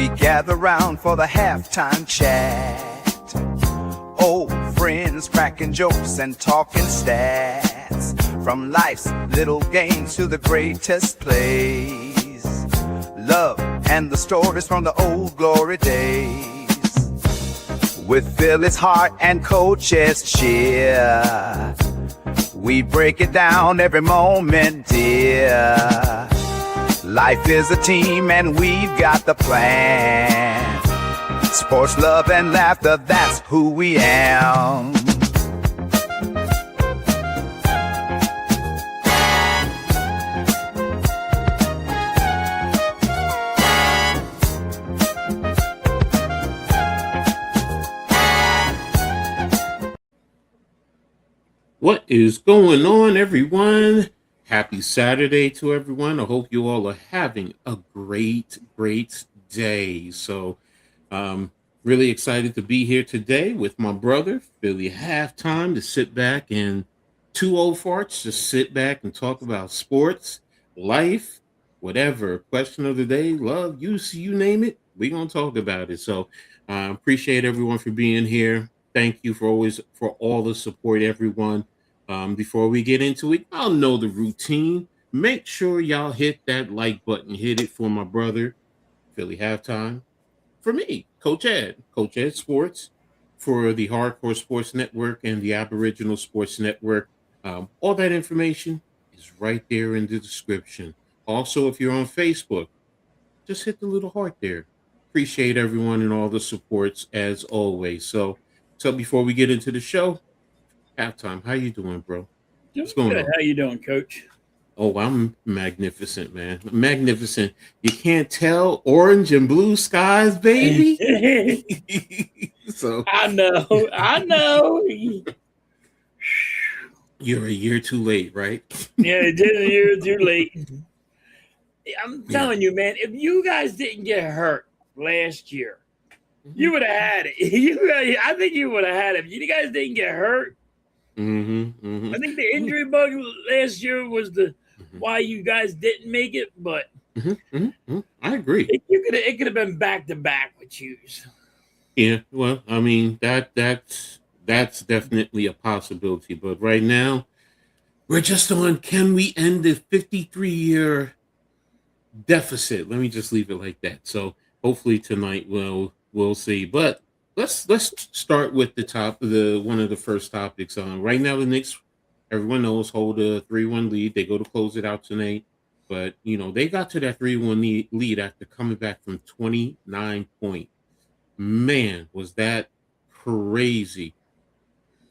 We gather round for the halftime chat. Old friends cracking jokes and talking stats. From life's little games to the greatest plays. Love and the stories from the old glory days. With Philly's heart and coach's cheer, we break it down every moment, dear. Life is a team and we've got the plan. Sports, love, and laughter, that's who we am. What is going on, everyone? Happy Saturday to everyone. I hope you all are having a great day. So, really excited to be here today with my brother, Philly Halftime, to sit back and two old farts, just sit back and talk about sports, life, whatever. Question of the day, love, you name it, we're going to talk about it. So, appreciate everyone for being here. Thank you for all the support, everyone. Before we get into it, y'all know the routine. Make sure y'all hit that like button. Hit it for my brother, Philly Halftime. For me, Coach Ed Sports, for the Hardcore Sports Network and the Aboriginal Sports Network. All that information is right there in the description. Also, if you're on Facebook, just hit the little heart there. Appreciate everyone and all the supports as always. So before we get into the show, Halftime, how you doing, bro? What's going on? How you doing, Coach? Oh, I'm magnificent, man. Magnificent. You can't tell orange and blue skies, baby. So I know. You're a year too late, right? Yeah, you're too late. I'm telling you, man, if you guys didn't get hurt last year, you would have had it. I think you would have had it. If you guys didn't get hurt, I think the injury bug last year was the why you guys didn't make it, but I agree. It could have been back to back with yous. Yeah, well, I mean that's definitely a possibility, but right now we're just on can we end the 53-year deficit? Let me just leave it like that. So hopefully tonight we'll see, but let's start with one of the first topics. Right now the Knicks, everyone knows, hold a 3-1 lead. They go to close it out tonight, but they got to that 3-1 lead after coming back from 29 points. Man, was that crazy!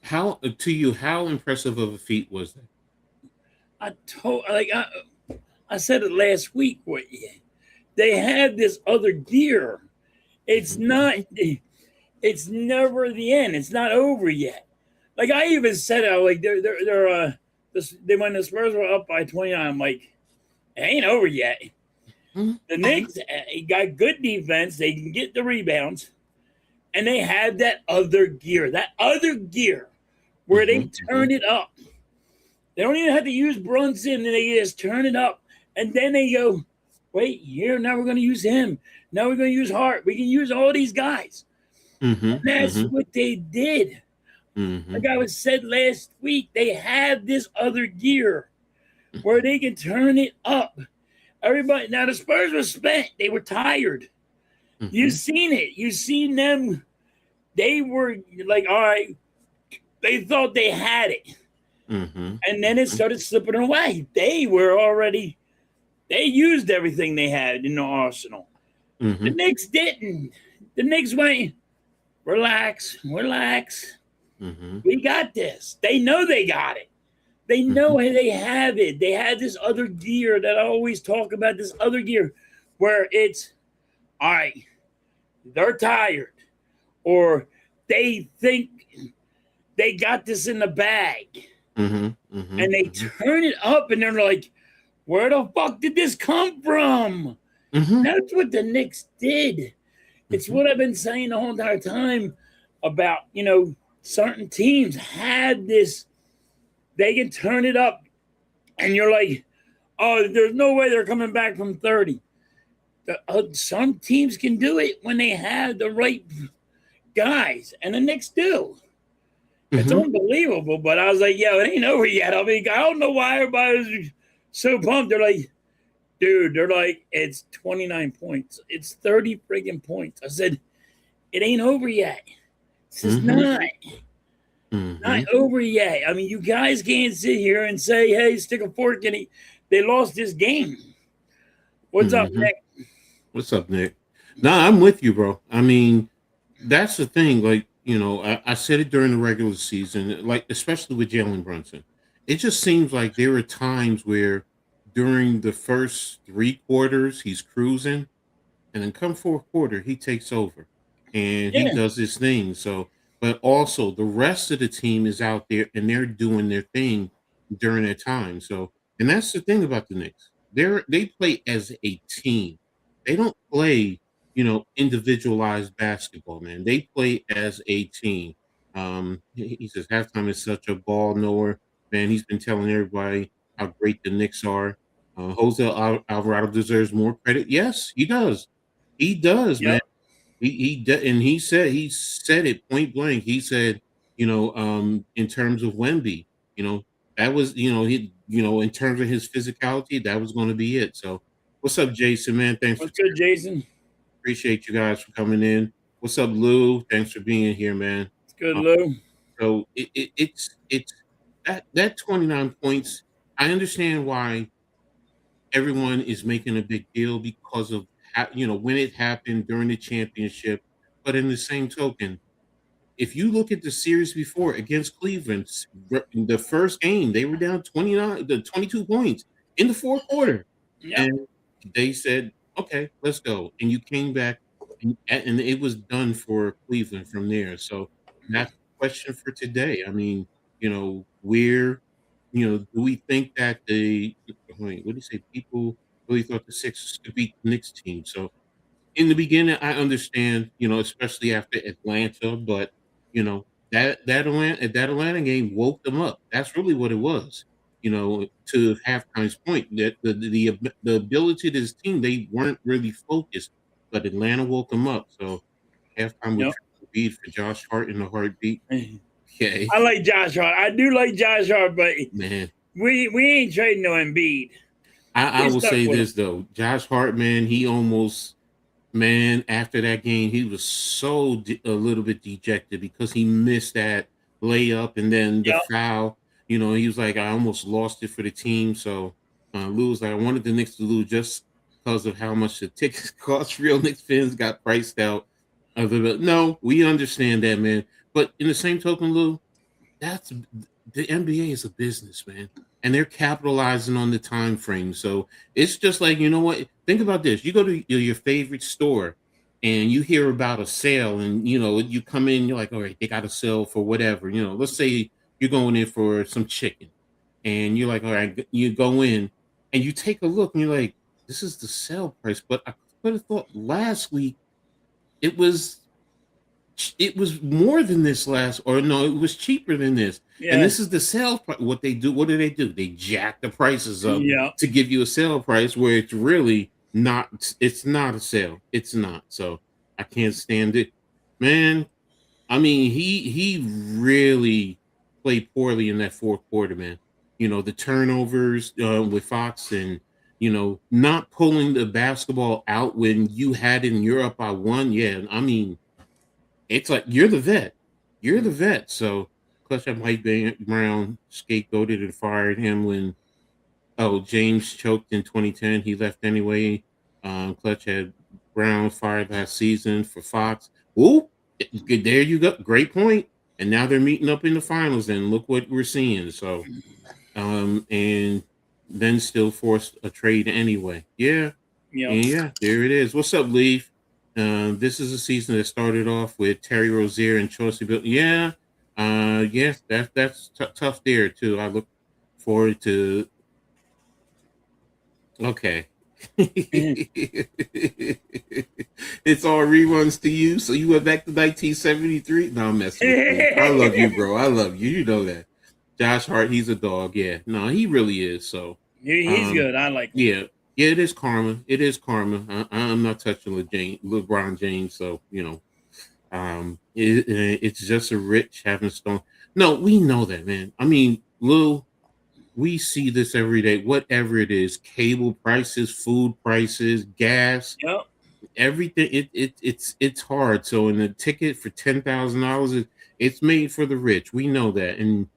How impressive of a feat was that? I said it last week. They have this other gear. It's not. It's never the end. It's not over yet. Like I even said it. Like when the Spurs were up by 29, I'm like, it ain't over yet. The Knicks got good defense. They can get the rebounds, and they have that other gear. Where they turn it up. They don't even have to use Brunson, and they just turn it up, and then they go, wait, here now we're going to use him. Now we're going to use Hart. We can use all these guys. That's what they did. Like I was said last week, they have this other gear where they can turn it up. Everybody, now the Spurs were spent. They were tired. You've seen it. You've seen them. They were like, all right, they thought they had it. And then it started slipping away. They used everything they had in the arsenal. The Knicks didn't. The Knicks went, relax. We got this. They know they got it. They know they have it. They have this other gear that I always talk about, this other gear where it's, all right, they're tired or they think they got this in the bag. And they turn it up and they're like, where the fuck did this come from? That's what the Knicks did. It's what I've been saying the whole entire time about, certain teams had this, they can turn it up and you're like, oh, there's no way they're coming back from 30. Some teams can do it when they have the right guys, and the Knicks do. It's Mhm. unbelievable. But I was like, yo, it ain't over yet. I mean, I don't know why everybody's so pumped. They're like, dude, they're like, it's 29 points. It's 30 friggin' points. I said, it ain't over yet. This is Mhm. not Mhm. over yet. I mean, you guys can't sit here and say, hey, stick a fork in it. They lost this game. What's up, Mhm. Nick? What's up, Nick? Nah, I'm with you, bro. I mean, that's the thing. Like, I said it during the regular season, like especially with Jalen Brunson. It just seems like there are times where during the first three quarters he's cruising, and then come fourth quarter he takes over and he Yeah. does his thing. So, but also the rest of the team is out there and they're doing their thing during that time. So, and that's the thing about the Knicks. They play as a team. They don't play, individualized basketball, man. They play as a team. He says halftime is such a ball knower. Man, he's been telling everybody how great the Knicks are. Jose Alvarado deserves more credit. Yes, he does. He does, man. Yep. And he said it point blank. He said, in terms of Wemby, you know, that was, in terms of his physicality, that was going to be it. So, what's up, Jason? Man, thanks for What's good, Jason? appreciate you guys for coming in. What's up, Lou? Thanks for being here, man. It's good, Um, Lou. so it's that 29 points. I understand why everyone is making a big deal because of when it happened during the championship. But in the same token, if you look at the series before against Cleveland, in the first game they were down 22 points in the fourth quarter, Yep. and they said, "Okay, let's go." And you came back, and it was done for Cleveland from there. So that's the question for today. I mean, where do we think that what do you say? People really thought the Sixers could beat the Knicks team. So in the beginning, I understand, especially after Atlanta, but that Atlanta game woke them up. That's really what it was. To halftime's point, that the ability of this team, they weren't really focused, but Atlanta woke them up. So halftime with Yep. triple beat for Josh Hart in the heartbeat. Okay, I like Josh Hart. I do like Josh Hart, but man. we ain't trading no Embiid. I We will stuck say with him. this though, Josh Hart, man, he almost man after that game he was so a little bit dejected because he missed that layup and then the Yep. foul. He was like, I almost lost it for the team. So Lou was like, I wanted the Knicks to lose just because of how much the tickets cost. Real Knicks fans got priced out of it. No, we understand that, man. But in the same token, Lou, that's the NBA is a business, man, and they're capitalizing on the time frame. So it's just like, you know what? Think about this: you go to your favorite store, and you hear about a sale, and you come in, you're like, all right, they got a sale for whatever. Let's say you're going in for some chicken, and you're like, all right, you go in, and you take a look, and you're like, this is the sale price, but I could have thought last week it was more than this last, or no, it was cheaper than this. And Yeah. this is the sale price. What they do, what do? They jack the prices up Yep. to give you a sale price where it's really not. It's not a sale. It's not. So I can't stand it, man. I mean, he really played poorly in that fourth quarter, man. The turnovers with Fox and not pulling the basketball out when you had in Europe by one. Yeah, I mean, it's like you're the vet. You're the vet. So plus that Mike Brown scapegoated and fired him when James choked in 2010. He left anyway. Clutch had Brown fired last season for Fox. Ooh, there you go. Great point. And now they're meeting up in the finals, and look what we're seeing. So and then still forced a trade anyway. Yeah, Yep. yeah, there it is. What's up, Leaf? This is a season that started off with Terry Rozier and Chauncey Bill. Yeah, yes, that's tough there too. I look forward to. Okay, it's all reruns to you. So you went back to 1973. No, I'm messing with you. I love you, bro. I love you. You know that. Josh Hart, he's a dog. Yeah, no, he really is. So, He's um, good. I like him. yeah, Yeah, it is karma. It is karma. I'm not touching LeBron James, so it's just a rich having stone. No, we know that, man. I mean, Lil, we see this every day. Whatever it is, cable prices, food prices, gas, Yep. everything. It's hard. So, in a ticket for $10,000, it's made for the rich. We know that, and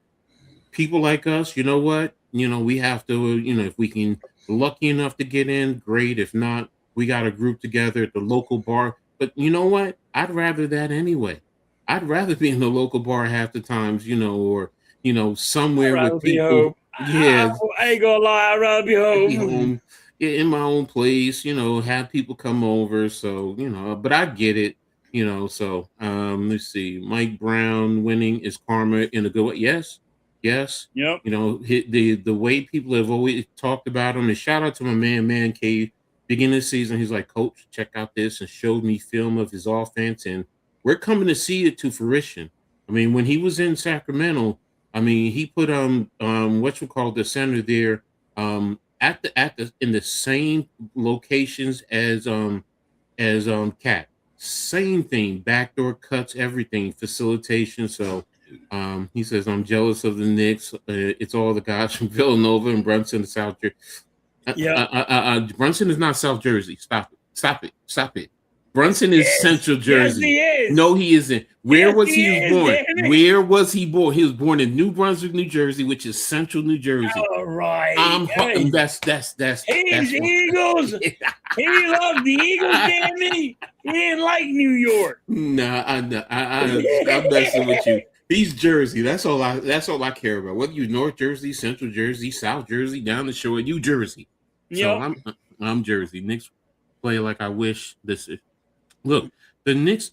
people like us, you know what? We have to, if we can lucky enough to get in, great. If not, we got a group together at the local bar. But you know what? I'd rather that anyway. I'd rather be in the local bar half the times, or I'd somewhere with rather be people. home. Yeah, I ain't gonna lie, I'd rather be I'd be home. home in my own place, have people come over. So, but I get it, so let's see. Mike Brown winning is karma in a good way. Yes, yes. Yep. The way people have always talked about him, and shout out to my man Cave. Beginning of the season, he's like, Coach, check out this, and showed me film of his offense, and we're coming to see it to fruition. I mean, when he was in Sacramento, I mean, he put what you call the center there at the in the same locations as Cat. Same thing, backdoor cuts, everything, facilitation. So he says, I'm jealous of the Knicks. It's all the guys from Villanova and Brunson to South Jersey. Yep. Brunson is not South Jersey. Stop it. Stop it. Stop it. Brunson is Yes. Central Yes, Jersey. he is. No, he isn't. Where Yes, was he he is, born? damn it. Where was he born? He was born in New Brunswick, New Jersey, which is Central New Jersey. All right. I'm Hey, that's he's Eagles. He loved the Eagles, damn it. He didn't like New York. Nah, I'm messing with you. He's Jersey. That's all I care about. Whether you North Jersey, Central Jersey, South Jersey, down the shore, you Jersey. So Yep. I'm Jersey. Knicks play like I wish this is. Look, the Knicks.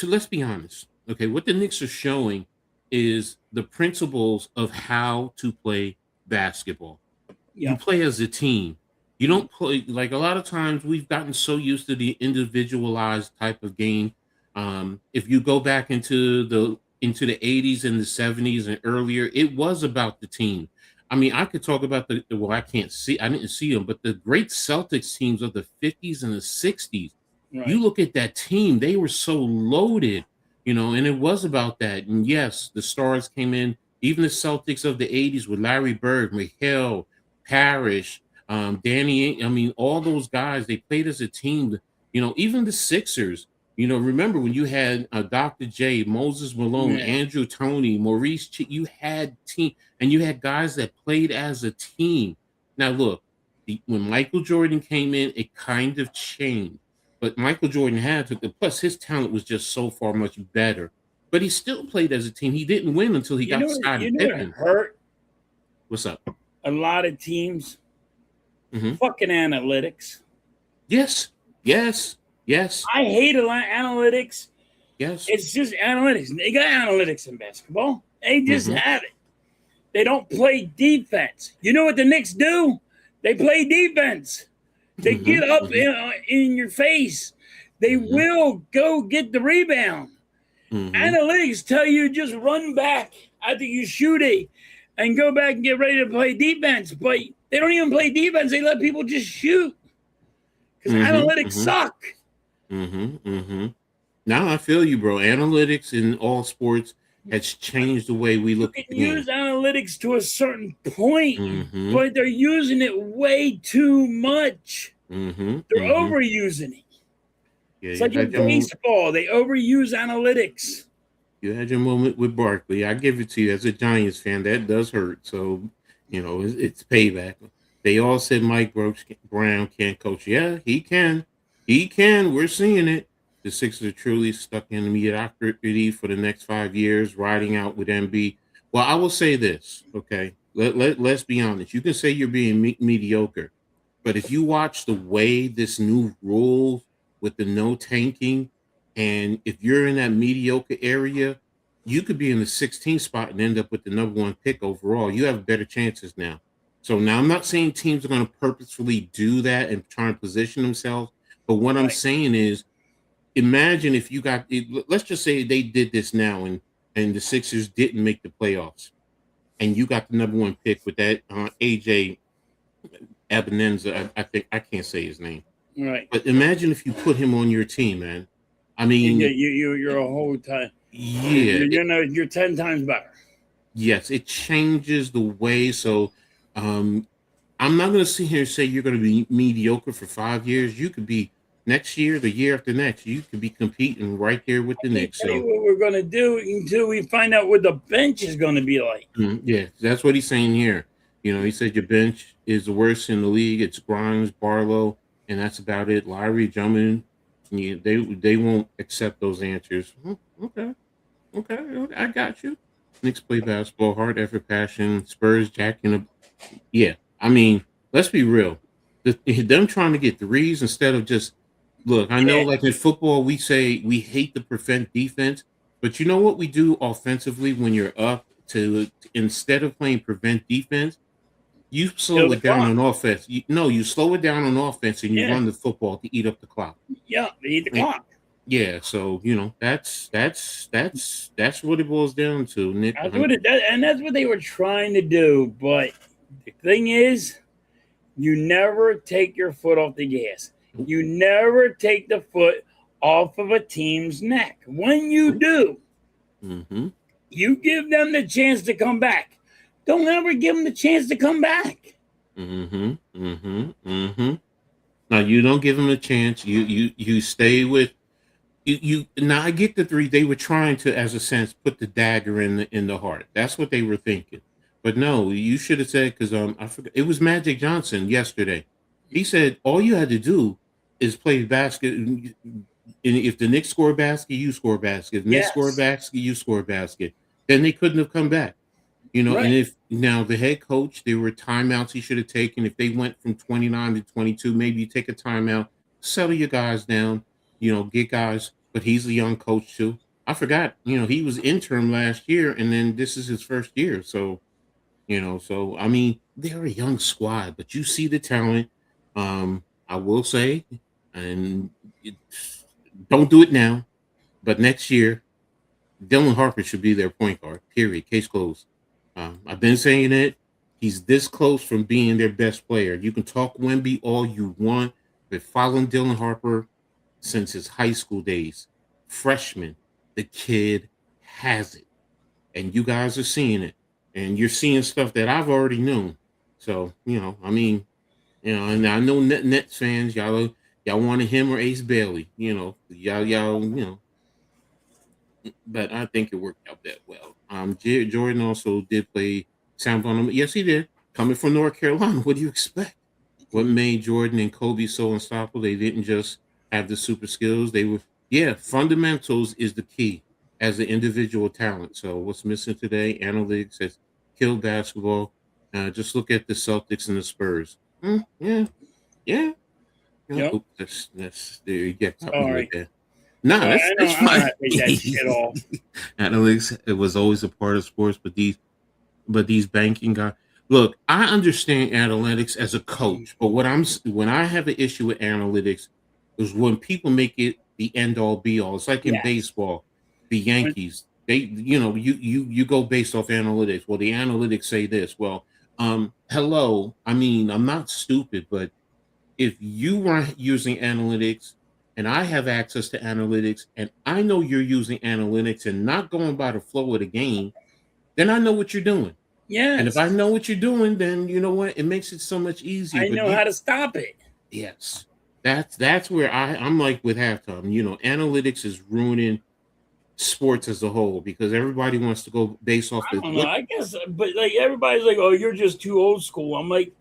Let's be honest. Okay, what the Knicks are showing is the principles of how to play basketball. You Yep. play as a team. You don't play like a lot of times we've gotten so used to the individualized type of game. If you go back into the 80s and the 70s and earlier, it was about the team. I mean, I could talk about well, I didn't see them, but the great Celtics teams of the 50s and the 60s. Right. You look at that team, they were so loaded, and it was about that. And yes, the stars came in, even the Celtics of the 80s with Larry Bird, McHale, Parrish, Danny, I mean, all those guys, they played as a team. Even the Sixers, remember when you had Dr. J, Moses Malone, Yeah. Andrew Toney, Maurice, you had team, and you had guys that played as a team. Now, look, when Michael Jordan came in, it kind of changed. But Michael Jordan had to, plus his talent was just so far much better. But he still played as a team. He didn't win until he got You Scottie know what Pippen. hurt What's up? a lot of teams? Mhm. Fucking analytics. Yes, yes, yes, I hate a lot of analytics. yes. It's just analytics. They got analytics in basketball. They just Mhm. have it. They don't play defense. You know what the Knicks do? They play defense. They Mhm, get up mhm, in your face. They mhm, will go get the rebound. mhm. Analytics tell you just run back after you shoot it and go back and get ready to play defense. But they don't even play defense. They let people just shoot because Mhm, analytics mhm, suck. mhm, mhm. Now I feel you, bro. Analytics in all sports has changed the way we You look can at the use game. analytics to a certain point, Mhm, but they're using it way too much. mhm, They're mhm. overusing it. Yeah, It's like in baseball, they overuse analytics. you had your moment with Barkley. I give it to you as a Giants fan. That does hurt. So, it's payback. They all said Brown can't coach. Yeah, he can. He can. We're seeing it. The Sixers are truly stuck in mediocrity for the next 5 years, riding out with MB. Well, I will say this, okay? Let's be honest. You can say you're being mediocre, but if you watch the way this new rule with the no tanking, and if you're in that mediocre area, you could be in the 16th spot and end up with the number one pick overall. You have better chances now. So now I'm not saying teams are going to purposefully do that and try and position themselves. But what I'm Right. saying is, imagine if you got, let's just say they did this now and the Sixers didn't make the playoffs and you got the number one pick with that AJ Ebenezer. I think I can't say his name, Right. but imagine if you put him on your team, man. I mean, You're a whole time. yeah, You're 10 times better. yes, it changes the way. So, um, I'm not going to sit here and say you're going to be mediocre for 5 years. You could be next year, the year after next. You could be competing right there with the Let me Knicks. tell you So, what we're gonna do until we find out what the bench is gonna be like. yeah, that's what he's saying here. He said your bench is the worst in the league. It's Grimes, Barlow, and that's about it. Lowry, Drummond, yeah, they won't accept those answers. Okay, okay, I got you. Knicks play basketball, hard effort, passion. Spurs jacking up. Yeah, I mean, let's be real. Them trying to get threes instead of just look. I know, Yeah. like in football, we say we hate to prevent defense, but you know what we do offensively when you're up to instead of playing prevent defense, you Kill slow the it down clock. on offense. No, you slow it down on offense and you Yeah. run the football to eat up the clock. Yeah. They eat the Right? clock. Yeah, so that's what it boils down to, Nick. That's what they were trying to do. But the thing is, you never take your foot off the gas. You never take the foot off of a team's neck. When you do, Mm-hmm. you give them the chance to come back. Don't ever give them the chance to come back. Mm-hmm. Mm-hmm. Mm-hmm. Now you don't give them a chance. You stay with you. Now I get the three. They were trying to, as a sense, put the dagger in the heart. That's what they were thinking. But no, you should have said because I forgot it was Magic Johnson yesterday. He said all you had to do is play basket. And if the Knicks score a basket, you score a basket. If the Knicks score a Yes. basket, you score a basket. Then they couldn't have come back. And Right. if now the head coach, there were timeouts he should have taken. If they went from 29 to 22, maybe you take a timeout, settle your guys down, get guys, but he's a young coach too. I forgot, he was interim last year and then this is his first year. So I mean, they're a young squad, but you see the talent. I will say, and it, don't do it now, but next year Dylan Harper should be their point guard. Period. Case closed. I've been saying it. He's this close from being their best player. You can talk Wemby all you want, but following Dylan Harper since his high school days, freshman, the kid has it, and you guys are seeing it, and you're seeing stuff that I've already known. So I mean, and I know Nets fans, y'all wanted him or Ace Bailey. Y'all. But I think it worked out that well. Jordan also did play sound on him. Yes, he did. Coming from North Carolina, what do you expect? What made Jordan and Kobe so unstoppable? They didn't just have the super skills. They were, yeah, fundamentals is the key as an individual talent. So what's missing today? Analytics has killed basketball. Just look at the Celtics and the Spurs. Yeah, yeah. Yep. Oops, that's there. You get caught me right Sorry. there. No, Sorry, that's I that's don't know how fine. to take that shit off. Analytics, it was always a part of sports, but these banking guys. Look, I understand analytics as a coach, but when I have an issue with analytics is when people make it the end all be all. It's like in Yes. baseball, the When- Yankees. They, you go based off analytics. Well, the analytics say this. Well, hello. I mean, I'm not stupid, but if you weren't using analytics and I have access to analytics and I know you're using analytics and not going by the flow of the game, then I know what you're doing. And if I Yes. know what you're doing, then you know what? It makes it so much easier. I But know how to stop it. yes, that's where I'm like with halftime. Analytics is ruining sports as a whole because everybody wants to go based off I the don't know. what. I guess, but like everybody's like, "Oh, you're just too old school." I'm like,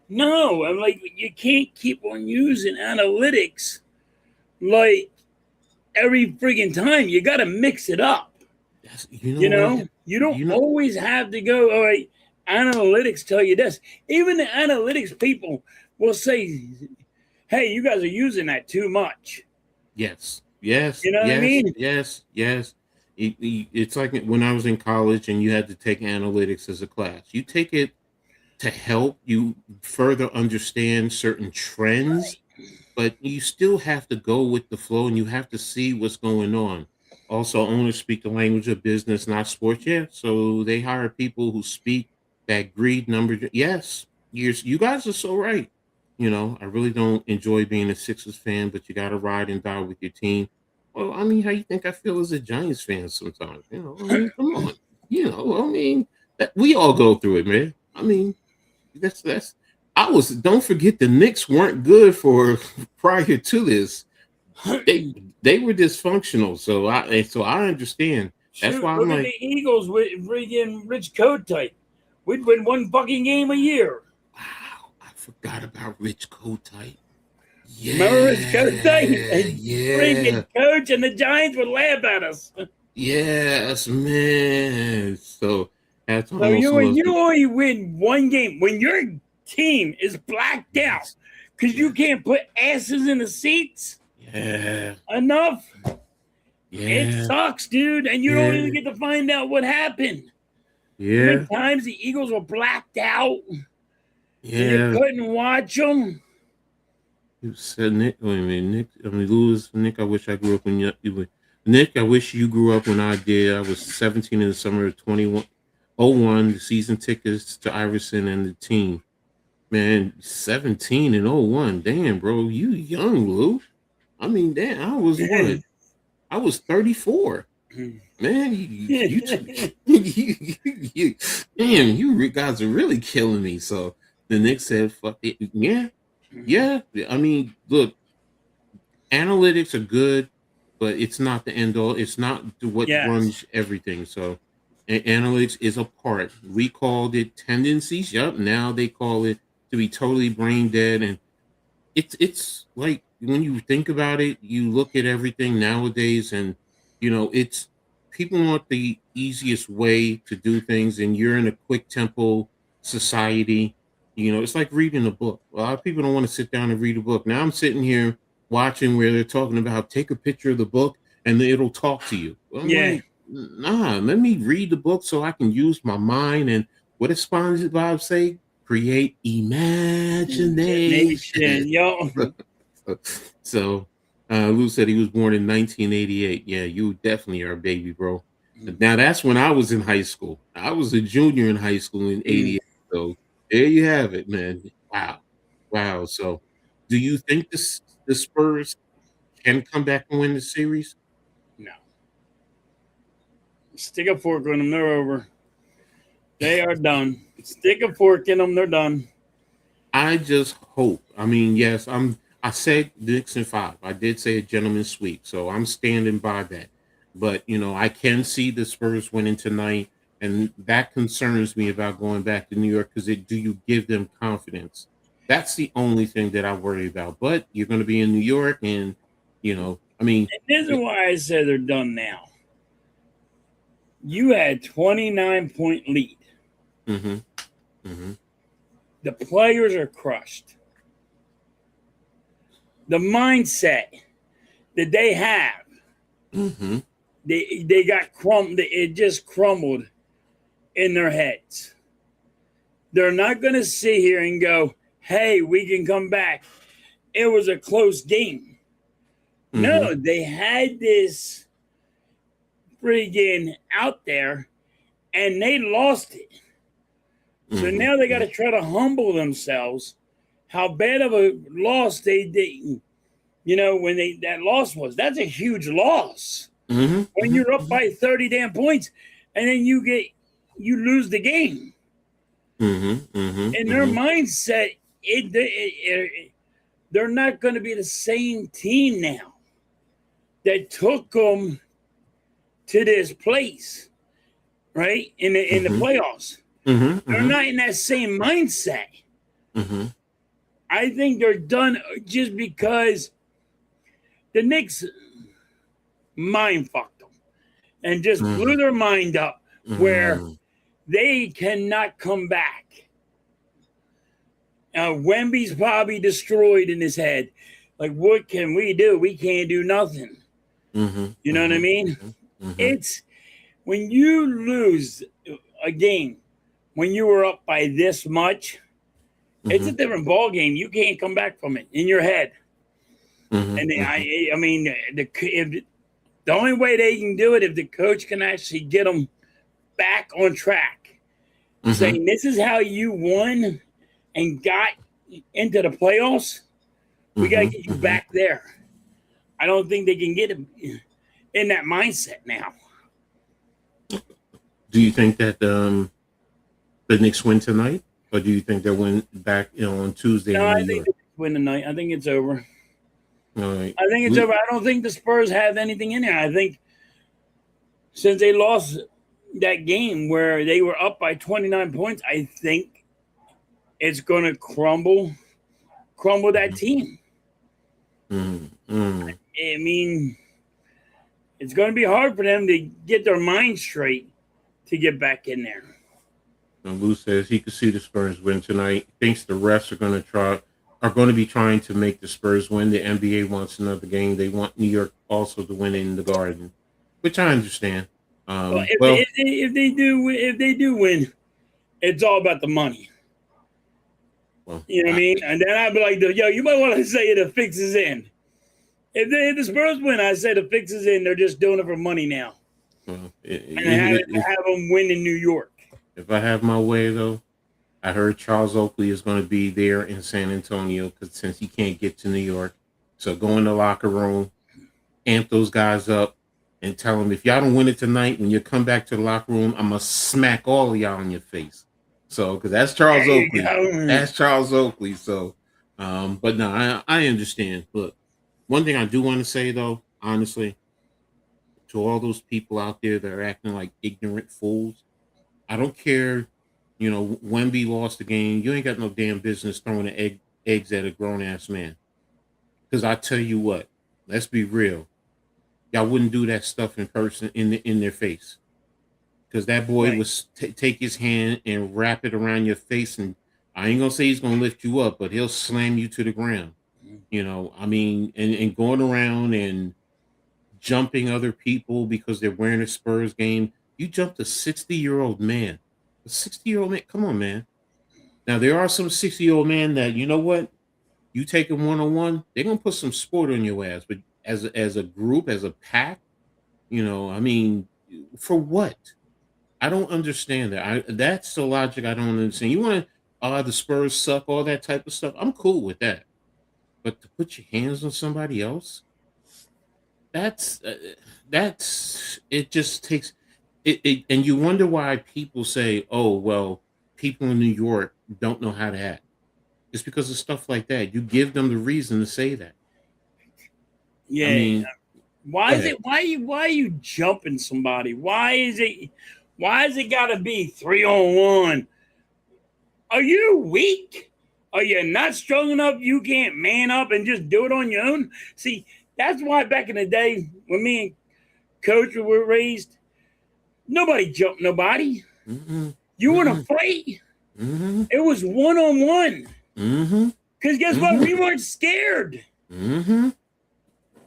no. I'm like, you can't keep on using analytics like every friggin' time. You got to mix it up. You know what? You don't You know, always have to go. All right, analytics tell you this. Even the analytics people will say, "Hey, you guys are using that too much." yes, yes, You know what I yes, mean? yes, yes. It's like when I was in college and you had to take analytics as a class. You take it to help you further understand certain trends, but you still have to go with the flow and you have to see what's going on. Also, owners speak the language of business, not sports. Yeah, so they hire people who speak that greed number. Yes, you guys are so right. I really don't enjoy being a Sixers fan, but you got to ride and die with your team. Well, I mean, how you think I feel as a Giants fan sometimes? I mean, come on. I mean, we all go through it, man. I mean, that's. Don't forget the Knicks weren't good for prior to this. They were dysfunctional, so I understand. That's Shoot, why I'm look at like, the Eagles with freaking Rich Kotite. We'd win one fucking game a year. wow, I forgot about Rich Kotite. Remember Rich Kotite? Yeah, And yeah, freaking coach and the Giants would laugh at us. yes, man. So that's So almost you was only win one game when your team is blacked out yes, because you yes, can't put asses in the seats yeah, enough. It yeah, sucks, dude, and you don't even yeah, get to find out what happened. How many yeah, times the Eagles were blacked out and you yeah. couldn't watch them? You said Nick. Wait a minute, Nick. I mean, Lewis. Nick. I wish I grew up when you were. Nick. I wish you grew up when I did. I was 17 in the summer of 2101. The season tickets to Iverson and the team. Man, 17 and 01. Damn, bro, you young, Lou. I mean, damn, I was what? I was 34. Man, damn, guys are really killing me. So the Knicks said, "Fuck it, yeah, yeah." I mean, look, analytics are good, but it's not the end all. It's not what Yes. runs everything. So analytics is a part. We called it tendencies. Yep. Now they call it to be totally brain dead. And it's like when you think about it, you look at everything nowadays, and it's people want the easiest way to do things, and you're in a quick tempo society. It's like reading a book. A lot of people don't want to sit down and read a book. Now I'm sitting here watching where they're talking about take a picture of the book and it'll talk to you. Well, I'm Yeah. like, nah, let me read the book so I can use my mind. And what does SpongeBob say? Create imagination. Nation, yo. So, Lou said he was born in 1988. Yeah, you definitely are a baby, bro. Now that's when I was in high school. I was a junior in high school in '88. So there you have it, man. Wow, wow. So, do you think the Spurs can come back and win the series? No. Stick a fork in them, they're over. They are done. Stick a fork in them, they're done. I just hope. I mean, yes, I said Knicks in 5. I did say a gentleman's sweep, so I'm standing by that. But I can see the Spurs winning tonight, and that concerns me about going back to New York because do you give them confidence? That's the only thing that I worry about. But you're going to be in New York, and I mean, And this is why I said they're done now. You had 29-point lead. mm-hmm, mm-hmm, The players are crushed. The mindset that they have, mm-hmm, they got it just crumbled in their heads. They're not going to sit here and go, hey, we can come back. It was a close game. mm-hmm. No, they had this friggin' out there and they lost it. So Mm-hmm. now they got to try to humble themselves. How bad of a loss they did, when that loss was. That's a huge loss. Mm-hmm. When you're up by 30 damn points and then you lose the game. Mm-hmm. Mm-hmm. In their mindset, they're not going to be the same team now that took them to this place, right? In the playoffs. Mm-hmm. They're not in that same mindset. Mm-hmm. I think they're done just because the Knicks mind fucked them and just blew their mind up where they cannot come back. Wemby's probably destroyed in his head. Like, what can we do? We can't do nothing. You know what I mean? It's when you lose a game when you were up by this much, it's a different ball game. You can't come back from it in your head. And I mean, the only way they can do it if the coach can actually get them back on track, saying this is how you won and got into the playoffs, we got to get you Mm-hmm. back there. I don't think they can get him in that mindset now. Do you think that the Knicks win tonight, or do you think they'll win back on Tuesday No, in New I think York? they win tonight. I think it's over. All right. I think it's over. I don't think the Spurs have anything in there. I think since they lost that game where they were up by 29 points, I think it's going to crumble that team. Mm-hmm. I mean, it's going to be hard for them to get their mind straight to get back in there. Lou says he could see the Spurs win tonight. Thinks the refs are going to be trying to make the Spurs win. The NBA wants another game. They want New York also to win in the Garden, which I understand. Well, Well, if they do win, it's all about the money. well, You know what I mean? And then I'd be like, yo, you might want to say the fix is in. If the Spurs win, I say the fix is in. They're just doing it for money now. well And have them win in New York. if I have my way, though, I heard Charles Oakley is going to be there in San Antonio since he can't get to New York. So go in the locker room, amp those guys up, and tell them if y'all don't win it tonight, when you come back to the locker room, I'm going to smack all of y'all in your face. So, because that's Charles Oakley. That's Charles Oakley. So, but no, I understand. But one thing I do want to say, though, honestly, to all those people out there that are acting like ignorant fools, I don't care. You know, Wemby lost the game. You ain't got no damn business throwing eggs at a grown ass man. Because I tell you what, let's be real. Y'all wouldn't do that stuff in person in their face. Because that boy was take his hand and wrap it around your face, and I ain't gonna say he's gonna lift you up, but he'll slam you to the ground. You know, I mean, and going around and jumping other people because they're wearing a Spurs game. You jumped a 60-year-old man. A 60-year-old man. Come on, man. Now there are some 60-year-old men that, you know what? You take them one-on-one, they're gonna put some sport on your ass. But as a group, as a pack, you know, I mean, for what? I don't understand that. That's the logic I don't understand. You want to, the Spurs suck, all that type of stuff. I'm cool with that. But to put your hands on somebody else, that's it. Just takes it, and you wonder why people say, "Oh, well, people in New York don't know how to act." It's because of stuff like that. You give them the reason to say that. Yeah. I mean, why is it? Why are you jumping somebody? Why is it gotta be 3-on-1? Are you weak? Are you not strong enough? You can't man up and just do it on your own? See, that's why back in the day when me and Coach were raised, nobody jumped nobody. mm-hmm, You want to fight? mm-hmm, It was 1-on-1. mm-hmm, Because guess what? We weren't scared. mm-hmm,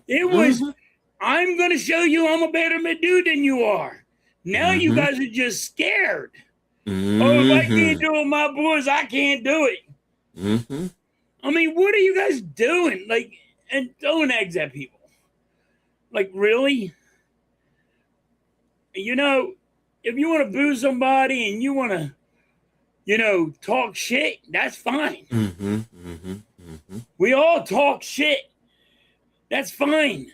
It was, I'm going to show you I'm a better dude than you are. Now you guys are just scared. Oh, if I can't do it with my boys, I can't do it. I mean, what are you guys doing? Like, and throwing eggs at people. Like, really? You know, if you want to boo somebody and you want to, you know, talk shit, that's fine. We all talk shit. That's fine.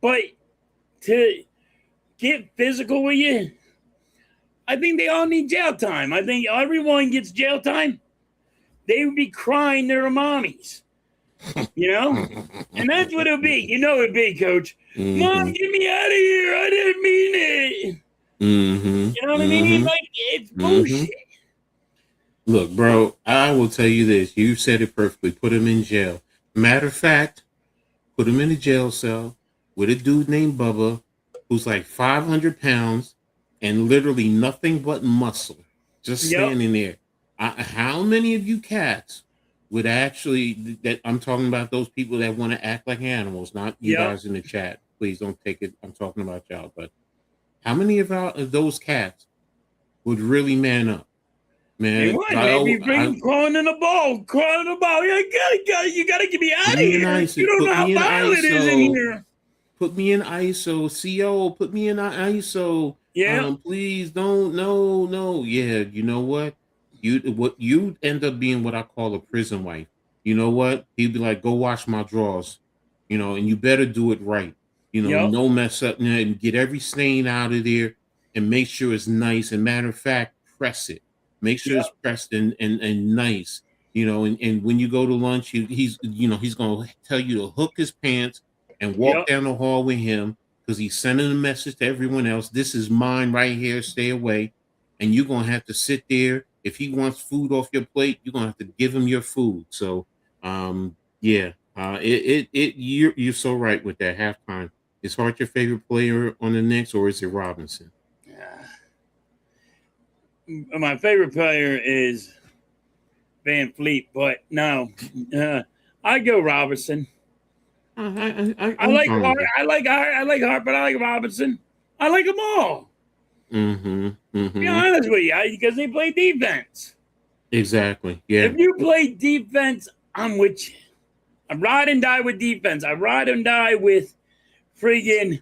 But to get physical with you, I think they all need jail time. I think everyone gets jail time. They would be crying their mommies. You know? And that's what it'll be. You know it'd be, Coach. Mom, get me out of here. I didn't mean it. You know what I mean? Like, it's bullshit. Look, bro, I will tell you this. You said it perfectly. Put him in jail. Matter of fact, put him in a jail cell with a dude named Bubba who's like 500 pounds and literally nothing but muscle just standing there. How many of you cats would actually, that I'm talking about those people that want to act like animals, not you guys in the chat. Please don't take it. I'm talking about y'all. But how many of those cats would really man up? Man, Maybe bring crawling in the ball. You gotta get me out of here. You don't know how violent it is in here. Put me in ISO. CO, put me in ISO. Yeah. Please don't. No. Yeah, you know what? You end up being what I call a prison wife. You know what? He'd be like, "Go wash my drawers," and you better do it right. Yep. No mess up, and get every stain out of there, and make sure it's nice. And matter of fact, press it. Make sure it's Yep. pressed and nice. And when you go to lunch, he's gonna tell you to hook his pants and walk Yep. down the hall with him because he's sending a message to everyone else. This is mine right here. Stay away. And you're gonna have to sit there. If he wants food off your plate, you're gonna have to give him your food. So, yeah, you're so right with that halftime. Is Hart your favorite player on the Knicks, or is it Robinson? Yeah. My favorite player is Van Fleet, but no, I go Robinson. I I'm like fine Hart. with it. I like Hart, but I like Robinson. I like them all. Mm-hmm. To be Mm-hmm. honest with you, because they play defense. Exactly. Yeah. If you play defense, I'm with you. I ride and die with defense. I ride and die with friggin'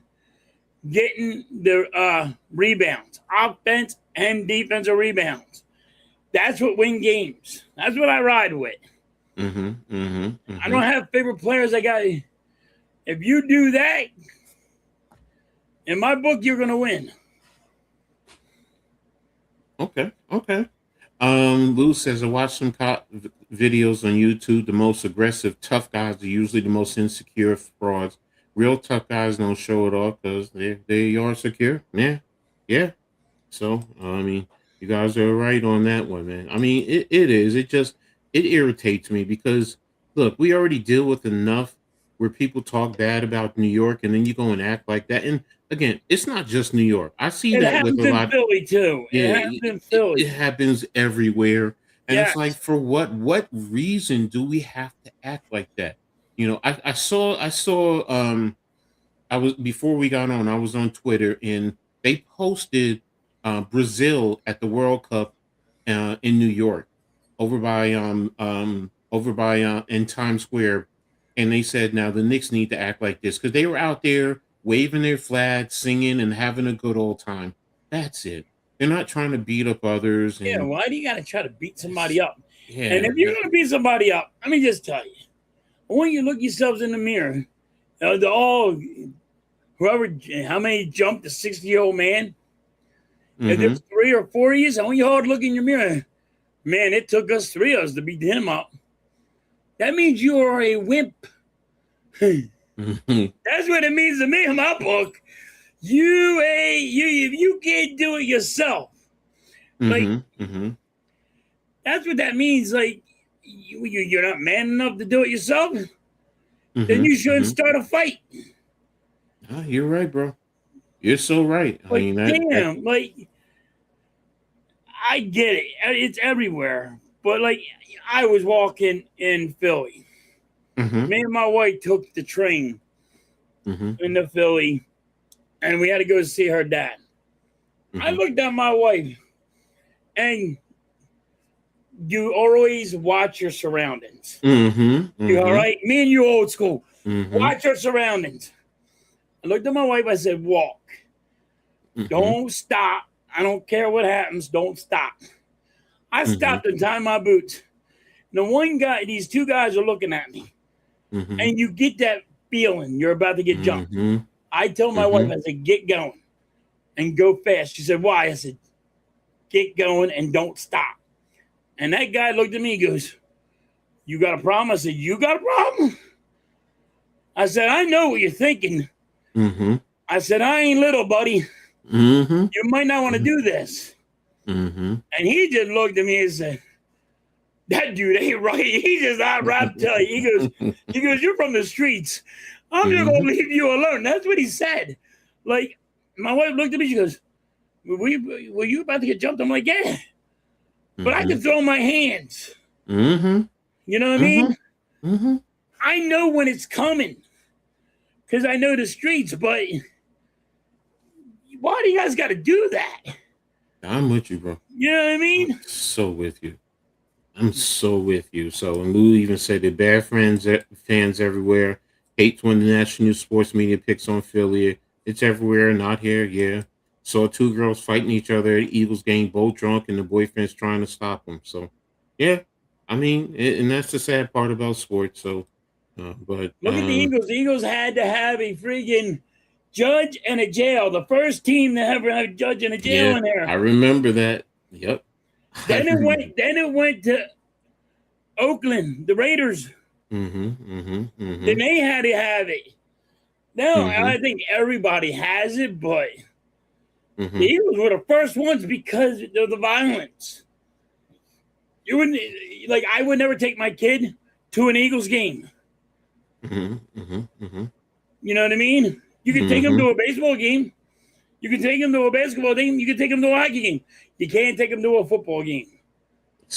getting the rebounds, offense and defensive rebounds. That's what win games. That's what I ride with. Mm-hmm. Mm-hmm. I Mm-hmm. don't have favorite players. If you do that, in my book, you're gonna win. Okay. Okay. Lou says I watched some videos on YouTube. The most aggressive, tough guys are usually the most insecure frauds. Real tough guys don't show it off because they are secure. Yeah, yeah. So I mean, you guys are right on that one, man. I mean, it is. It irritates me because look, we already deal with enough where people talk bad about New York, and then you go and act like that. And again, it's not just New York. I see It that with happens a in lot. Philly too. It Yeah, happens in it Philly. happens everywhere, and it's like, Yes. for what reason do we have to act like that? I was before we got on, I was on Twitter, and they posted Brazil at the World Cup in New York, over by in Times Square, and they said now the Knicks need to act like this because they were out there waving their flags, singing, and having a good old time. That's it. They're not trying to beat up others, Yeah. and Why do you gotta try to beat somebody it's- up? And yeah, if you're gonna beat somebody up, let me just tell you, when you look yourselves in the mirror, the all whoever how many jumped a 60-year-old man. If mm-hmm, there's 3 or 4 years, I want you hard look in your mirror. Man, it took us 3 of us to beat him up. That means you are a wimp. mm-hmm, That's what it means to me in my book. If you can't do it yourself, like mm-hmm, mm-hmm, that's what that means. Like you're not man enough to do it yourself, then mm-hmm, you shouldn't mm-hmm. start a fight. You're right, bro. You're so right. I Like mean that. damn, like I get it. It's everywhere. But like I was walking in Philly. Mm-hmm, Me and my wife took the train mm-hmm, into Philly and we had to go see her dad. I mm-hmm, looked at my wife and you always watch your surroundings. mm-hmm, You all mm-hmm, right? Me and you old school. mm-hmm, Watch your surroundings. I looked at my wife, I said, walk. mm-hmm, Don't stop. I don't care what happens. Don't stop. I mm-hmm, stopped and tied my boots. These two guys are looking at me. mm-hmm, And you get that feeling you're about to get jumped. mm-hmm, I told my mm-hmm. wife, I said, get going and go fast. She said, why? I said, get going and don't stop. And that guy looked at me and goes, you got a problem? I said, you got a problem? I said, I know what you're thinking. Mm-hmm. I said, I ain't little, buddy. Mm-hmm. You might not want to do this. Mm-hmm. And he just looked at me and said, that dude ain't right. He just not right to tell you. He goes, you're from the streets. I'm just gonna leave you alone. That's what he said. Like, my wife looked at me, she goes, were you about to get jumped? I'm like, yeah. But I can throw my hands. Mm-hmm. You know what I mean? Mm-hmm. I know when it's coming. Because I know the streets, but why do you guys got to do that? I'm with you, bro. You know what I mean? So with you. I'm so with you. So, and Lou even said that bad fans everywhere. Hates when the national sports media picks on Philly. It's everywhere, not here. Yeah. saw two girls fighting each other. Eagles game, both drunk, and the boyfriend's trying to stop them. So, yeah, I mean, and that's the sad part about sports. So, but Look at the Eagles. The Eagles had to have a friggin' judge and a jail. The first team to ever have a judge and a jail yeah, in I there. remember that. Yep. I Then it remember. went. Then it went to Oakland, the Raiders. Mm-hmm. Mm-hmm. Then Mm-hmm. they had to have it. Now Mm-hmm. I think everybody has it, but the Mm-hmm. Eagles were the first ones because of the violence. You wouldn't like. I would never take my kid to an Eagles game. Mm-hmm. Mm-hmm. Mm-hmm. You know what I mean? You could take him Mm-hmm. to a baseball game. You can take him to a basketball game. You can take him to a hockey game. You can't take him to a football game.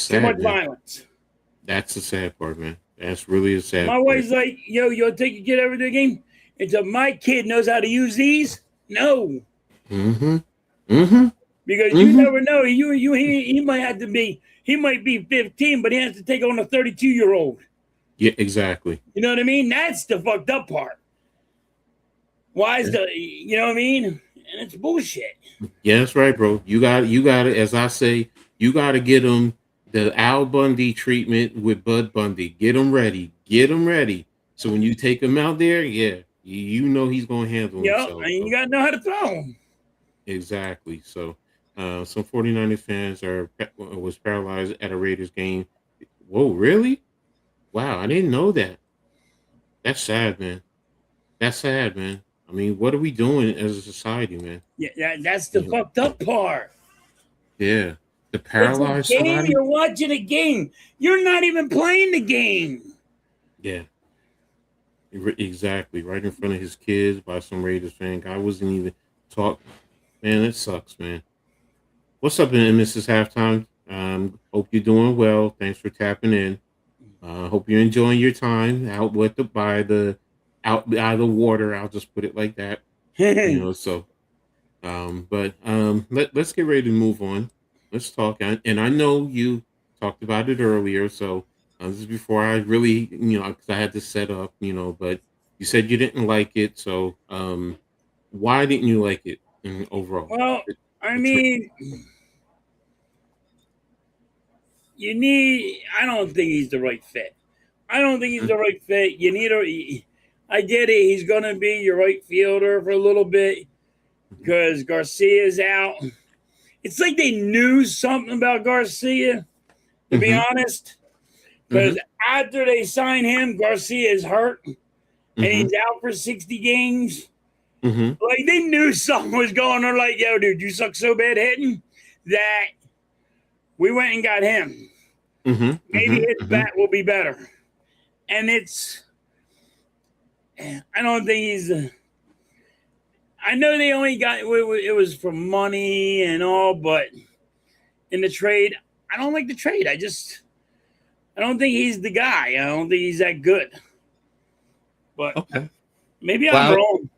Too much Sad, man. violence. That's the sad part, man. That's really a sad My part. wife's like, yo, you'll take your kid over to the game until my kid knows how to use these? No. Mm-hmm. Mm-hmm. Because you Mm-hmm. never know. He might have to be, he might be 15, but he has to take on a 32-year-old. Yeah, exactly. You know what I mean? That's the fucked up part. Why is Yeah. you know what I mean? And it's bullshit. Yeah, that's right, bro. You got to, as I say, you got to get them the Al Bundy treatment with Bud Bundy. Get them ready. Get them ready. So when you take him out there, yeah, you know he's going to handle Yep. himself. And you So, got to know how to throw them. exactly. So, some 49ers fans was paralyzed at a Raiders game. Whoa, really? Wow, I didn't know that. That's sad, man. That's sad, man. I mean, what are we doing as a society, man? Yeah, that's the You know, fucked up part. yeah, to It's a paralyze game. somebody. You're watching a game. You're not even playing the game. Yeah, exactly. Right in front of his kids by some Raiders fan. Guy wasn't even talk. Man, that sucks, man. What's up, Mrs. Halftime? Hope you're doing well. Thanks for tapping in. Hope you're enjoying your time out with the by the out of the water. I'll just put it like that. You know, so let's get ready to move on. Let's talk. And I know you talked about it earlier, so this is before I really, because I had to set up, but you said you didn't like it. So why didn't you like it overall? Well, The, I the trade. mean, you need. I don't think he's the right fit. I don't think he's the right fit. You need a. I get it. He's going to be your right fielder for a little bit Mhm, because Garcia's out. It's like they knew something about Garcia, to be mhm, honest. Because mhm, after they sign him, Garcia is hurt and mhm, he's out for 60 games. mhm, Like they knew something was going on. Like, yo, dude, you suck so bad hitting that we went and got him. mhm, Maybe mhm, his mhm, bat will be better. And I don't think he's. I know they only got it was for money and all, but in the trade, I don't like the trade. I don't think he's the guy. I don't think he's that good. But Okay. maybe I'm Well, wrong.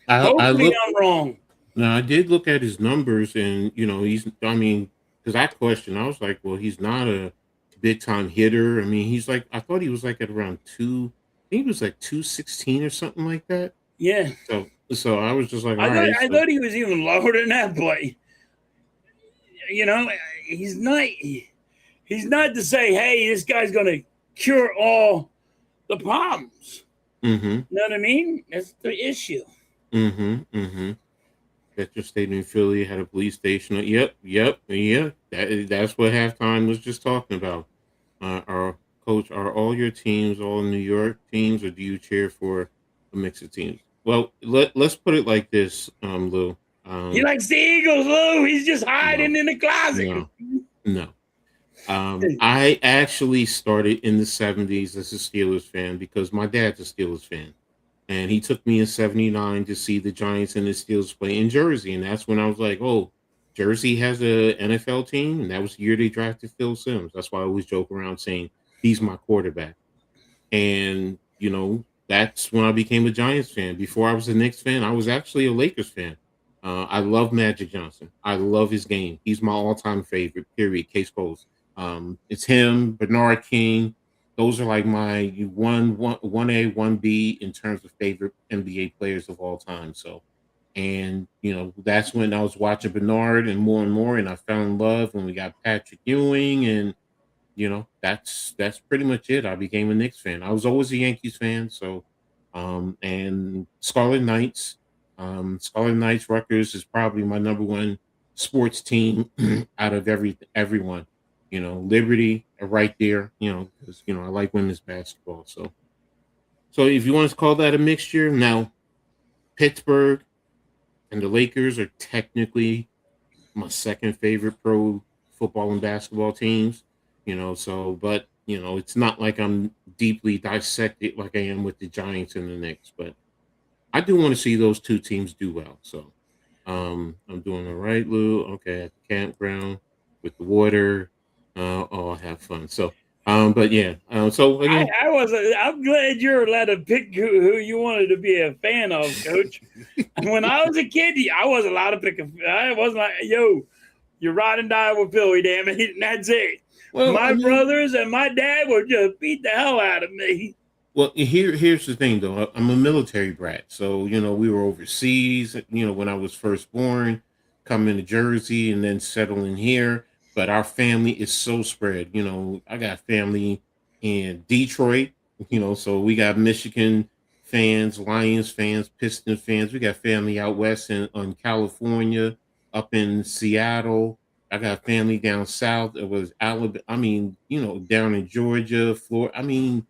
I Hopefully look. I'm wrong. Now I did look at his numbers, and he's. I mean, because I questioned, I was like, well, he's not a big time hitter. I mean, he's like, I thought he was like at around two. I think he was like 216 or something like that. Yeah. So I was just like, all I thought right. I So thought he was even lower than that, but you know, he's not he's not to say, hey, this guy's gonna cure all the problems. mm-hmm, You know what I mean? That's the issue. mm-hmm, mm-hmm. Metro State in Philly had a police station. Yep, yep, yeah. That's what halftime was just talking about. Our coach, are all your teams all New York teams, or do you cheer for a mix of teams? Well, let's put it like this, Lou. He Um, likes the Eagles, Lou. He's just no, hiding in the closet. no, no. I actually started in the '70s as a Steelers fan because my dad's a Steelers fan, and he took me in '79 to see the Giants and the Steelers play in Jersey, and that's when I was like, "Oh, Jersey has a NFL team," and that was the year they drafted Phil Simms. That's why I always joke around saying he's my quarterback, and that's when I became a Giants fan. Before I was a Knicks fan, I was actually a Lakers fan. I love Magic Johnson. I love his game. He's my all-time favorite. Period. Case closed. It's him, Bernard King. Those are like my one A, one B in terms of favorite NBA players of all time. So, And that's when I was watching Bernard and more, and I fell in love when we got Patrick Ewing, and that's pretty much it. I became a Knicks fan. I was always a Yankees fan, so and Scarlet Knights Rutgers is probably my number one sports team out of everyone. Liberty are right there, because I like women's basketball. So if you want to call that a mixture, now Pittsburgh and the Lakers are technically my second favorite pro football and basketball teams. But it's not like I'm deeply dissected like I am with the Giants and the Knicks. But I do want to see those two teams do well. So I'm doing all right, Lou. Okay, at the campground with the water. I'll have fun. So but yeah. So again, I'm glad you're allowed to pick who you wanted to be a fan of, Coach. When I was a kid, I wasn't allowed to pick I wasn't like, yo, you ride and die with Philly, damn it, and that's it. Well, my brothers and my dad would just beat the hell out of me. Well, here's the thing, though. I'm a military brat, so we were overseas. When I was first born, coming to Jersey and then settling here. But our family is so spread. I got family in Detroit. So we got Michigan fans, Lions fans, Piston fans. We got family out west in California, up in Seattle. I got family down south. It was Alabama. I mean, down in Georgia, Florida. I mean,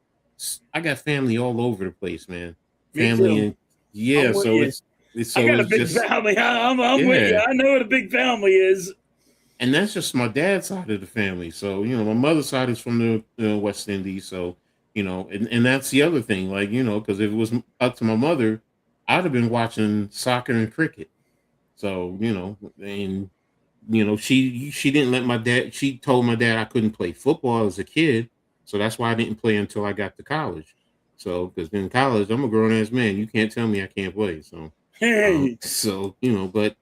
I got family all over the place, man. Family, and yeah. So it's I got a big family. I'm with you. I know what a big family is. And that's just my dad's side of the family. So my mother's side is from the West Indies. So and that's the other thing. Like because if it was up to my mother, I'd have been watching soccer and cricket. So and she didn't let my dad. She told my dad I couldn't play football as a kid. So that's why I didn't play until I got to college. So, because in college, I'm a grown ass man. You can't tell me I can't play. So, but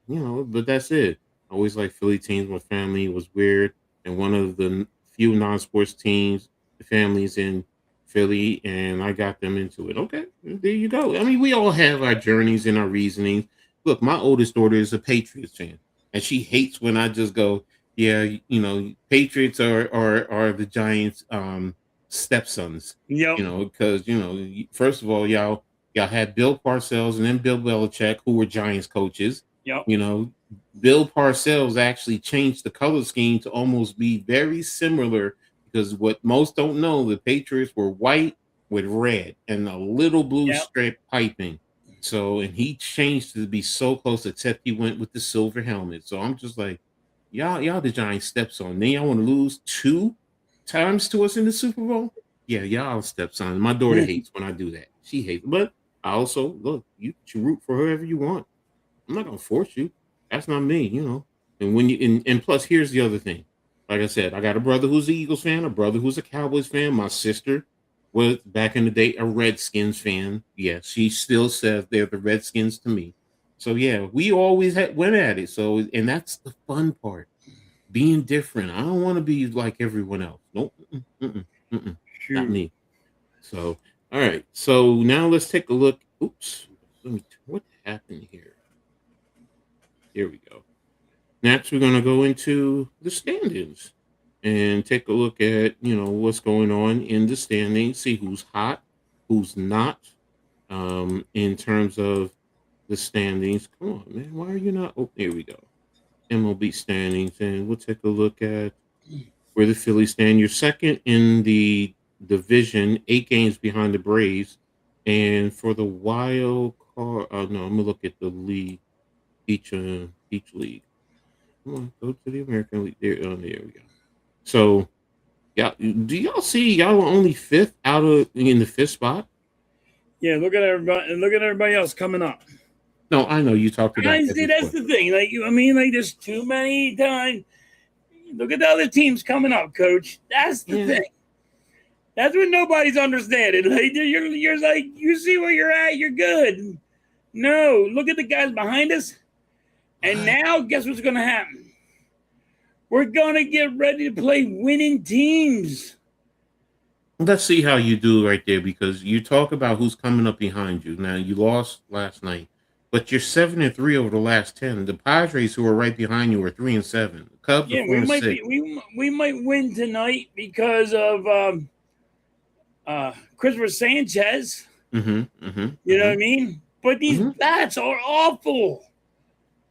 that's it. I always like Philly teams. My family was weird, and one of the few non-sports teams, the families in Philly, and I got them into it. Okay, there you go. I mean, we all have our journeys and our reasonings. Look, my oldest daughter is a Patriots fan, and she hates when I just go, yeah, Patriots are the Giants' stepsons. Yep. Because first of all, y'all had Bill Parcells and then Bill Belichick, who were Giants coaches. Yep. Bill Parcells actually changed the color scheme to almost be very similar, because what most don't know, the Patriots were white with red and a little blue strip piping. So, and he changed to be so close, except he went with the silver helmet. So I'm just like, y'all the Giants steps on. Then y'all want to lose 2 times to us in the Super Bowl? Yeah, y'all steps on. My daughter hates when I do that. She hates, but I also look, you root for whoever you want. I'm not gonna force you. That's not me, And when and plus, here's the other thing. Like I said, I got a brother who's an Eagles fan, a brother who's a Cowboys fan. My sister was back in the day a Redskins fan. Yeah, she still says they're the Redskins to me. So yeah, we always went at it. So, and that's the fun part, being different. I don't want to be like everyone else. Nope, not me. So, all right. So now let's take a look. Oops, what happened here? Here we go. Next, we're going to go into the standings and take a look at what's going on in the standings. See who's hot, who's not, in terms of the standings. Come on, man. Why are you not? Oh, here we go. MLB standings, and we'll take a look at where the Phillies stand. You're second in the division, 8 games behind the Braves, and for the wild card. No, I'm gonna look at the league, each league. Come on, go to the American League. There we go. So, yeah, do y'all see y'all are only 5th in the 5th spot? Yeah, look at everybody, and look at everybody else coming up. No, I know you talked about. I see, that's the thing. Like there's too many times. Look at the other teams coming up, Coach. That's the thing. That's what nobody's understanding. Like you're like, you see where you're at, you're good. No, look at the guys behind us. And now, guess what's going to happen? We're going to get ready to play winning teams. Let's see how you do right there, because you talk about who's coming up behind you. Now, you lost last night, but you're 7-3 over the last 10. The Padres, who are right behind you, are 3-7. The Cubs are Yeah, four we and might be six. we might win tonight because of Christopher Sanchez. Mm-hmm. Mm-hmm. You know what Mm-hmm. I mean? But these Mm-hmm. bats are awful.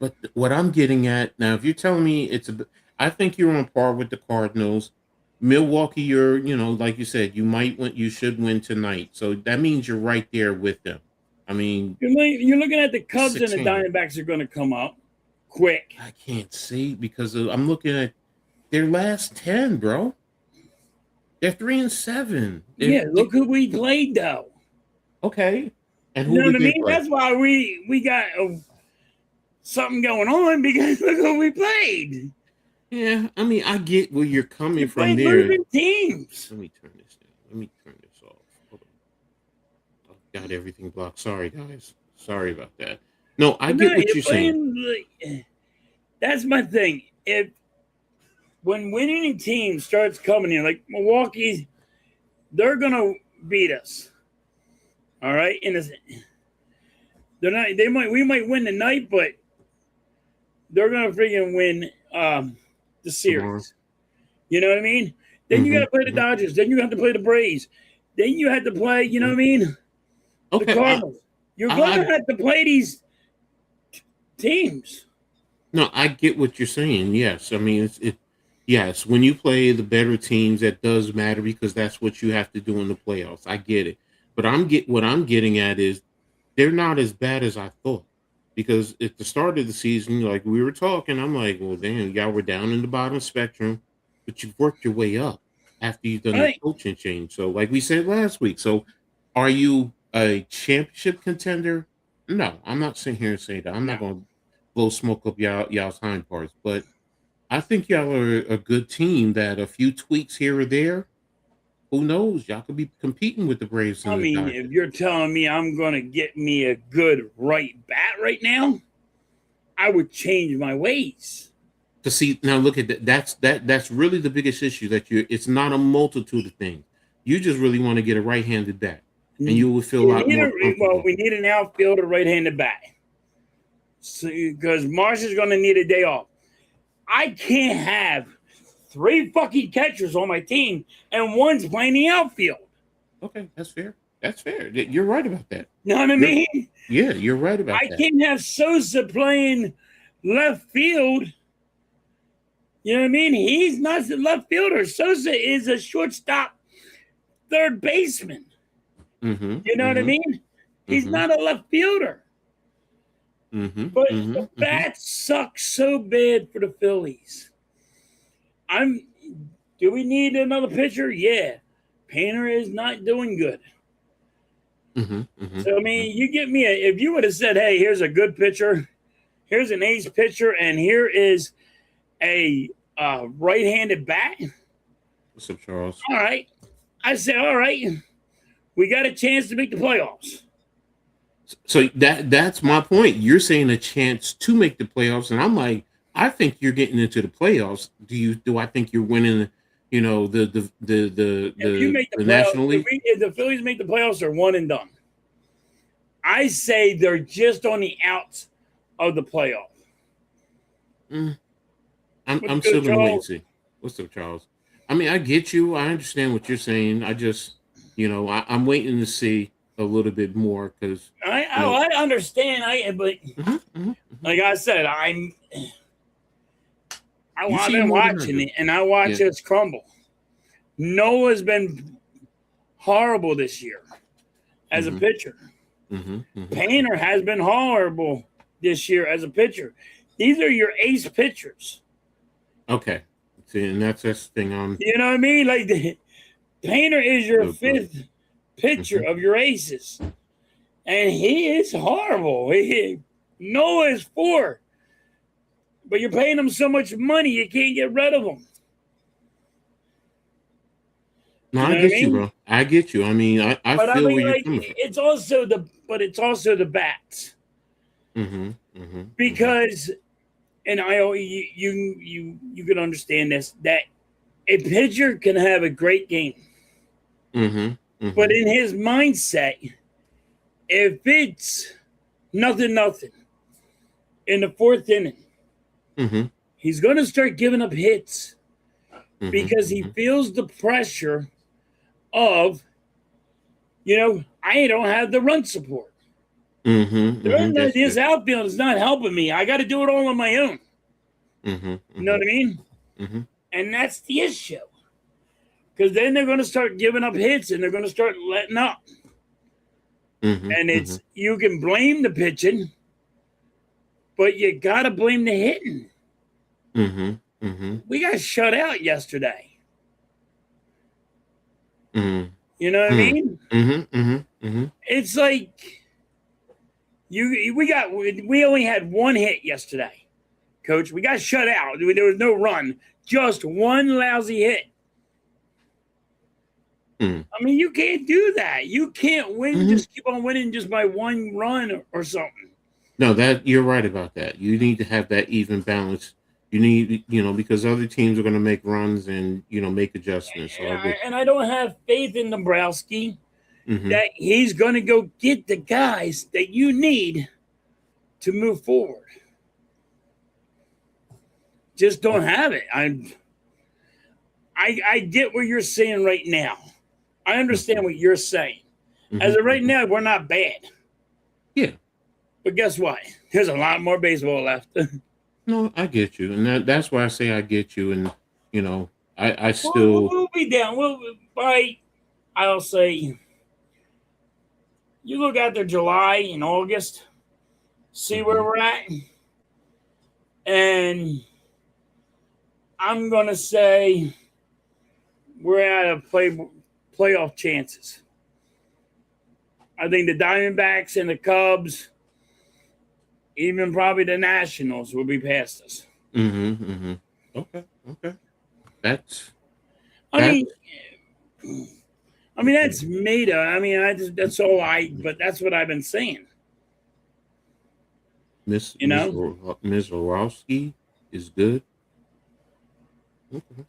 But what I'm getting at now, if you're telling me I think you're on par with the Cardinals. Milwaukee, like you said, you should win tonight. So that means you're right there with them. I mean, You're looking at the Cubs and the 16. Diamondbacks are going to come up quick. I can't see because I'm looking at their last 10, bro. They're 3-7. Yeah, look who we played though. Okay. And You who know what did I they mean? play? That's why we got something going on because look who we played. Yeah, I mean, I get where you're coming You from played there. losing teams. Let me turn this down. Let me turn this off. Hold on. I've got everything blocked. Sorry, guys. Sorry about that. No, I But no, get what you're you're saying. playing. That's my thing. If when winning team starts coming in, like Milwaukee, they're gonna beat us. All right, they're not. They might. We might win tonight, but they're gonna freaking win the Tomorrow. series. You know what I mean? Then you got to play the Hmm. Dodgers. Then you have to play the Braves. Then you have to play. You know what I mean? The Okay. Cardinals. You're gonna I have to play these teams. No, I get what you're saying. Yes, I mean yes, when you play the better teams, that does matter because that's what you have to do in the playoffs. I get it, but what I'm getting at is they're not as bad as I thought because at the start of the season, like we were talking, I'm like, well, damn, y'all were down in the bottom spectrum, but you've worked your way up after you've done the Right? coaching change. So, like we said last week, so are you a championship contender? No, I'm not sitting here and saying that. I'm No. not going to blow smoke up y'all's hind parts, but I think y'all are a good team that a few tweaks here or there, who knows? Y'all could be competing with the Braves I and the mean, if Dodgers. you're telling me I'm gonna get me a good right bat right now, I would change my ways. To see now, look at that. That's really the biggest issue that it's not a multitude of things. You just really want to get a right-handed bat, and you will feel a lot more comfortable. We need an outfielder right-handed bat because Marsh is gonna need a day off. I can't have three fucking catchers on my team and one's playing the outfield. Okay, that's fair. That's fair. You're right about that. You know what I mean? Yeah, you're right about I that. can't have Sosa playing left field. You know what I mean? He's not the left fielder. Sosa is a shortstop, third baseman. Mm-hmm. You know what I mean? He's Mm-hmm. not a left fielder. Mm-hmm. But Mm-hmm. the bats suck so bad for the Phillies. Do we need another pitcher? Yeah. Painter is not doing good. Mm-hmm. Mm-hmm. So I mean, you get me if you would have said, hey, here's a good pitcher, here's an ace pitcher, and here is a right-handed bat. What's up, Charles? All right. I said, all right, we got a chance to make the playoffs. So that's my point. You're saying a chance to make the playoffs, and I'm like, I think you're getting into the playoffs. Do I think you're winning? You know, the If you make the playoffs, National League. if the Phillies make the playoffs, they're one and done. I say they're just on the outs of the playoff. I'm still in wait and see. What's up, Charles? I mean, I get you. I understand what you're saying. I just, I'm waiting to see a little bit more because I understand. But like I said, I've been watching it, and I watch us crumble. Noah's been horrible this year as a pitcher. Painter has been horrible this year as a pitcher. These are your ace pitchers. Okay. See, and that's the thing on. You know what I mean? Like Painter is your fifth pitcher of your aces, and he is horrible. Noah is 4, but you're paying him so much money you can't get rid of him. No, I get you, bro. I get you. I mean, I feel where you're coming from. It's also the bats. Because, and you can understand this, that a pitcher can have a great game. But in his mindset, if it's nothing. In the fourth inning, Mm-hmm. he's going to start giving up hits Mm-hmm. because he feels the pressure of, I don't have the run support. Mm-hmm. Mm-hmm. This outfield is not helping me. I got to do it all on my own. Mm-hmm. You know what I mean? Mm-hmm. And that's the issue. Because then they're going to start giving up hits and they're going to start letting up. Mm-hmm. And Mm-hmm. you can blame the pitching, but you got to blame the hitting. Mm-hmm. Mm-hmm. We got shut out yesterday. Mm-hmm. You know what I mean? Mm-hmm. Mm-hmm. Mm-hmm. It's like we only had one hit yesterday, Coach. We got shut out. There was no run, just one lousy hit. Mm-hmm. I mean, you can't do that. You can't win. Mm-hmm. Just keep on winning just by one run or something. No, that you're right about that. You need to have that even balance. You need, because other teams are going to make runs and make adjustments. So And I don't have faith in Dombrowski mm-hmm. that he's going to go get the guys that you need to move forward. Just don't have it. I get what you're saying right now. I understand Mm-hmm. what you're saying. Mm-hmm. As of right now, we're not bad. Yeah. But guess what? There's a lot more baseball left. No, I get you, and that's why I say I get you, and I still we'll be down. I'll say, you look after July and August, see mm-hmm. where we're at, and I'm gonna say we're at a playoff chances. I think the Diamondbacks and the Cubs, even probably the Nationals, will be past us. Mm-hmm. Mm-hmm. Okay. That's I mean, that's made up. I mean, that's all but that's what I've been saying. Miss Orowski is good. Okay.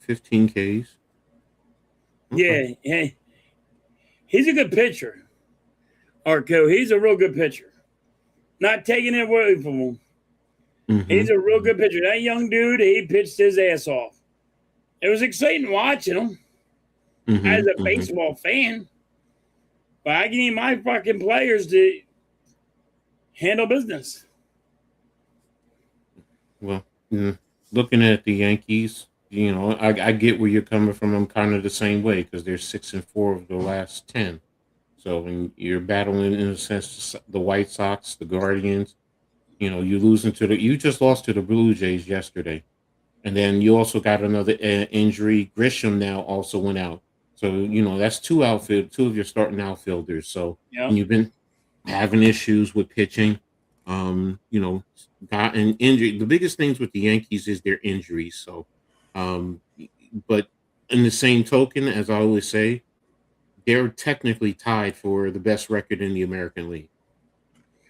15 Ks. Okay. Yeah, he's a good pitcher. Arco, he's a real good pitcher. Not taking it away from him. Mm-hmm. He's a real good pitcher. That young dude, he pitched his ass off. It was exciting watching him as a baseball fan. But I need my fucking players to handle business. Well, looking at the Yankees, I get where you're coming from. I'm kind of the same way because they're 6-4 of the last 10. So when you're battling, in a sense, the White Sox, the Guardians, you just lost to the Blue Jays yesterday. And then you also got another injury. Grisham now also went out. So, that's two of your starting outfielders. So, and you've been having issues with pitching, gotten injured. The biggest things with the Yankees is their injuries. So, but in the same token, as I always say, they're technically tied for the best record in the American League.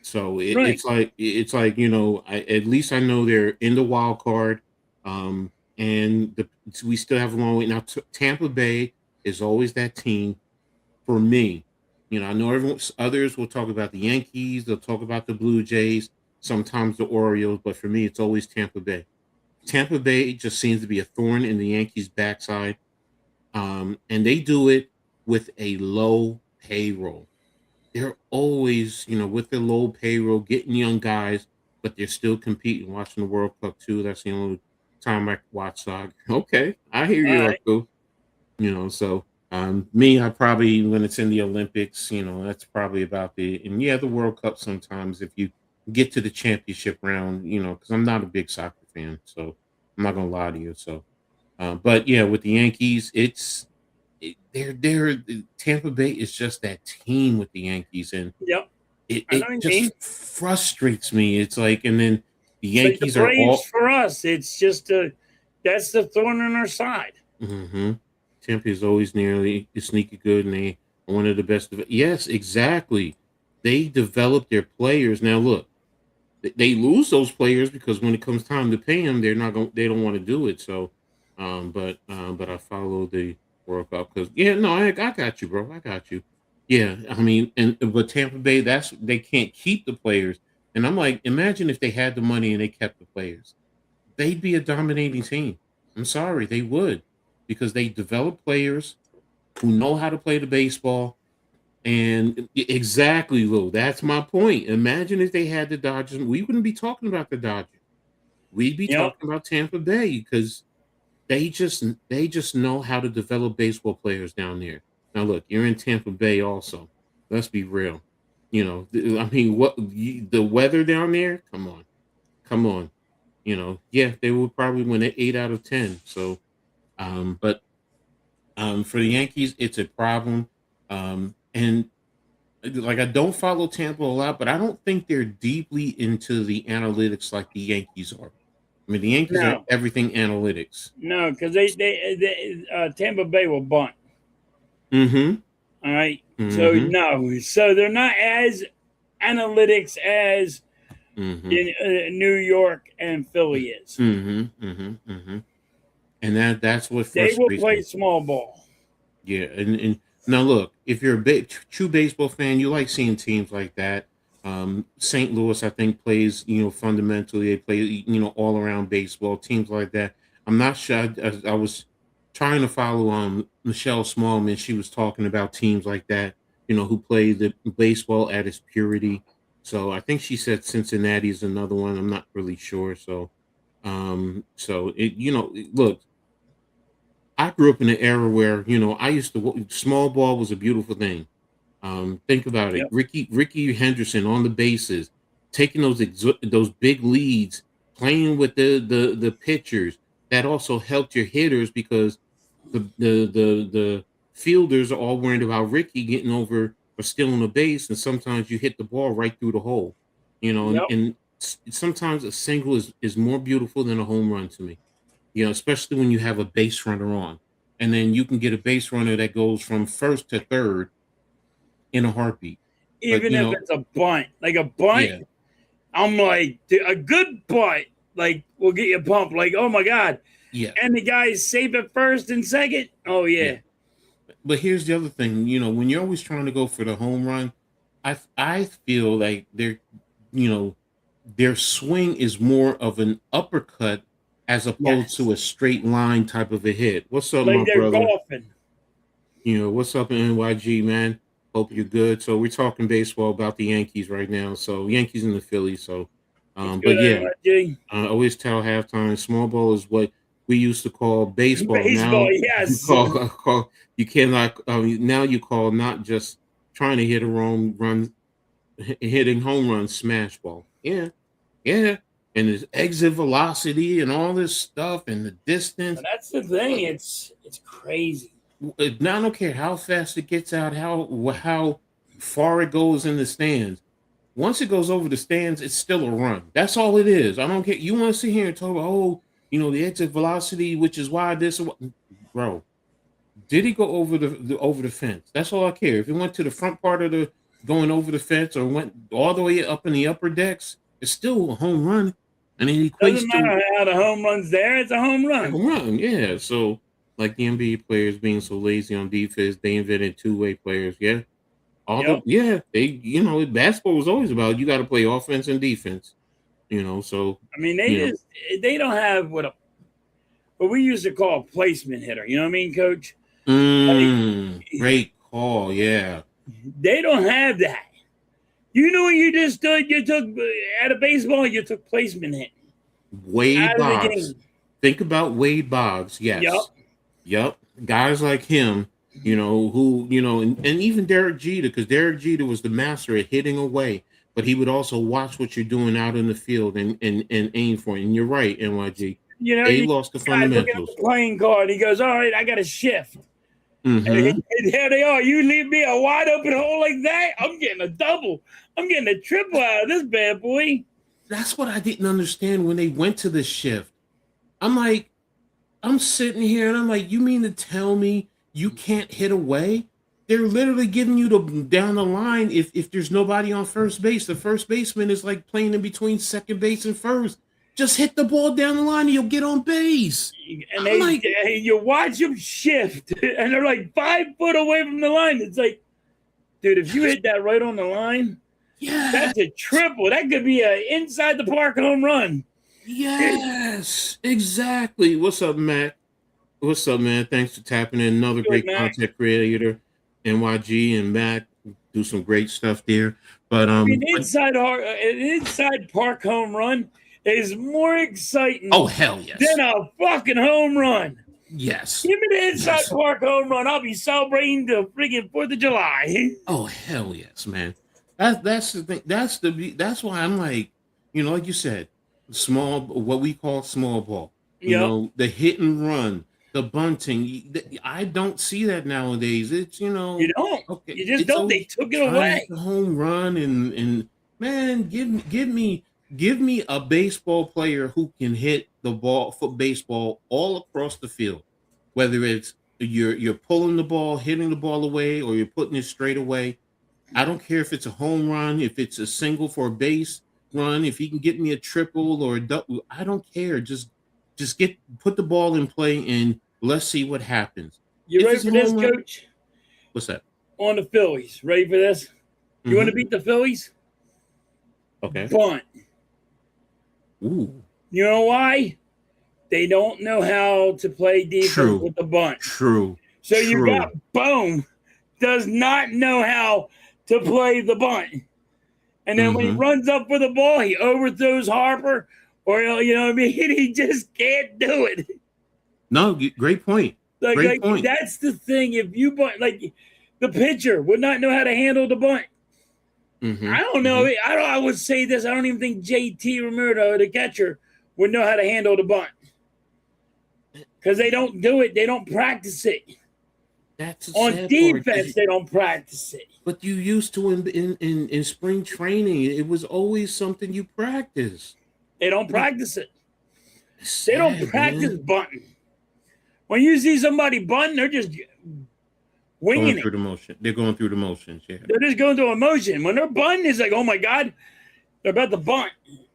So it's like at least I know they're in the wild card, and we still have a long way. Now Tampa Bay is always that team for me. I know others will talk about the Yankees, they'll talk about the Blue Jays, sometimes the Orioles, but for me, it's always Tampa Bay. Tampa Bay just seems to be a thorn in the Yankees' backside, and they do it with a low payroll. They're always, with their low payroll, getting young guys, but they're still competing. Watching the World Cup too. That's the only time I watch soccer. Okay, I hear you, Arco. So me, I probably when it's in the Olympics, that's probably about the World Cup. Sometimes if you get to the championship round, because I'm not a big soccer fan, so I'm not gonna lie to you. So, but yeah, with the Yankees, they're Tampa Bay is just that team with the Yankees, and it just frustrates me. It's like, and then the Yankees are all for us. It's just that's the thorn in our side. Mm-hmm. Tampa is always nearly sneaky good, and they are one of the best. Yes, exactly. They develop their players. Now, look, they lose those players because when it comes time to pay them, they're not going. They don't want to do it. So, but I follow the World Cup because I got you, bro. I got you. Yeah, I mean, but Tampa Bay, they can't keep the players. And I'm like, imagine if they had the money and they kept the players. They'd be a dominating team. I'm sorry, they would, because they develop players who know how to play the baseball. And exactly, Lou, that's my point. Imagine if they had the Dodgers, we wouldn't be talking about the Dodgers. We'd be Yep. talking about Tampa Bay because they just know how to develop baseball players down there. Now, look, you're in Tampa Bay, also. Let's be real. I mean, the weather down there? Come on, come on. Yeah, they would probably win an 8 out of 10. So, but for the Yankees, it's a problem. And like I don't follow Tampa a lot, but I don't think they're deeply into the analytics like the Yankees are. I mean, the Yankees are No, everything analytics. no, because Tampa Bay will bunt. Mm-hmm. All right. So Mm-hmm. no, so they're not as analytics as Mm-hmm. in New York and Philly is. Mm-hmm. Mm-hmm. Mm-hmm. And that's what They will frustrates play me. small ball. Yeah, and now look, if you're a true baseball fan, you like seeing teams like that. St. Louis, I think, plays fundamentally. They play all around baseball. Teams like that. I'm not sure. I was trying to follow Michelle Smallman. She was talking about teams like that. Who play the baseball at its purity. So I think she said Cincinnati is another one. I'm not really sure. So it look. I grew up in an era where I used to small ball was a beautiful thing. Think about it, Yep. Ricky Henderson on the bases, taking those big leads, playing with the pitchers. That also helped your hitters because the fielders are all worried about Ricky getting over or stealing a base, and sometimes you hit the ball right through the hole. Yep. And sometimes a single is more beautiful than a home run to me. Especially when you have a base runner on. And then you can get a base runner that goes from first to third in a heartbeat. But Even if it's a bunt, like a bunt, yeah, I'm like a good bunt, like will get you pumped. Like, oh my god, yeah, and the guy's safe at first and second. Oh yeah. yeah, But here's the other thing, when you're always trying to go for the home run, I feel like you know, their swing is more of an uppercut as opposed yes, to a straight line type of a hit. What's up, like my they're brother? golfing. What's up, NYG, man? Hope you're good. So we're talking baseball about the Yankees right now. So Yankees and the Phillies. So, What's but good, yeah, NYG? I always tell halftime small ball is what we used to call baseball. Baseball, Now you yes. call you cannot. Now you call not just trying to hit a home run, hitting home run smash ball. Yeah, yeah, and his exit velocity and all this stuff and the distance. But that's the thing. It's crazy. I don't care how fast it gets out, how far it goes in the stands. Once it goes over the stands, it's still a run. That's all it is. I don't care. You want to sit here and talk about, the exit velocity, which is why this, bro. Did he go over the fence? That's all I care. If he went to the front part of the going over the fence or went all the way up in the upper decks, it's still a home run, and it equates Doesn't to matter how the home run's there. It's a home run. home run. Yeah. So like the NBA players being so lazy on defense, they invented two-way players. Yeah. Yep. They basketball was always about you got to play offense and defense. So I mean, you know they don't have what we used to call a placement hitter. You know what I mean, Coach? Like great call. Yeah. they don't have that. You know what you just did? You took at a baseball. You took placement hit Wade out of the Boggs. game. Think about Wade Boggs. Yep. Yes. Yep. Guys like him, who, and even Derek Jeter, because Derek Jeter was the master at hitting away, but he would also watch what you're doing out in the field and aim for it. And you're right, NYG. You know, They you lost the guy looking at fundamentals. the playing card. He goes, "All right, I got a shift." Mm-hmm. And there they are. You leave me a wide open hole like that, I'm getting a double. I'm getting a triple out of this bad boy. That's what I didn't understand when they went to the shift. I'm like, I'm sitting here and I'm like, you mean to tell me you can't hit away? They're literally giving you the down the line if there's nobody on first base. The first baseman is like playing in between second base and first. Just hit the ball down the line and you'll get on base. And I'm like, you watch them shift, and they're like 5 foot away from the line. It's like, Dude, if you hit that right on the line, Yeah. that's a triple. That could be a inside the park home run. Yes. Exactly. What's up, Matt? What's up, man? Thanks for tapping in. Another Good, great Mac. content creator, NYG and Matt do some great stuff there. But I mean, an inside park home run is more exciting oh hell yes, than a fucking home run. yes, Give me the inside yes. park home run. I'll be celebrating the freaking 4th of July. Oh hell yes, man. That's the thing. That's why I'm like, like you said, what we call small ball. Yep. The hit and run, the bunting. I don't see that nowadays. It's You don't. okay. You just It's don't. They always took it trying to away. hit the home run and man, give me a baseball player who can hit the ball for baseball all across the field, whether it's you're pulling the ball, hitting the ball away, or you're putting it straight away. I don't care if it's a home run, if it's a single for a base run, if he can get me a triple or a double. I don't care. Just put the ball in play and let's see what happens. You If ready it's for a this, home run, Coach? what's that? On the Phillies. Ready for this? You want to beat the Phillies? Okay. Bunt. Ooh. You know why? They don't know how to play defense with the bunt. True. So you got Boom does not know how to play the bunt. And then when he runs up for the ball, he overthrows Harper, or you know what I mean? He just can't do it. No, great point. Great point. That's the thing. If you bunt, like the pitcher would not know how to handle the bunt. I don't know. I would say this. I don't even think JT Romerto, the catcher, would know how to handle the bunt because they don't do it. They don't practice it. That's on defense. They don't practice it. But you used to in spring training. It was always something you practice. They don't practice it. They don't practice bunting. When you see somebody bunting, they're just winging through the motion. They're going through the motions. Yeah, they're just going through emotion. When they're bunting, it's like, oh my god, they're about to bunt.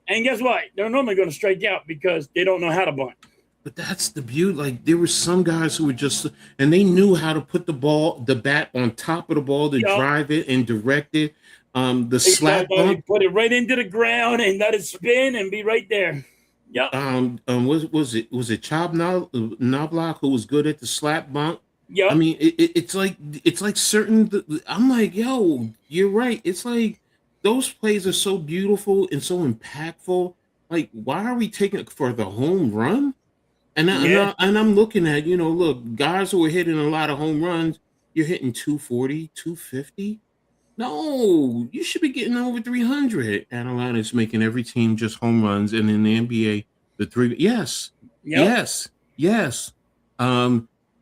And guess what? They're normally going to strike out because they don't know how to bunt. But that's the beauty. Like there were some guys who were just, and they knew how to put the bat on top of the ball to drive it and direct it. The slap bump, put it right into the ground and let it spin and be right there. Yep. Was it Chob Knobloch who was good at the slap bump? Yeah. I mean, it's like certain. I'm like, yo, you're right. It's like those plays are so beautiful and so impactful. Like, why are we taking it for the home run? And I'm looking at, look, guys who are hitting a lot of home runs, you're hitting 240, 250. No, you should be getting over 300. Atlanta's making every team just home runs. And in the NBA, the three, yes. I'm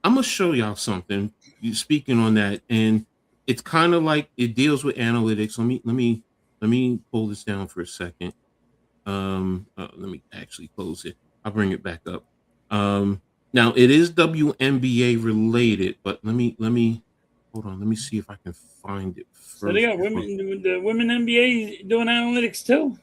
going to show y'all something. Speaking on that, and it's kind of like it deals with analytics. Let me pull this down for a second. Let me actually close it. I'll bring it back up. Now it is WNBA related, but let me hold on. Let me see if I can find it first. So they got the women NBA doing analytics too.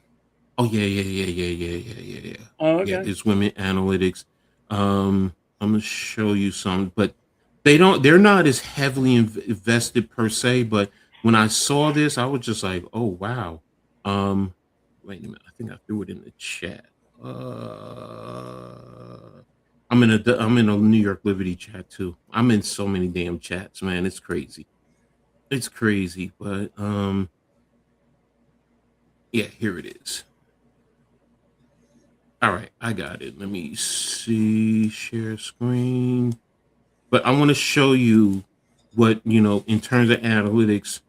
Oh yeah. Oh, okay. Yeah, it's women analytics. I'm gonna show you some, but they're not as heavily invested per se. But when I saw this, I was just like, oh wow. Wait a minute. I think I threw it in the chat. I'm in a New York Liberty chat too. I'm in so many damn chats, man. It's crazy. But yeah, here it is. All right, I got it. Let me see, share screen. But I want to show you what, in terms of analytics.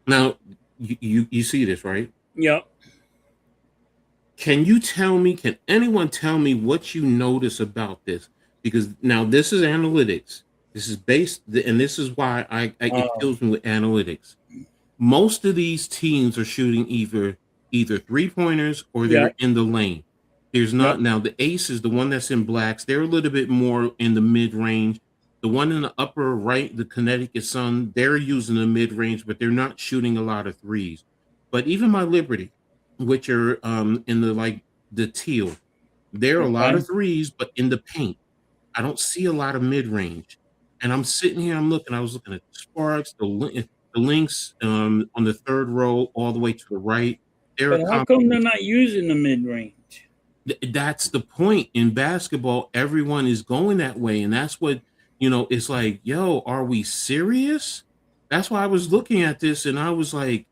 Now, you see this, right? Yep. Can anyone tell me what you notice about this? Because now this is analytics. This is based, and this is why it kills me with analytics. Most of these teams are shooting either 3-pointers or they're in the lane. There's not now the Aces, the one that's in blacks, they're a little bit more in the mid range. The one in the upper right, the Connecticut Sun, they're using the mid range, but they're not shooting a lot of threes. But even my Liberty, which are in the teal, there are a lot of threes, but in the paint, I don't see a lot of mid range. And I'm sitting here, I was looking at the Sparks, the the links on the third row all the way to the right. They're But a how come they're combination. not using the mid range? That's the point. In basketball, everyone is going that way, and that's what it's like, yo, are we serious? That's why I was looking at this and I was like,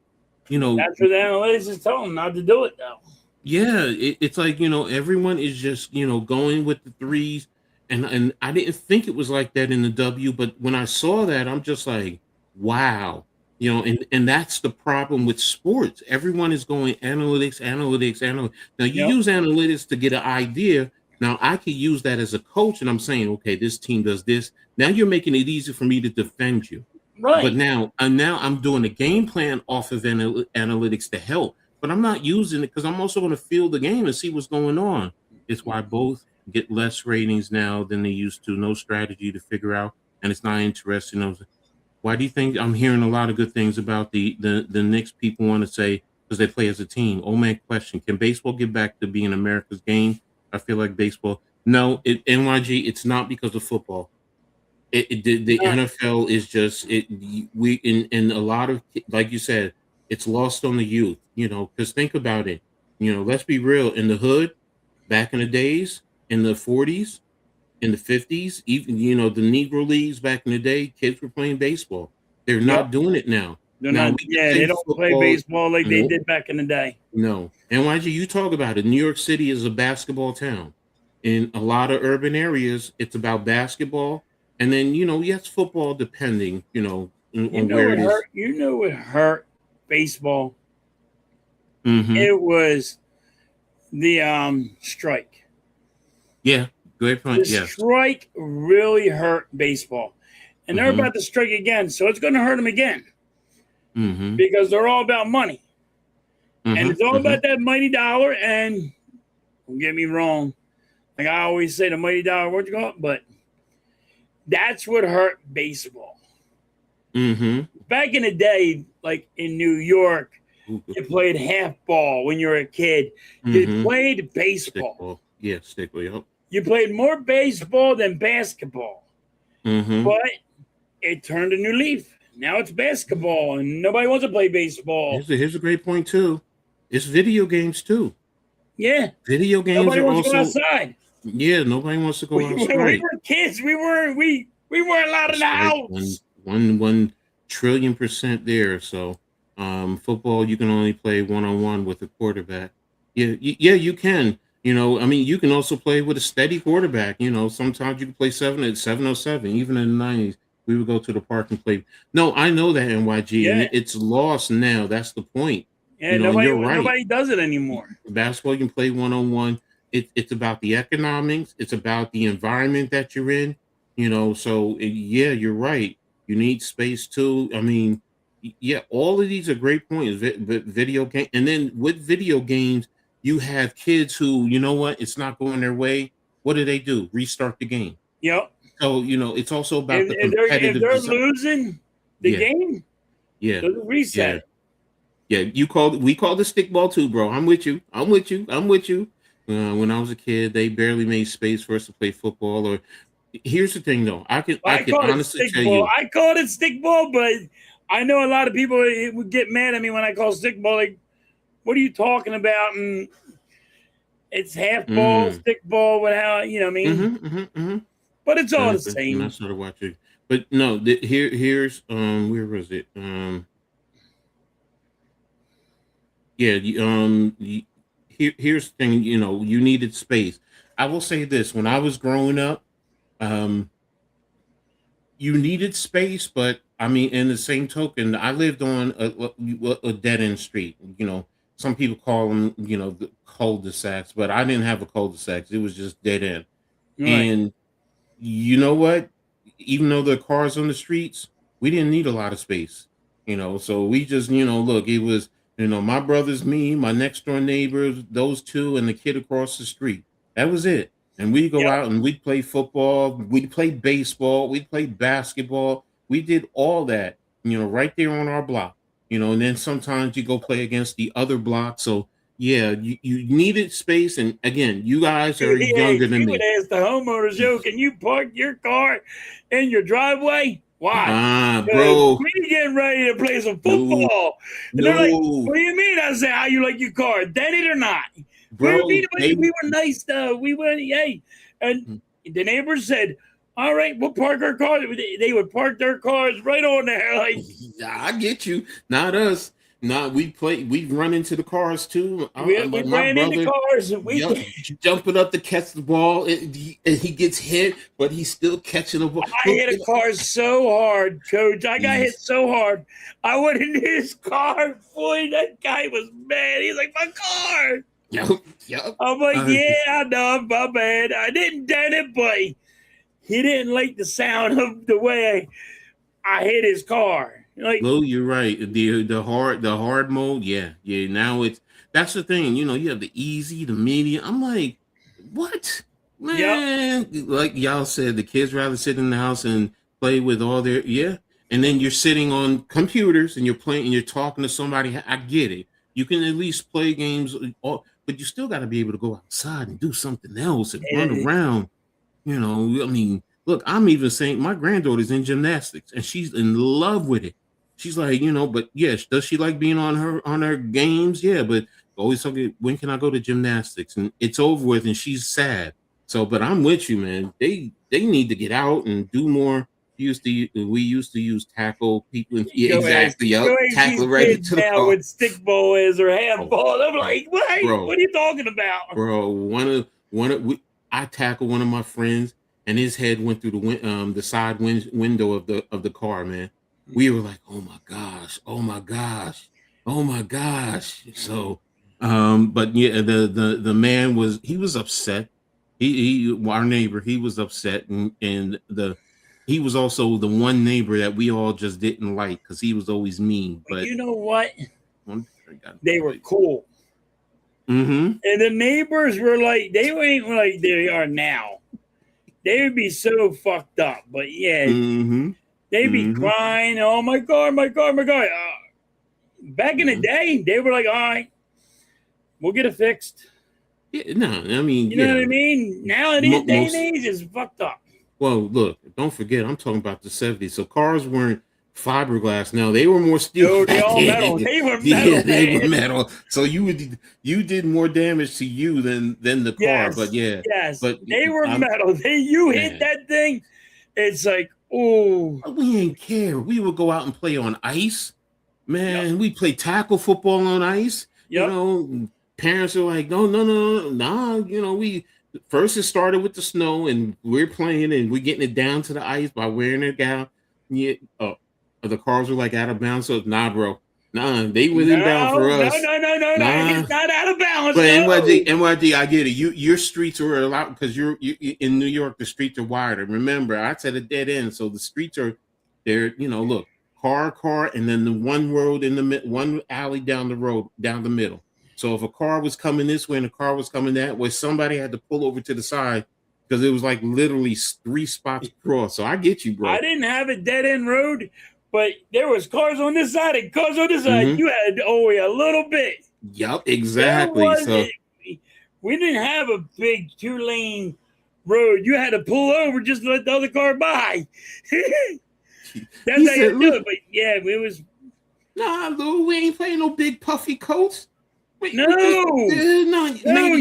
you know, That's what the analytics is telling them not to do it though. yeah, it's like, everyone is just, going with the threes. And I didn't think it was like that in the W, but when I saw that, I'm just like, wow. And that's the problem with sports. Everyone is going analytics, analytics, analytics. Now you Yep. use analytics to get an idea. Now I could use that as a coach, and I'm saying, okay, this team does this. Now you're making it easy for me to defend you. But Right. now I'm doing a game plan off of analytics to help, but I'm not using it because I'm also going to feel the game and see what's going on. It's why both get less ratings now than they used to. No strategy to figure out, and it's not interesting. Why do you think I'm hearing a lot of good things about the Knicks? People want to say because they play as a team. Oh man, question: can baseball get back to being America's game? I feel like baseball. No, NYG. It's not because of football. The NFL is just we in a lot of, like you said, it's lost on the youth, because think about it, let's be real. In the hood, back in the days, in the 40s, in the 50s, even the Negro leagues back in the day, kids were playing baseball. They're not Yep. doing it now. They're Now not. we can Yeah, say they don't play football. baseball like they Nope. did back in the day. No. NYG, you talk about it. New York City is a basketball town. In a lot of urban areas, it's about basketball. And then, yes, football, depending, on where it is. You know what hurt baseball? Mm-hmm. It was the strike. Yeah, great The point. Yes. strike really hurt baseball, and they're Mm-hmm. about to strike again, so it's going to hurt them again Mm-hmm. because they're all about money, and it's all Mm-hmm. about that mighty dollar. And don't get me wrong, like I always say, the mighty dollar. What you call it? But that's what hurt baseball. Mm-hmm. Back in the day, like in New York, Mm-hmm. you played half ball when you were a kid. You played baseball. Stickball. Yeah, stickball. Yep. You played more baseball than basketball. Mm-hmm. But it turned a new leaf. Now it's basketball, and nobody wants to play baseball. Here's a great point too. It's video games too. Yeah, Video games nobody are wants to go also. outside. Yeah, nobody wants to go We outside. were kids. We weren't allowed in the house. 1,000,000,000,000% there. So, football, you can only play one-on-one with a quarterback. Yeah, you can. I mean, you can also play with a steady quarterback. Sometimes you can play 7-7, even in the 90s. We would go to the park and play. No, I know that NYG, and Yeah. it's lost now. That's the point. Yeah, And you're right. nobody does it anymore. Basketball, you can play one-on-one. It's about the economics. It's about the environment that you're in. So yeah, you're right. You need space too. I mean, yeah, all of these are great points. Video game, and then with video games, you have kids who, what, it's not going their way. What do? Restart the game. Yep. So it's also about the If competitive they're design. losing the Yeah. game, Yeah, they'll reset. yeah. We called the stickball too, bro. I'm with you. When I was a kid, they barely made space for us to play football. Or here's the thing, though. I can honestly tell you. I called it stickball, but I know a lot of people would get mad at me when I call stickball. Like, what are you talking about? And it's half ball, stickball, what you know what I mean? But it's all the same. I started watching, but no. Here's where was it? Yeah. Here's the thing. You needed space. I will say this: when I was growing up, you needed space, but I mean, in the same token, I lived on a dead end street. Some people call them, the cul-de-sacs, but I didn't have a cul-de-sac. It was just dead end. Right. And you know what? Even though there are cars on the streets, we didn't need a lot of space. So we just, look, it was, my brothers, me, my next door neighbors, those two, and the kid across the street. That was it. And we'd go out and we'd play football, we'd play baseball, we'd play basketball. We did all that, right there on our block. And then sometimes you go play against the other block. So yeah, you needed space. And again, you guys are younger than you me. would ask the homeowners, yo, can you park your car in your driveway? Why? Because Bro, we getting ready to play some no, football. And they're like, no, what do you mean? I say, how you like your car? Dead it or not? What do you mean? bro. We were nice though. We went, yay. And the neighbors said, all right, we'll park our cars. They would park their cars right on there. Like, I get you. Not us. Not we run into the cars too. we My ran into brother, cars and we yep, jumping up to catch the ball, and he gets hit, but he's still catching the ball. I hit a car so hard, Coach. I got hit so hard. I went in his car. Boy, that guy was mad. He's like, my car. Yep. I'm like, yeah, I know, my bad. I didn't done it, but he didn't like the sound of the way I hit his car. Like, No, you're right. The hard mode, yeah. Now that's the thing. You have the easy, the medium. I'm like, what, man? Yep. Like y'all said, the kids rather sit in the house and play with all their and then you're sitting on computers and you're playing and you're talking to somebody. I get it. You can at least play games, but you still got to be able to go outside and do something else and run around. I mean, look, I'm even saying my granddaughter's in gymnastics and she's in love with it. She's like, but yes, does she like being on her games? Yeah, but always talking, when can I go to gymnastics? And it's over with and she's sad. So, but I'm with you, man. They need to get out and do more. We used to use tackle people. Exactly. Tackle right into the car. With stick ball is or handball. I'm like, what? Bro, what are you talking about? Bro, I tackled one of my friends and his head went through the side window of the car, man. We were like, oh my gosh. So, but yeah, the man was upset. Our neighbor, he was upset, and he was also the one neighbor that we all just didn't like because he was always mean. But you know what? They were cool. And the neighbors were like, they ain't like they are now. They would be so fucked up, but yeah, they'd be crying. Oh my god, my god, my god! Back in the day, they were like, all right, we'll get it fixed. Yeah, no, I mean, you know what I mean. Now day and age is fucked up. Well, look, don't forget, I'm talking about the 70s. So cars weren't fiberglass. Now they were more steel. They all metal. They were metal. Yeah, they were metal. So you did more damage to you than the car. Yes, but yeah, yes, but they were metal. You hit that thing, it's like, oh, we ain't care. We would go out and play on ice, man. We play tackle football on ice. Parents are like, no. We. First, it started with the snow, and we're playing, and we're getting it down to the ice by wearing it down. Yeah, the cars were like out of bounds. So, nah, bro, they were inbound for us. No, it's not out of bounds. But NYD, I get it. Your streets are a lot because you're in New York. The streets are wider. Remember, I said a dead end, so the streets are there. Look, car, and then the one road one alley down the middle. So if a car was coming this way and a car was coming that way, somebody had to pull over to the side because it was like literally 3 spots across. So I get you, bro. I didn't have a dead end road, but there was cars on this side and cars on this side. You had only a little bit. Yep, exactly. So we didn't have a big 2-lane road. You had to pull over just to let the other car by. That's how you do it. But yeah, it was. Nah, Lou, we ain't playing no big puffy coats. Maybe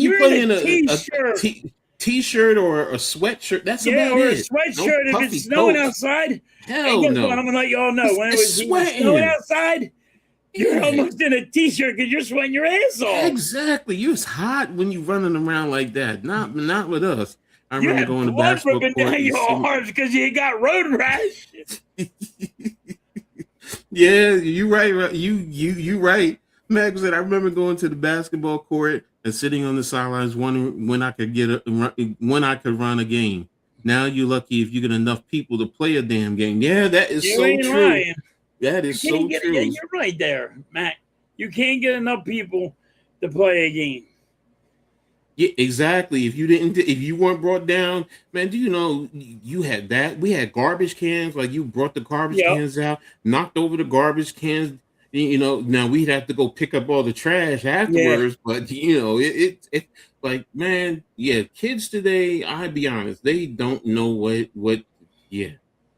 you playing a t-shirt or a sweatshirt. That's about or it. A sweatshirt if it's snowing outside. Hell no. I'm gonna let y'all know when it was snowing outside. You're almost in a t-shirt because you're sweating your ass off. Exactly. You're hot when you're running around like that. Not with us. I remember going to basketball court. Down your arms because you got road rash. Yeah, you right. You right. Max said, I remember going to the basketball court and sitting on the sidelines wondering when I could run a game. Now you're lucky if you get enough people to play a damn game. Yeah, that is so true. Lying. That is so true. Yeah, you're right there, Matt. You can't get enough people to play a game. Yeah, exactly. If you weren't brought down, man, do you know you had that? We had garbage cans. Like you brought the garbage cans out, knocked over the garbage cans. Now we'd have to go pick up all the trash afterwards, but it's like, man, yeah, kids today, I'll be honest, they don't know what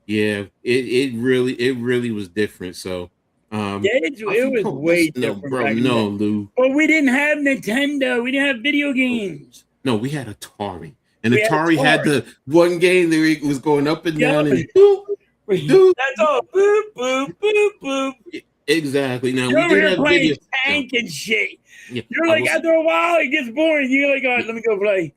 Yeah, it really was different. So Yeah, I it was way no, different bro, back in the no, day. Lou. But we didn't have Nintendo. We didn't have video games. No, we had Atari. And We had Atari had Atari. the one game that it was going up and Yup. down and boop, boop. That's all. Boop, boop, boop, boop. Exactly. Now You're we over did here have playing video. No, tank and shit. yeah, You're like, after a while, it gets boring. You're like, all right, let me go play.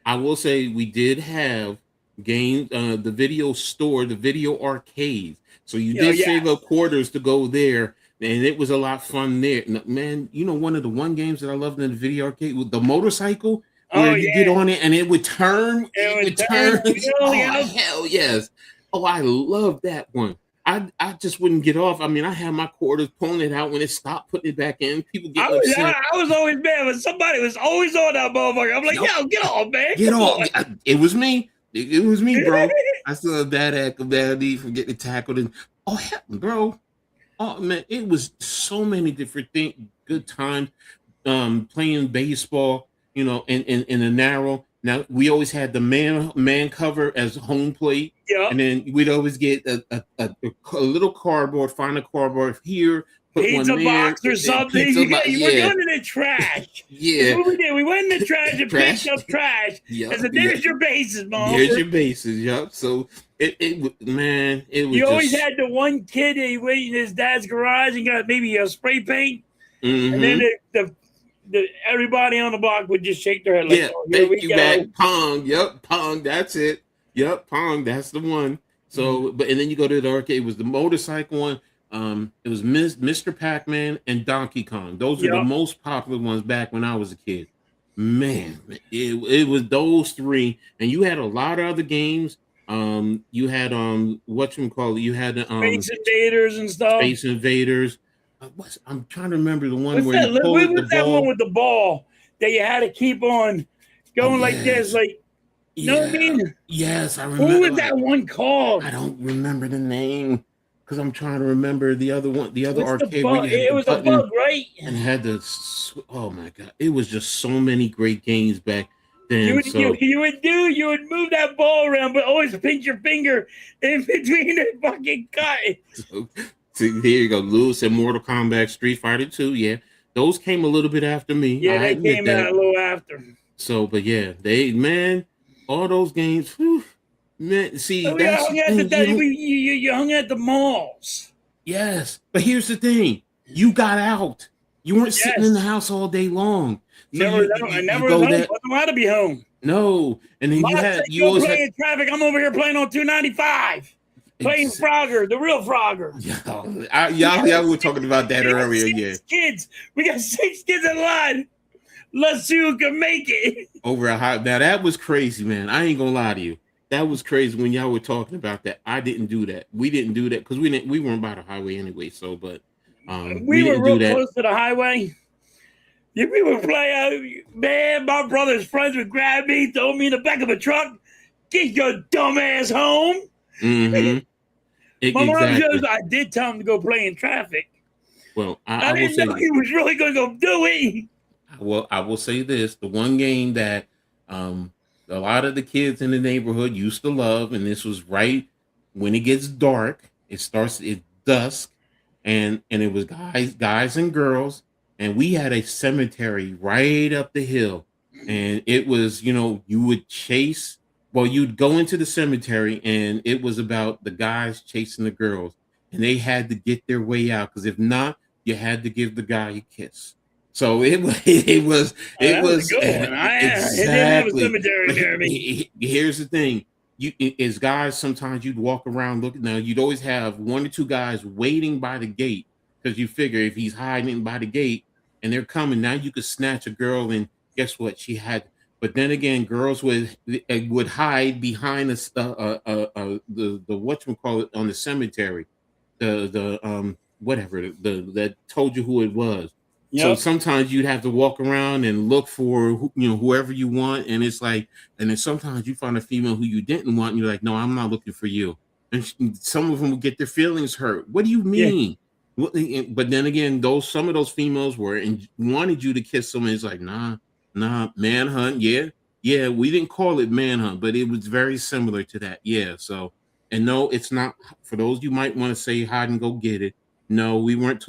I will say we did have games, the video store, the video arcades. So you You know, did yeah. save up quarters to go there, and it was a lot of fun there. Man, one of the one games that I loved in the video arcade with the motorcycle, where Oh, you get yeah. on it and it would turn. It It would would turn turn. the wheel, Oh yeah. hell yes! Oh, I love that one. I just wouldn't get off. I mean, I had my quarters pulling it out when it stopped, putting it back in. People getting upset. I was always mad, but somebody was always on that motherfucker. I'm like, Yup. yo, get off, man. Get Come off. on. It was me. It was me, bro. I still have bad act of bad need for getting tackled. And oh, hell, bro. Oh, man. It was so many different things. Good times. Playing baseball, in the narrow. Now, we always had the man cover as home plate. Yeah. And then we'd always get a little cardboard, find a cardboard here, put Pizza one there. box or something. Pizza box, You were going in the trash. Yeah. That's what we did. We went in the trash and Trash. picked up trash. Yup, And said, there's your bases, mom. There's your bases, yup. So it was You always had the one kid that went in his dad's garage and got maybe a spray paint. Mhm. And then everybody on the block would just shake their head like, Yeah, oh, here we thank you go. back. Pong. Yep, Pong. That's it. Yep, Pong. That's the one. So, and then you go to the arcade. It was the motorcycle one. It was Mr. Pac-Man and Donkey Kong. Those are the Yep. most popular ones back when I was a kid. Man, it was those three, and you had a lot of other games. You had whatchamacallit. You had Space Invaders and stuff. Space Invaders. I'm trying to remember the one What's where that? you pulled the What's that ball. one with the ball that you had to keep on going like this? Yes. Like, you know what I mean? Yes, I remember. What was that one called? I don't remember the name because I'm trying to remember the other one, the other What's the arcade. bug? Where you had It the was a button bug, right? and had the. Oh my god! It was just so many great games back then. You would move that ball around, but always pinch your finger in between the fucking cut. So there you go. Lewis and Mortal Kombat, Street Fighter 2. Yeah, those came a little bit after me. Yeah, I they admit came that. out a little after. So, but yeah, all those games. Whew, man, see, Oh, that's you hung at the malls. yes, but here's the thing: you got out. You weren't sitting in the house all day long. So I never was home. I wasn't allowed to be home. No, and then you always playing had traffic. I'm over here playing on 295, playing Frogger, the real Frogger. Y'all were talking about that earlier. Yeah, kids. We got 6 kids in line. Let's see who can make it. Over a high. Now that was crazy, man. I ain't gonna lie to you. That was crazy when y'all were talking about that. I didn't do that. We didn't do that because we weren't by the highway anyway. So, but we were didn't real do that. close to the highway. If we would play, man, my brother's friends would grab me, throw me in the back of a truck, get your dumb ass home. Mm-hmm. My mom Exactly. says I did tell him to go play in traffic. Well, I will didn't say know he was really going to go do it. Well, I will say this: the one game that a lot of the kids in the neighborhood used to love, and this was right when it gets dark. It's dusk, and it was guys and girls, and we had a cemetery right up the hill, and it was you would chase. Well, you'd go into the cemetery, and it was about the guys chasing the girls, and they had to get their way out because if not, you had to give the guy a kiss. So it was That was a good one. exactly. Didn't have a cemetery near me. Here's the thing: as guys, sometimes you'd walk around looking. Now you'd always have 1 or 2 guys waiting by the gate because you figure if he's hiding by the gate and they're coming, now you could snatch a girl and guess what? She had. But then again, girls would hide behind the whatchamacallit on the cemetery, the whatever that told you who it was. Yep. So sometimes you'd have to walk around and look for whoever you want, and it's like, and then sometimes you find a female who you didn't want, and you're like, no, I'm not looking for you. And some of them will get their feelings hurt. What do you mean? Yeah. But then again, some of those females were and wanted you to kiss them. And it's like, nah, manhunt. Yeah, we didn't call it manhunt, but it was very similar to that. Yeah, so And no, it's not for those you might want to say hide and go get it. No, we weren't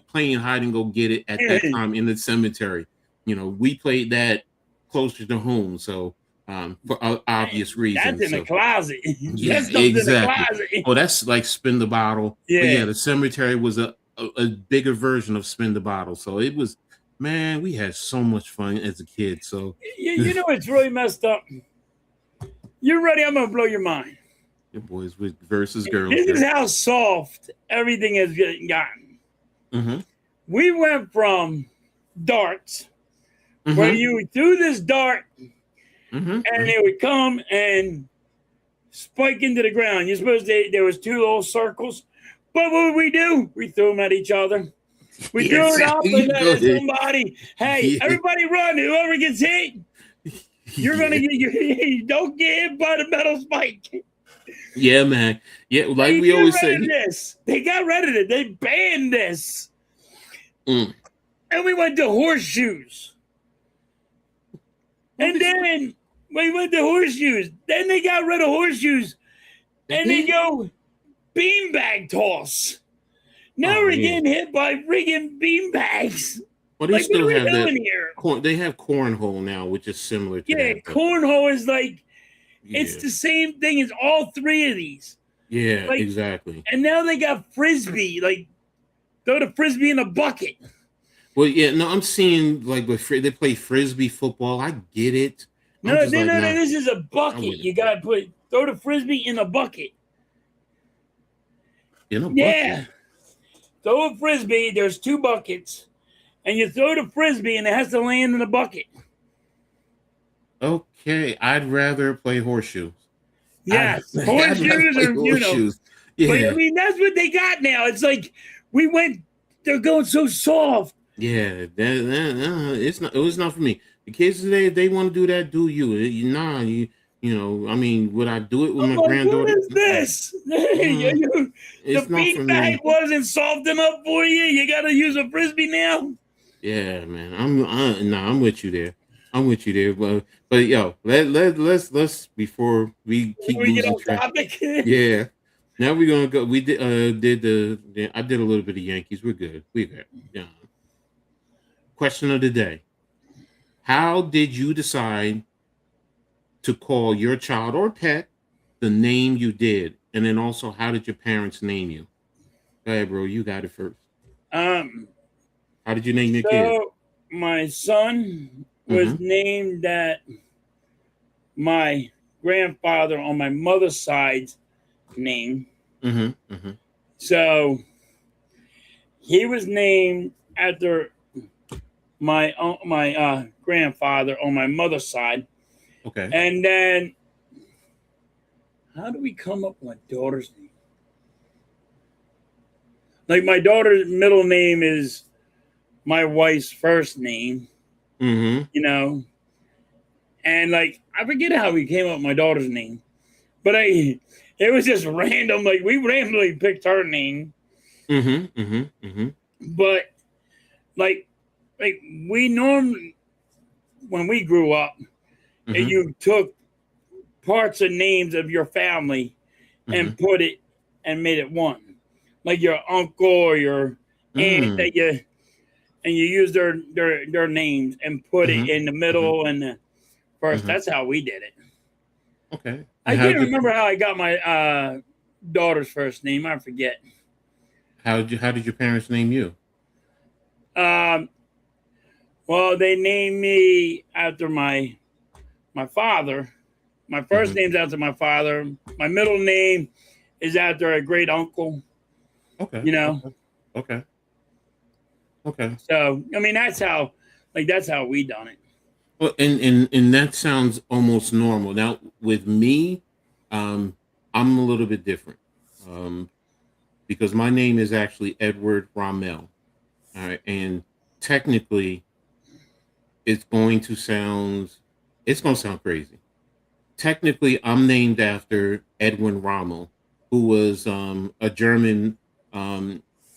playing hide and go get it at that time in the cemetery. We played that closer to home, so for obvious reasons. That's in the closet. Yeah, That stuff's exactly. in the closet. Oh, that's like spin the bottle. Yeah. But yeah, the cemetery was a bigger version of spin the bottle. So it was, man, we had so much fun as a kid. So you know it's really messed up. You ready? I'm gonna blow your mind. your boys with versus girls. This is how soft everything has gotten. Mm-hmm. We went from darts, where you threw this dart, and it would come and spike into the ground. You're supposed to. There was two little circles, but what would we do? We threw them at each other. We threw it up and at somebody. Hey, everybody run! Whoever gets hit, you're gonna get. You don't get hit by the metal spike. Yeah, man. Yeah, like we always say. They got rid of it. They banned this. And we went to horseshoes. And then we went to horseshoes. Then they got rid of horseshoes. And they go beanbag toss. Now we're getting hit by friggin' beanbags. Well, they still have that. Here? They have cornhole now, which is similar to that. Yeah, cornhole is like, it's the same thing as all three of these. Yeah, exactly. And now they got frisbee, like throw the frisbee in a bucket. Well, yeah, no, I'm seeing like they play frisbee football. I get it. No, this is a bucket. You gotta throw the frisbee in a bucket. In a bucket? Yeah. Throw a frisbee, there's two buckets, and you throw the frisbee and it has to land in a bucket. Okay, I'd rather play horseshoes. Yes, horseshoes or horseshoes. Yeah. But I mean, that's what they got now. It's like they're going so soft. Yeah, it was not for me. The kids today, if they want to do that, do you? I mean, would I do it with my granddaughter? What is this? The beanbag wasn't soft enough for you. You got to use a frisbee now. Yeah, man. I'm with you there. I'm with you there, but yo, let's before we keep losing track. Yeah. Now we're gonna go. We did I did a little bit of Yankees. We're good. We're good. Yeah. Question of the day: how did you decide to call your child or pet the name you did, and then also how did your parents name you? Go ahead, bro. You got it first. How did you name your kid? My son was named that my grandfather on my mother's side's name. So he was named after my grandfather on my mother's side. Okay. And then how do we come up with my daughter's name? Like my daughter's middle name is my wife's first name. And like I forget how we came up with my daughter's name, but it was just random. Like we randomly picked her name. But like we normally when we grew up, and you took parts of names of your family and put it and made it one, like your uncle or your aunt that you use their names and put it in the middle and the first. That's how we did it. Okay. I can't remember how I got my daughter's first name. I forget. How did your parents name you? Well, they named me after my father. My first name's after my father. My middle name is after a great uncle. Okay. Okay. So I mean that's how we done it. Well, and that sounds almost normal. Now with me, I'm a little bit different. Because my name is actually Edward Rommel. All right, and technically it's going to sound crazy. Technically, I'm named after Edwin Rommel, who was a German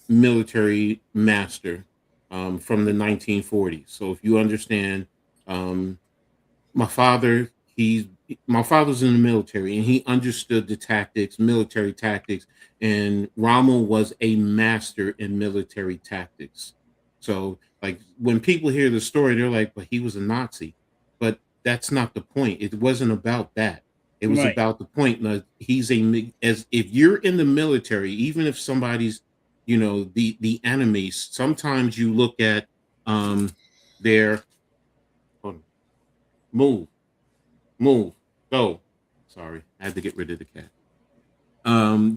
military master from the 1940s. So if you understand, my father, he's my father's in the military, and he understood the tactics, military tactics, and Rommel was a master in military tactics. So, like when people hear the story, they're like, "But he was a Nazi," but that's not the point. It wasn't about that. It was Right. about the point that as if you're in the military, even if somebody's, the enemies. Sometimes you look at their hold on, move, move, go. Sorry, I had to get rid of the cat.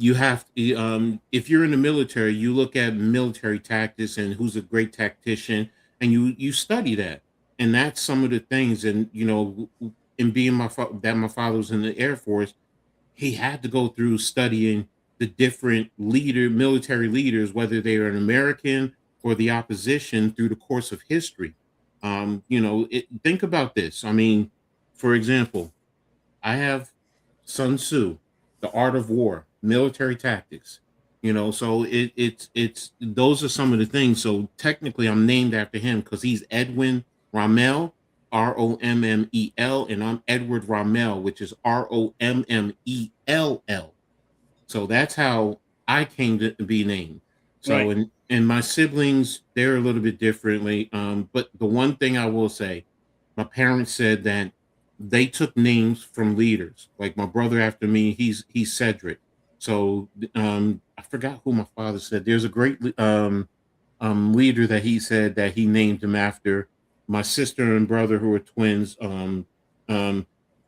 You have to, if you're in the military, you look at military tactics and who's a great tactician, and you study that, and that's some of the things. And in being my father was in the Air Force, he had to go through studying the different military leaders, whether they are an American or the opposition, through the course of history. Think about this. I mean, for example, I have Sun Tzu, The Art of War, military tactics. So it's those are some of the things. So technically, I'm named after him because he's Edwin Rommel, Rommel, and I'm Edward Rommel, which is Rommell. So that's how I came to be named. So Right. and my siblings, they're a little bit differently. But the one thing I will say, my parents said that they took names from leaders. Like my brother after me, he's Cedric. So I forgot who my father said. There's a great leader that he said that he named him after. My sister and brother, who are twins. Um,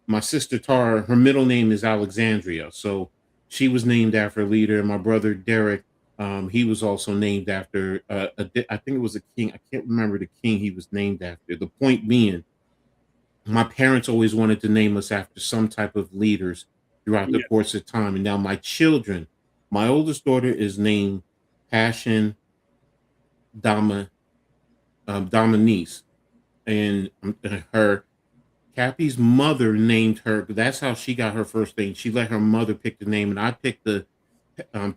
my sister Tara, her middle name is Alexandria, so she was named after a leader. My brother Derek, he was also named after. I think it was a king. I can't remember the king he was named after. The point being, my parents always wanted to name us after some type of leaders throughout the Yeah. course of time. And now my children, my oldest daughter is named Passion Dama Dominice, and her Cappy's mother named her. That's how she got her first name. She let her mother pick the name, and I picked the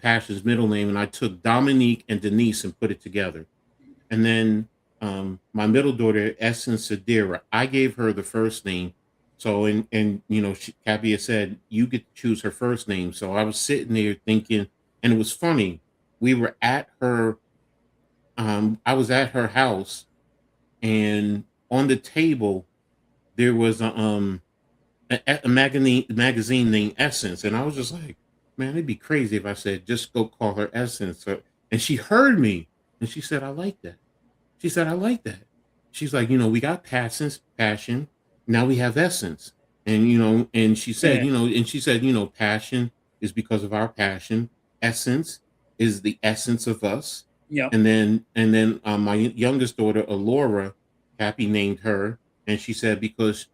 Passion's middle name, and I took Dominique and Denise and put it together. And then my middle daughter, Essence Sadira, I gave her the first name. So Cappy had said you get to choose her first name. So I was sitting there thinking, and it was funny. We were at her. I was at her house, and on the table there was a magazine named Essence, and I was just like, man, it'd be crazy if I said just go call her Essence. And she heard me, and she said, I like that. She said, I like that. She's like, we got passion. Now we have essence. And she said, Yeah. passion is because of our passion. Essence is the essence of us. Yeah. And then my youngest daughter, Alora, Happy named her. And she said, because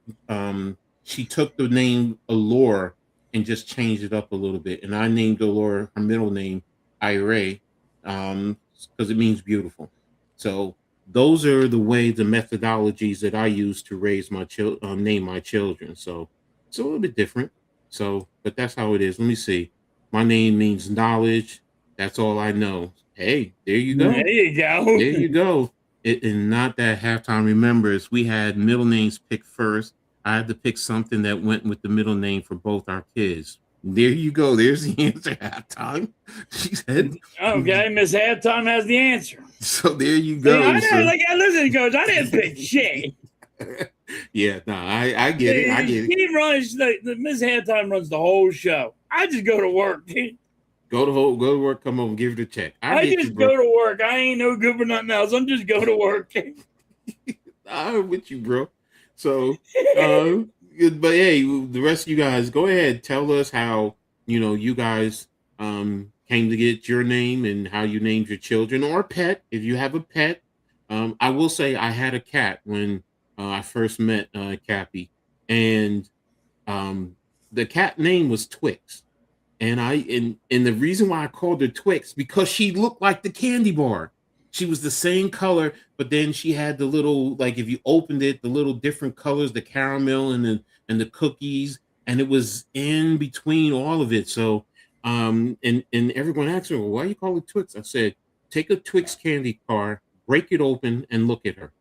she took the name Alora and just changed it up a little bit. And I named Alora her middle name, Ira, because it means beautiful. So those are the methodologies that I use to raise name my children. So it's a little bit different. So, but that's how it is. Let me see. My name means knowledge. That's all I know. Hey, there you There go. you go. There you go. And not that halftime remembers. We had middle names picked first. I had to pick something that went with the middle name for both our kids. There you go. There's the answer. Halftime. She said. Okay, Miss Halftime has the answer. So there you See, go. I So- listen, Coach. I didn't pick shit. Yeah, no, I get it. I get it. She runs the Miss Halftime runs the whole show. I just go to work. Go to work, come home, give it a check. I get just you, bro. go to work. I ain't no good for nothing else. I'm just go to work. I'm with you, bro. So, but hey, the rest of you guys, go ahead. Tell us how you guys came to get your name and how you named your children or pet, if you have a pet. I will say I had a cat when I first met Cappy, and the cat name was Twix. And the reason why I called her Twix, because she looked like the candy bar. She was the same color, but then she had the little, like if you opened it, the little different colors, the caramel and the cookies, and it was in between all of it. So and everyone asked her, well, why you call it Twix? I said, take a Twix candy bar, break it open, and look at her.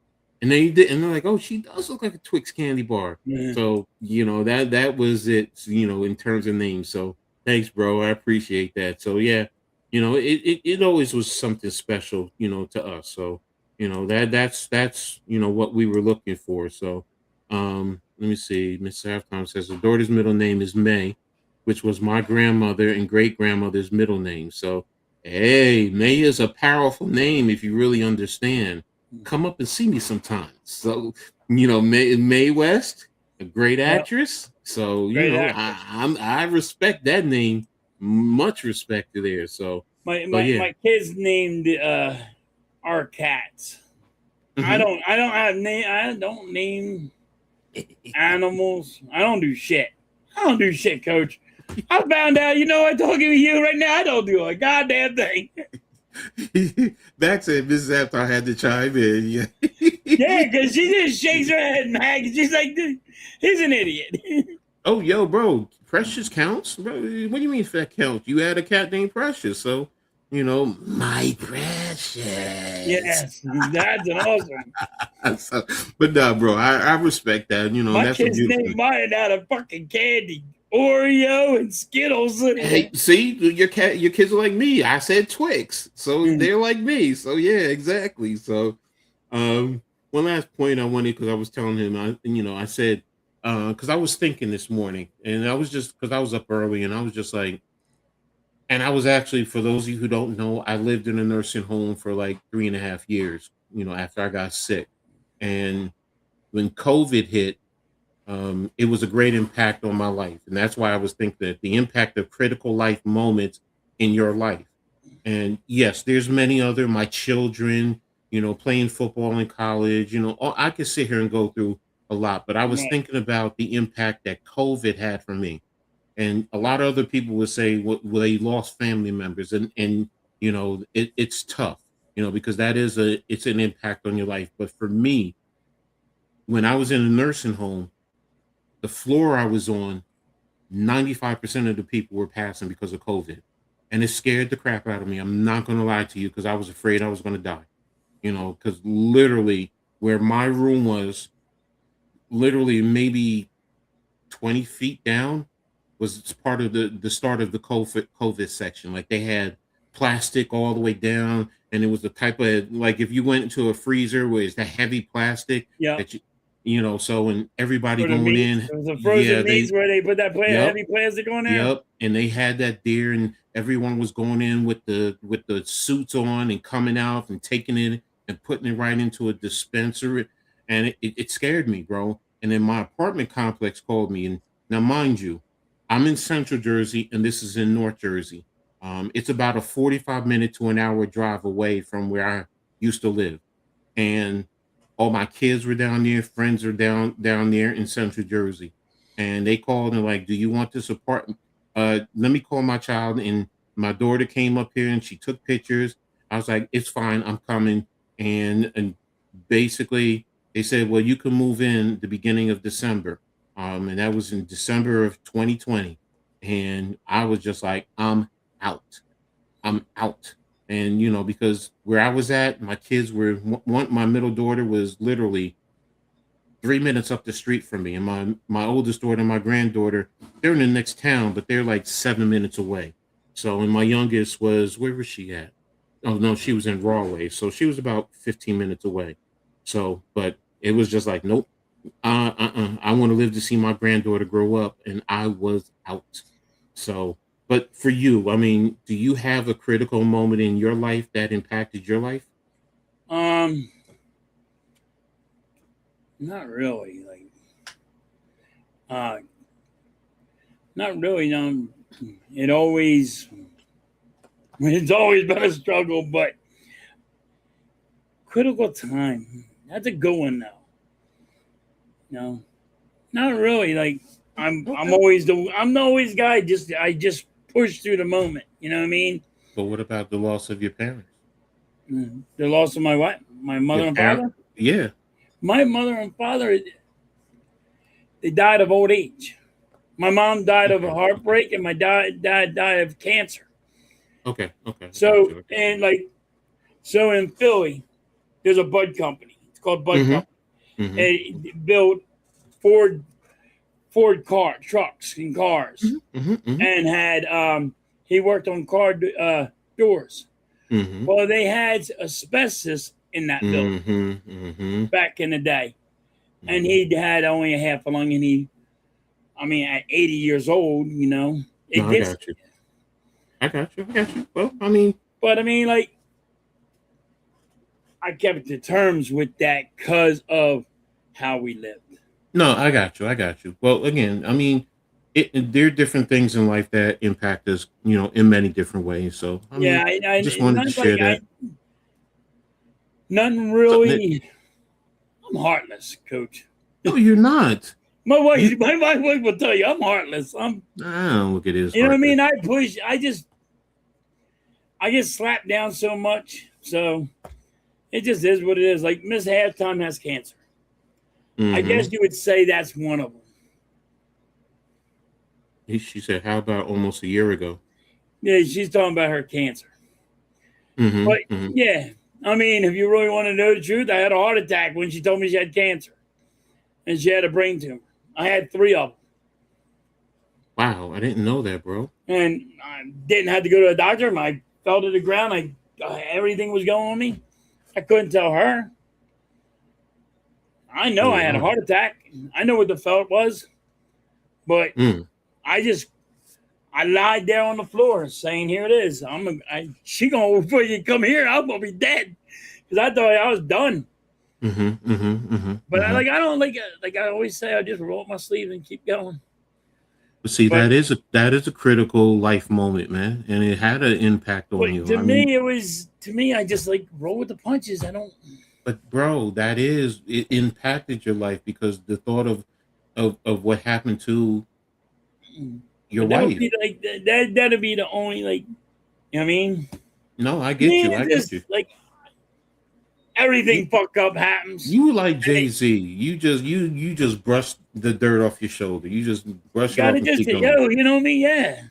And they did, and they're like, oh, she does look like a Twix candy bar. Yeah. So, that was it, in terms of names. So thanks, bro. I appreciate that. So yeah, it always was something special, to us. So, that's what we were looking for. So let me see. Mr. Halftime says the daughter's middle name is May, which was my grandmother and great grandmother's middle name. So hey, May is a powerful name if you really understand. Come up and see me sometimes. So, May West, a great Yep. actress. So, Great actress. I respect that name. Much respect to there. So, My yeah. my kids named our cats. I Mhm. don't name animals. I don't do shit. I don't do shit, coach. I found out, I'm talking to you right now. I don't do a goddamn thing. Back said Mrs. After I had to chime in. Yeah. Yeah, because she just shakes her head, Mag. She's like, he's an idiot. Oh, yo, bro, Precious counts? Bro, what do you mean if that counts? You had a cat named Precious, so my Precious. Yes, that's an awesome. So, but nah, bro, I respect that. My That's a kids beautiful named mine out of fucking candy, Oreo and Skittles. Hey, see, your kids are like me. I said Twix, so they're like me. So yeah, exactly. So, one last point I wanted, because I was telling him, I said, because I was thinking this morning, and I was just because I was up early, and I was just like, and I was actually, for those of you who don't know, I lived in a nursing home for like 3.5 years. After I got sick, and when COVID hit, it was a great impact on my life. And that's why I was thinking that the impact of critical life moments in your life. And yes, there's many other, my children, playing football in college, I could sit here and go through a lot, but I was Right. thinking about the impact that COVID had for me. And a lot of other people would say, well, they lost family members, and it's tough, because it's an impact on your life. But for me, when I was in a nursing home, the floor I was on, 95% of the people were passing because of COVID. And it scared the crap out of me. I'm not going to lie to you, because I was afraid I was going to die. Because literally where my room was, literally maybe 20 feet down, was part of the start of the COVID section. Like they had plastic all the way down, and it was the type of, like, if you went into a freezer where it's the heavy plastic Yeah. that so, and everybody For the going meats. in, It was a yeah, frozen meats where they put that yep, heavy plastic on there. yep, and they had that there, and everyone was going in with the suits on and coming out and taking it and putting it right into a dispenser, and it scared me, bro. And then my apartment complex called me, and now mind you, I'm in Central Jersey, and this is in North Jersey. It's about a 45-minute to an hour drive away from where I used to live, and all my kids were down there, friends are down there in Central Jersey, and they called and like, "Do you want this apartment? Let me call my child." And my daughter came up here and she took pictures. I was like, "It's fine, I'm coming." And basically they said, "Well, you can move in the beginning of December," and that was in December of 2020, and I was just like, "I'm out." I'm out. And because where I was at, my kids were one. My middle daughter was literally 3 minutes up the street from me, and my oldest daughter and my granddaughter, they're in the next town, but they're like 7 minutes away. So, and my youngest was, where was she at? Oh no, she was in Rawley, so she was about 15 minutes away. So, but it was just like, nope, I want to live to see my granddaughter grow up, and I was out. So, but for you, I mean, do you have a critical moment in your life that impacted your life? Not really. Uh, not really. It always, it's always been a struggle, but critical time. That's a good one, though. No, not really. Like I'm Okay. always guy. I just push through the moment. You know what I mean? But what about the loss of your parents? The loss of my what? My mother Your and parent? father. Yeah. My mother and father, they died of old age. My mom died of a Okay. heartbreak, and my dad died of cancer. Okay. Okay. I got So you. and like so in Philly, there's a bud company. It's called Bud Mm-hmm. Company. Mm-hmm. And it built Ford trucks and cars, Mm-hmm. Mm-hmm. and had he worked on car doors. Mm-hmm. Well, they had asbestos in that building Mm-hmm. Mm-hmm. back in the day, and Mm-hmm. he had only a half a lung, and I mean, at 80 years old, it No, I gets. got you. I got you. I got you. Well, I mean, But I mean, like, I kept to terms with that because of how we lived. no, I got you. I got you. Well, again, I mean, there are different things in life that impact us, in many different ways. So, I Yeah, mean, I just wanted to nothing like share that. nothing So, really. I'm heartless, Coach. no, you're not. My wife, You, my wife will tell you I'm heartless. I don't look at it as You know what I heartless. mean? I get slapped down so much, so it just is what it is. Like Miss Halftime has cancer. I Mm-hmm. guess you would say that's one of them. She said, "How about almost a year ago?" Yeah, she's talking about her cancer. Mm-hmm. But Mm-hmm. yeah, I mean, if you really want to know the truth, I had a heart attack when she told me she had cancer, and she had a brain tumor. I had 3 of them, Wow, I didn't know that, bro. and I didn't have to go to a doctor. I fell to the ground. Everything was going on me. I couldn't tell her. I know Oh I had a wow. heart attack. I know what the felt was, but Mm. I lied there on the floor saying, "Here it is. She gonna before you come here, I'm gonna be dead," because I thought I was done. Mm-hmm. Mm-hmm. Mm-hmm. But Mm-hmm. I don't like I always say, I just roll up my sleeve and keep going. But see, But that is a critical life moment, man, and it had an impact on you. to I mean, me, I just like roll with the punches. I don't. but bro, it impacted your life because the thought of what happened to your But that would wife. be like that'd be the only like you know what I mean. No, I To get me, you. I it's get just you. like You everything fuck up happens. you like And Jay Z. You just brush the dirt off your shoulder. You just you brush it off gotta and just keep going. you know me, yeah.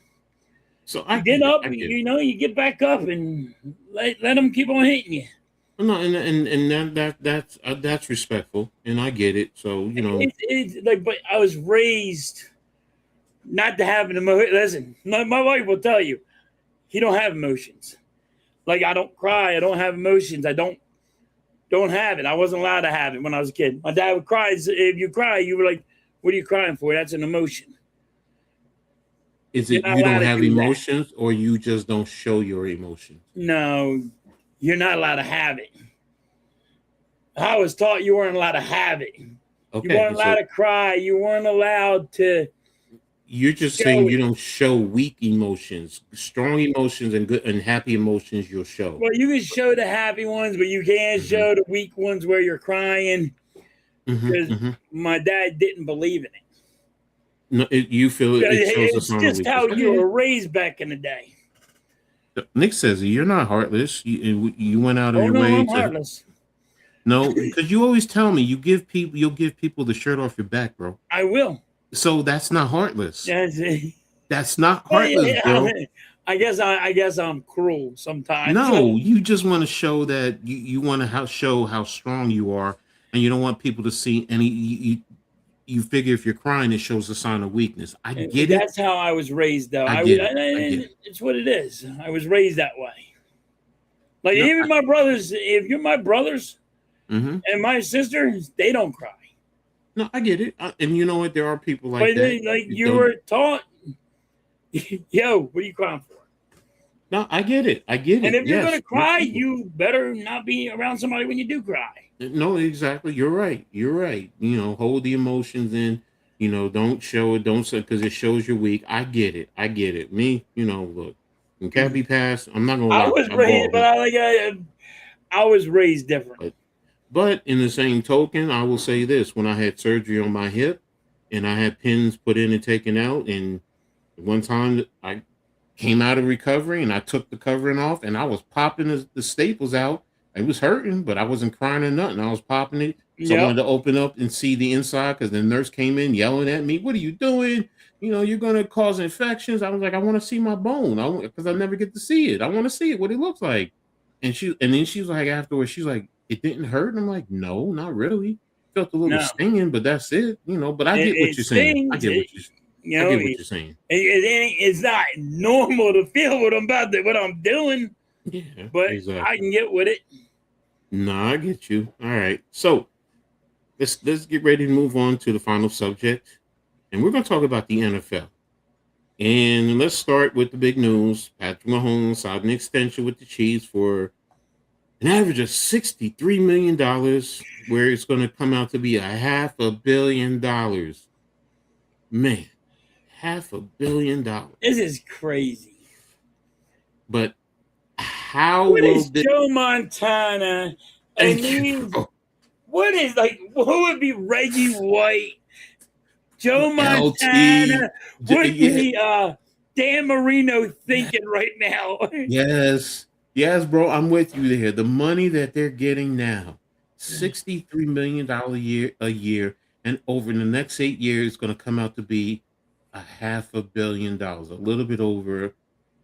So I You get get it. up, I get it. you get back up and let them keep on hitting you. No, and that's respectful, and I get it. So It's like, but I was raised not to have an emotion. Listen, my wife will tell you, he don't have emotions. Like I don't cry, I don't have emotions. I don't have it. I wasn't allowed to have it when I was a kid. My dad would cry. If you cry, you were like, "What are you crying for? That's an emotion. is You're it not you allowed don't to have do that." emotions, or you just don't show your emotions? No, you're not allowed to have it. I was taught you weren't allowed to have it. You weren't Okay, allowed so to cry. You weren't allowed to you're just saying show you it. don't show weak emotions. Strong emotions and good and happy emotions you'll show. Well, you can show the happy ones, but you can't Hmm. show the weak ones where you're crying Hmm. because Hmm. my dad didn't believe in it. No, you feel it shows a It's sign of just weakness. how I you get were it. raised back in the day. Nick says you're not heartless. You went out of Oh your no, way I'm to heartless. no, because you always tell me you'll give people the shirt off your back, bro. I will. So that's not heartless. Yeah, That's not heartless, yeah, bro. I guess I'm cruel sometimes. No, you just want to show that you want to show how strong you are, and you don't want people to see any. You figure if you're crying, it shows a sign of weakness. I get it. That's how I was raised, though. I get it. I get it. It's what it is. I was raised that way. Like No, even my brothers, if you're my brothers mm-hmm. and my sisters, they don't cry. No, I get it. And you know what? There are people like But that. like You you don't. were taught, yo, what are you crying for? No, I get it. I get And it. if you're Yes, gonna there are cry, people. you better not be around somebody when you do cry. No, exactly. You're right. You're right. Hold the emotions in. Don't show it. Don't say because it shows you're weak. I get it. I get it. Me, look, when cat be passed, I'm not gonna I lie. was I raised, ball, but I was raised different. but in the same token, I will say this: when I had surgery on my hip, and I had pins put in and taken out, and one time I came out of recovery and I took the covering off and I was popping the staples out. It was hurting, but I wasn't crying or nothing. I was popping it. So I Yep. wanted to open up and see the inside because the nurse came in yelling at me, "What are you doing? You're going to cause infections." I was like, "I want to see my bone because I never get to see it. I want to see it, what it looks like." And then she was like, afterwards, she's like, it didn't hurt. And I'm like, no, not really. Felt a little No, stinging, but that's it. But I get what it you're saying. stings. You I know, get what you're saying. it's not normal to feel what I'm doing, Yeah, but I exactly. can get with it. No, I get you. All right. So let's get ready to move on to the final subject. And we're gonna talk about the NFL. And let's start with the big news. Patrick Mahomes signed an extension with the Chiefs for an average of $63 million, where it's going to come out to be $500 million. Man, $500 million. This is crazy. But how What will is this? Joe Montana? I Thank you, mean, bro. what is who would be Reggie White? Joe LT. Montana? What Yeah. be Dan Marino thinking right now? Yes. Yes, bro. I'm with you there. The money that they're getting now, $63 million a year, and over the next 8 years, it's going to come out to be $500 million, a little bit over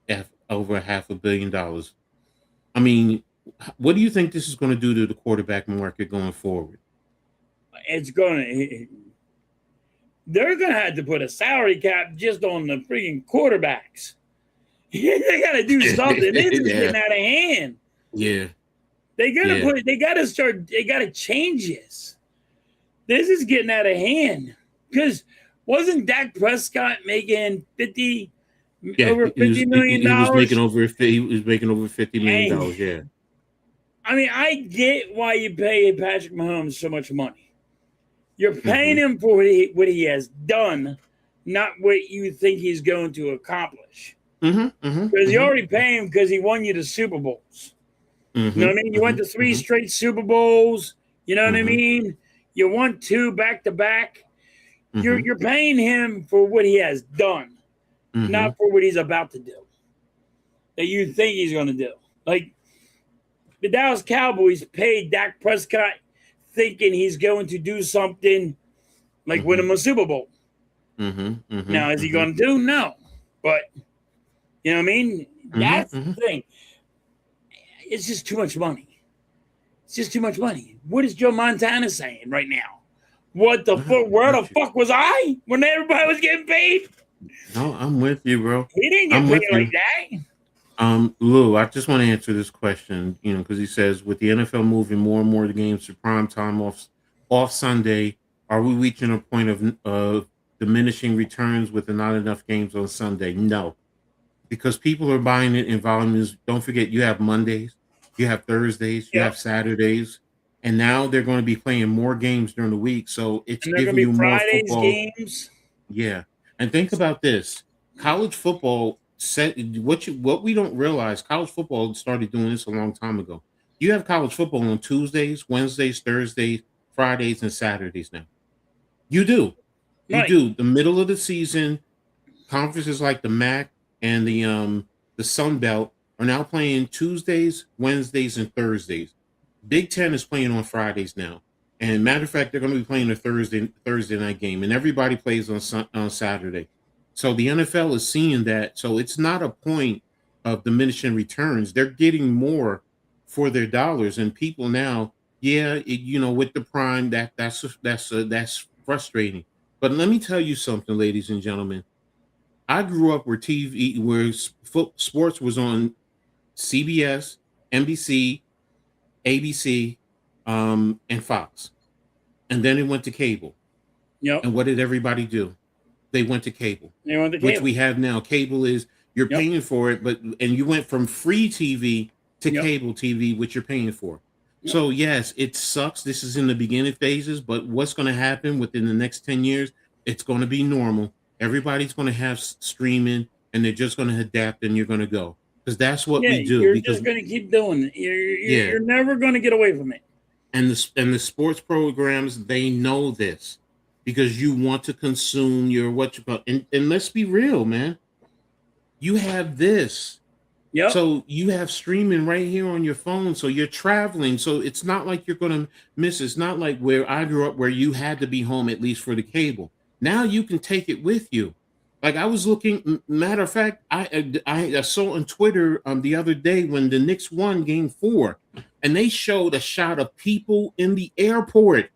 $500 million. I mean, what do you think this is going to do to the quarterback market going forward? It's gonna. They're gonna have to put a salary cap just on the freaking quarterbacks. They gotta do something. This is Yeah, getting out of hand. yeah, They gotta yeah. They gotta start. They gotta change this. This is getting out of hand. Because wasn't Dak Prescott making Yeah, over $50 million? he was making over $50 million. And Yeah. I mean, I get why you pay Patrick Mahomes so much money. You're paying Mm-hmm. him for what he has done, not what you think he's going to accomplish. Mm-hmm. Mm-hmm. Because you Mm-hmm. already pay him because he won you the Super Bowls. You know Mm-hmm. what I mean? You went to three Mm-hmm. straight Super Bowls. You know what I Mm-hmm. mean? You won 2 back to back. Mm-hmm. You're paying him for what he has done, Mm-hmm. not for what he's about to do. That you think he's going to do. Like the Dallas Cowboys paid Dak Prescott thinking he's going to do something like win him a Super Bowl. Mm-hmm. Now, is he Mm-hmm. going to do? No. But, you know what I mean? That's Mm-hmm. the thing. It's just too much money. It's just too much money. What is Joe Montana saying right now? What the fuck? Where the fuck was I when everybody was getting paid? No, I'm with you, bro. He didn't get I'm paid with like you. that. Lou, I just want to answer this question, because he says with the NFL moving more and more of the games to prime time off Sunday, are we reaching a point of diminishing returns with not enough games on Sunday? No, because people are buying it in volumes. Don't forget, you have Mondays, you have Thursdays, you have Yep. Saturdays, and now they're going to be playing more games during the week. So it's And they're going giving to you be more Fridays football. games. Yeah, and think about this: college football what we don't realize. College football started doing this a long time ago. You have college football on Tuesdays, Wednesdays, Thursdays, Fridays, and Saturdays now. You do, you Right. do. The middle of the season, conferences like the MAC and the Sun Belt are now playing Tuesdays, Wednesdays, and Thursdays. Big Ten is playing on Fridays now. And matter of fact, they're going to be playing a Thursday night game, and everybody plays on Saturday. So the NFL is seeing that. So it's not a point of diminishing returns. They're getting more for their dollars, and people now, yeah, with the prime, that's frustrating. But let me tell you something, ladies and gentlemen. I grew up where sports was on CBS, NBC, ABC, and Fox. And then it went to cable. Yep. And what did everybody do? They went to cable, They went to which cable. we have now. Cable is you're Yep. paying for it, and you went from free TV to Yep. cable TV, which you're paying for. Yep. So yes, it sucks. This is in the beginning phases, but what's going to happen within the next 10 years? It's going to be normal. Everybody's going to have streaming, and they're just going to adapt, and you're going to go, because that's what Yeah, we do. you're Because just going to keep doing it. yeah, You're never going to get away from it. and the sports programs, they know this, because you want to consume your what you call, and let's be real, man. You have this. Yep. So you have streaming right here on your phone. So you're traveling. So it's not like you're going to miss. It's not like where I grew up, where you had to be home at least for the cable. Now you can take it with you. Like I was looking. Matter of fact, I saw on Twitter the other day when the Knicks won Game 4, and they showed a shot of people in the airport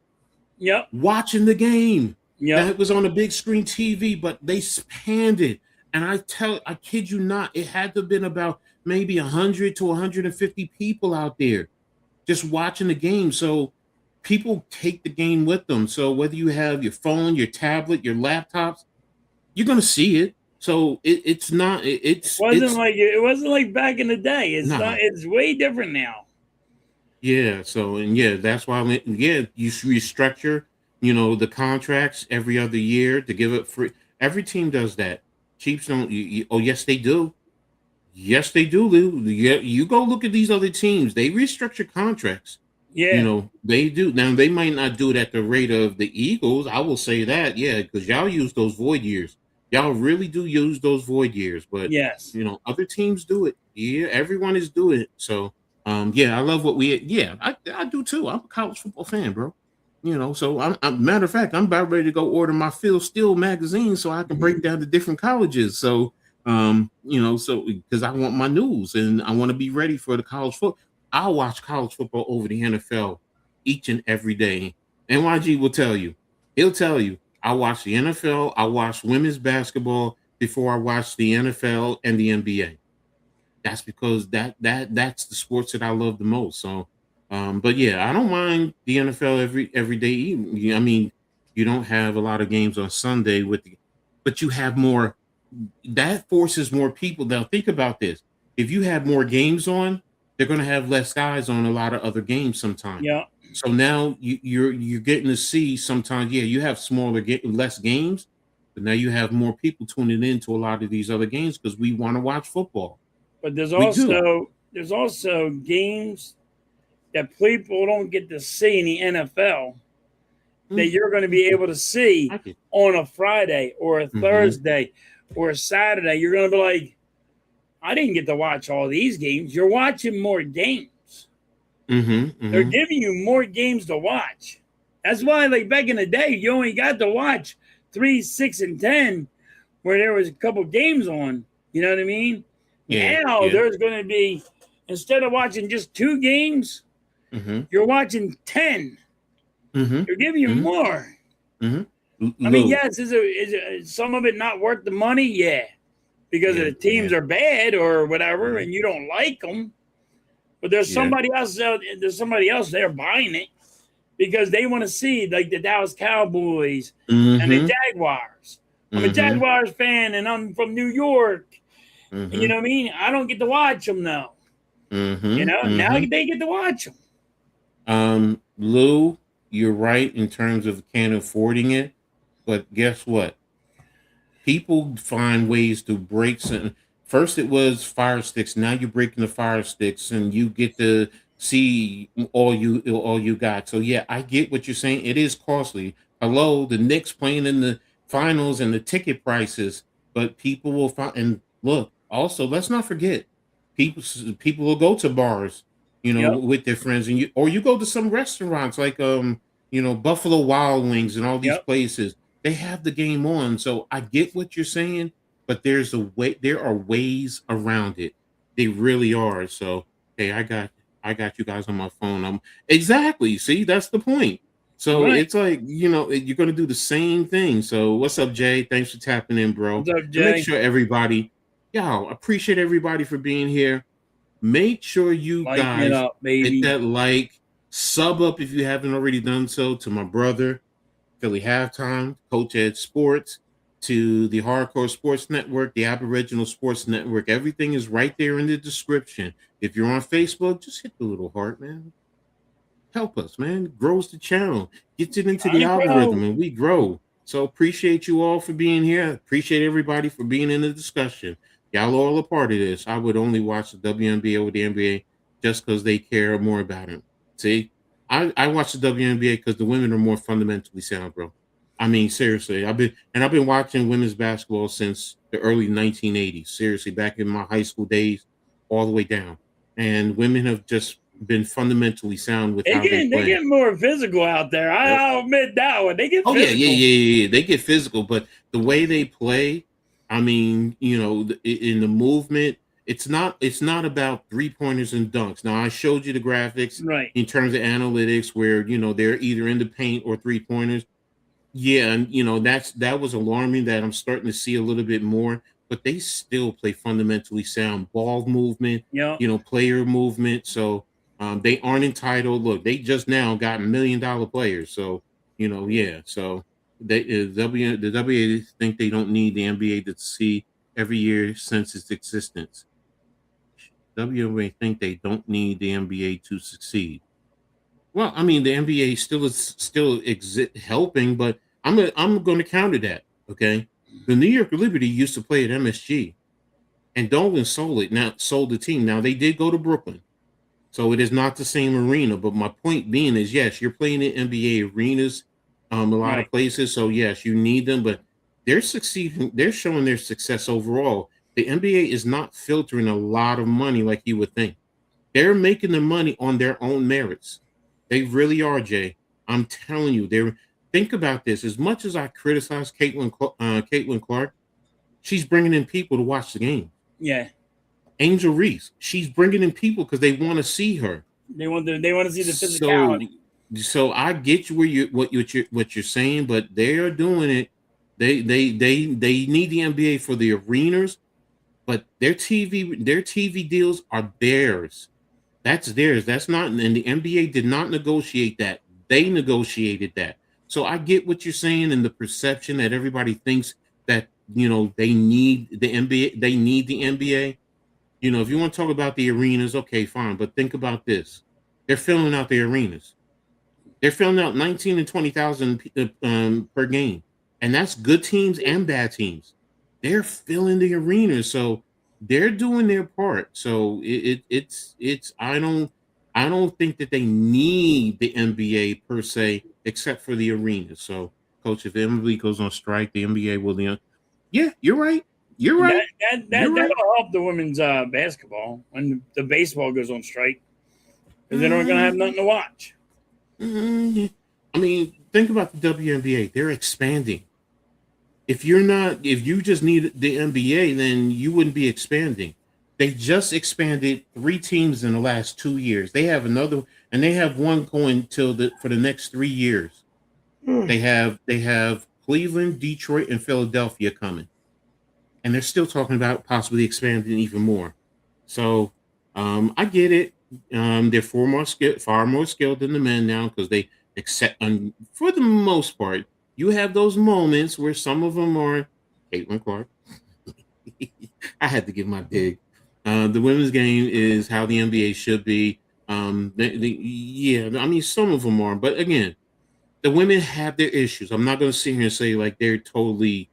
Yep. watching the game. Now Yep. it was on a big screen TV, but they spanned it. And I kid you not, it had to have been about maybe 100 to 150 people out there just watching the game. So people take the game with them. So whether you have your phone, your tablet, your laptops, you're gonna see it. So it's not It wasn't like back in the day. It's nah. not. It's way different now. Yeah. So and yeah, that's why you restructure, the contracts every other year to give it free. Every team does that. Chiefs don't. Oh yes, they do. Yes, they do, Lou. Yeah, you go look at these other teams. They restructure contracts. Yeah. They do. Now they might not do it at the rate of the Eagles. I will say that, yeah, because y'all use those void years. Y'all really do use those void years, but Yes. other teams do it. Yeah, everyone is doing it. So, yeah, I love what I do too. I'm a college football fan, bro. So matter of fact, I'm about ready to go order my Phil Steele magazine so I can break down the different colleges. So, so because I want my news and I want to be ready for the college football. I'll watch college football over the NFL each and every day. NYG will tell you. He'll tell you. I watch the NFL. I watch women's basketball before I watch the NFL and the NBA. That's because that's the sports that I love the most. So, but yeah, I don't mind the NFL every day. I mean, you don't have a lot of games on Sunday but you have more. That forces more people. Now think about this: if you have more games on, they're going to have less guys on a lot of other games sometimes. Yeah. So now you're getting to see sometimes. Yeah, you have less games, but now you have more people tuning into a lot of these other games because we want to watch football. But We do. there's also games that people don't get to see in the NFL that you're going to be able to see on a Friday or a Thursday or a Saturday. You're going to be like, I didn't get to watch all these games. You're watching more games. They're giving you more games to watch. That's why, like back in the day, you only got to watch 3, 6, and 10, where there was a couple games on. You know what I mean? Yeah, Now yeah. there's going to be, instead of watching just 2 games, you're watching 10. They're giving you more. I mean, yes, is some of it not worth the money? Yeah, because the teams are bad or whatever, and you don't like them. But there's somebody else out. There's somebody else there buying it because they want to see like the Dallas Cowboys and the Jaguars. I'm a Jaguars fan, and I'm from New York. You know what I mean? I don't get to watch them though. Now they get to watch them. Lou, you're right in terms of can't affording it, but guess what? People find ways to break something. First, it was Fire Sticks. Now you're breaking the Fire Sticks, and you get to see all you got. So yeah, I get what you're saying. It is costly. Hello, the Knicks playing in the finals and the ticket prices, but people will find. And look, also let's not forget, people will go to bars, with their friends, and you go to some restaurants like Buffalo Wild Wings and all these places. They have the game on, so I get what you're saying. But there are ways around it. They really are. So, hey, I got you guys on my phone. Exactly. See, that's the point. So it's like, you're going to do the same thing. So what's up, Jay? Thanks for tapping in, bro. What's up, Jay? And make sure everybody, appreciate everybody for being here. Make sure you guys hit that like, sub up if you haven't already done so to my brother, Philly Halftime, Coach Ed Sports, to the Hardcore Sports Network, the Aboriginal Sports Network. Everything is right there in the description. If you're on Facebook, just hit the little heart, man. Help us, man. Grows the channel. Gets it into the algorithm, and we grow. So appreciate you all for being here. Appreciate everybody for being in the discussion. Y'all all a part of this. I would only watch the WNBA over the NBA just because they care more about it. See, I watch the WNBA because the women are more fundamentally sound, bro. I mean, seriously, I've been watching women's basketball since the early 1980s. Seriously, back in my high school days, all the way down. And women have just been fundamentally sound with how they play. They get more physical out there. I'll admit that one. They get physical. Yeah. They get physical, but the way they play I mean, in the movement, it's not about three pointers and dunks. Now I showed you the graphics Right. in terms of analytics where they're either in the paint or three pointers. Yeah, and that was alarming that I'm starting to see a little bit more, but they still play fundamentally sound ball movement, Yeah. player movement. So they aren't entitled. Look, they just now got $1 million players. So yeah. So the WA think they don't need the NBA to see every year since its existence. WNBA think they don't need the NBA to succeed. Well, I mean, the NBA still helping, but I'm going to counter that. Okay, the New York Liberty used to play at MSG, and Dolan sold the team. Now they did go to Brooklyn, so it is not the same arena. But my point being is, yes, you're playing in NBA arenas, a lot Right. of places. So yes, you need them, but they're succeeding. They're showing their success overall. The NBA is not filtering a lot of money like you would think. They're making the money on their own merits. They really are, Jay. I'm telling you. They're Think about this. As much as I criticize Caitlin Clark, she's bringing in people to watch the game. Yeah. Angel Reese, she's bringing in people because they want to see her. They want to see the So, physicality. so I get you what you're saying, but they are doing it. They need the NBA for the arenas, but their TV deals are theirs. That's theirs. That's not, and the NBA did not negotiate that. They negotiated that. So I get what you're saying and the perception that everybody thinks that they need the NBA. They need the NBA. If you want to talk about the arenas, okay, fine. But think about this: they're filling out the arenas. They're filling out 19 and 20,000 per game, and that's good teams and bad teams. They're filling the arenas, so they're doing their part. So it's I don't think that they need the NBA per se, except for the arenas. So, Coach, if the NBA goes on strike, the NBA will. Yeah, you're right. You're And right. You're right. that'll help the women's basketball when the baseball goes on strike because they're not going to have Mm, nothing to watch. I mean, think about the WNBA. They're expanding. If you just need the NBA, then you wouldn't be expanding. They just expanded 3 teams in the last 2 years. They have another, and they have one going for the next 3 years. They have Cleveland, Detroit, and Philadelphia coming, and they're still talking about possibly expanding even more. So I get it. They're far more skilled than the men now because they accept. For the most part, you have those moments where some of them are Caitlin Clark. I had to give my dig. The women's game is how the NBA should be. Yeah, I mean some of them are, but again, the women have their issues. I'm not going to sit here and say like they're totally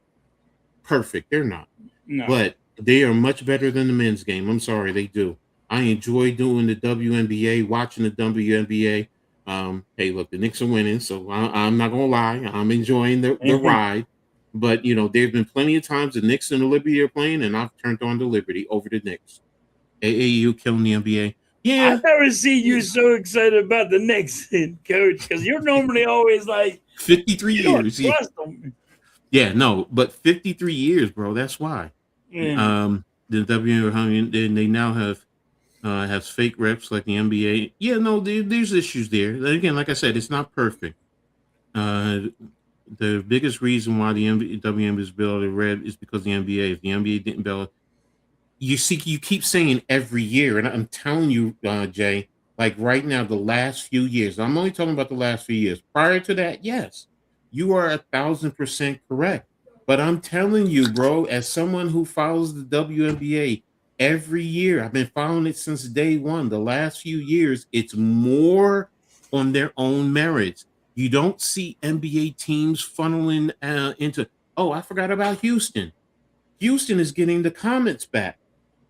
perfect. They're not, No. but they are much better than the men's game. I'm sorry, they do. I enjoy doing the WNBA, watching the WNBA. Hey, look, the Knicks are winning, so I'm not gonna lie. I'm enjoying the ride. But there have been plenty of times the Knicks and the Liberty are playing, and I've turned on the Liberty over the Knicks. AAU killing the NBA. I Yeah, never see you so excited about the Knicks, coach, because you're normally always like 53 you don't years. Yeah. trust them. Yeah, no, but 53 years, bro. That's why. Yeah. The WNBA, they now has fake reps like the NBA. Yeah, no, there's issues there. Again, like I said, it's not perfect. Uh, the biggest reason why the WNBA is built red is because the NBA. If the NBA didn't build, you keep saying every year, and I'm telling you, Jay, like right now, the last few years. I'm only talking about the last few years. Prior to that, yes, you are 1,000% correct. But I'm telling you, bro, as someone who follows the WNBA every year, I've been following it since day one. The last few years, it's more on their own merits. You don't see NBA teams funneling into. Oh, I forgot about Houston. Houston is getting the comments back.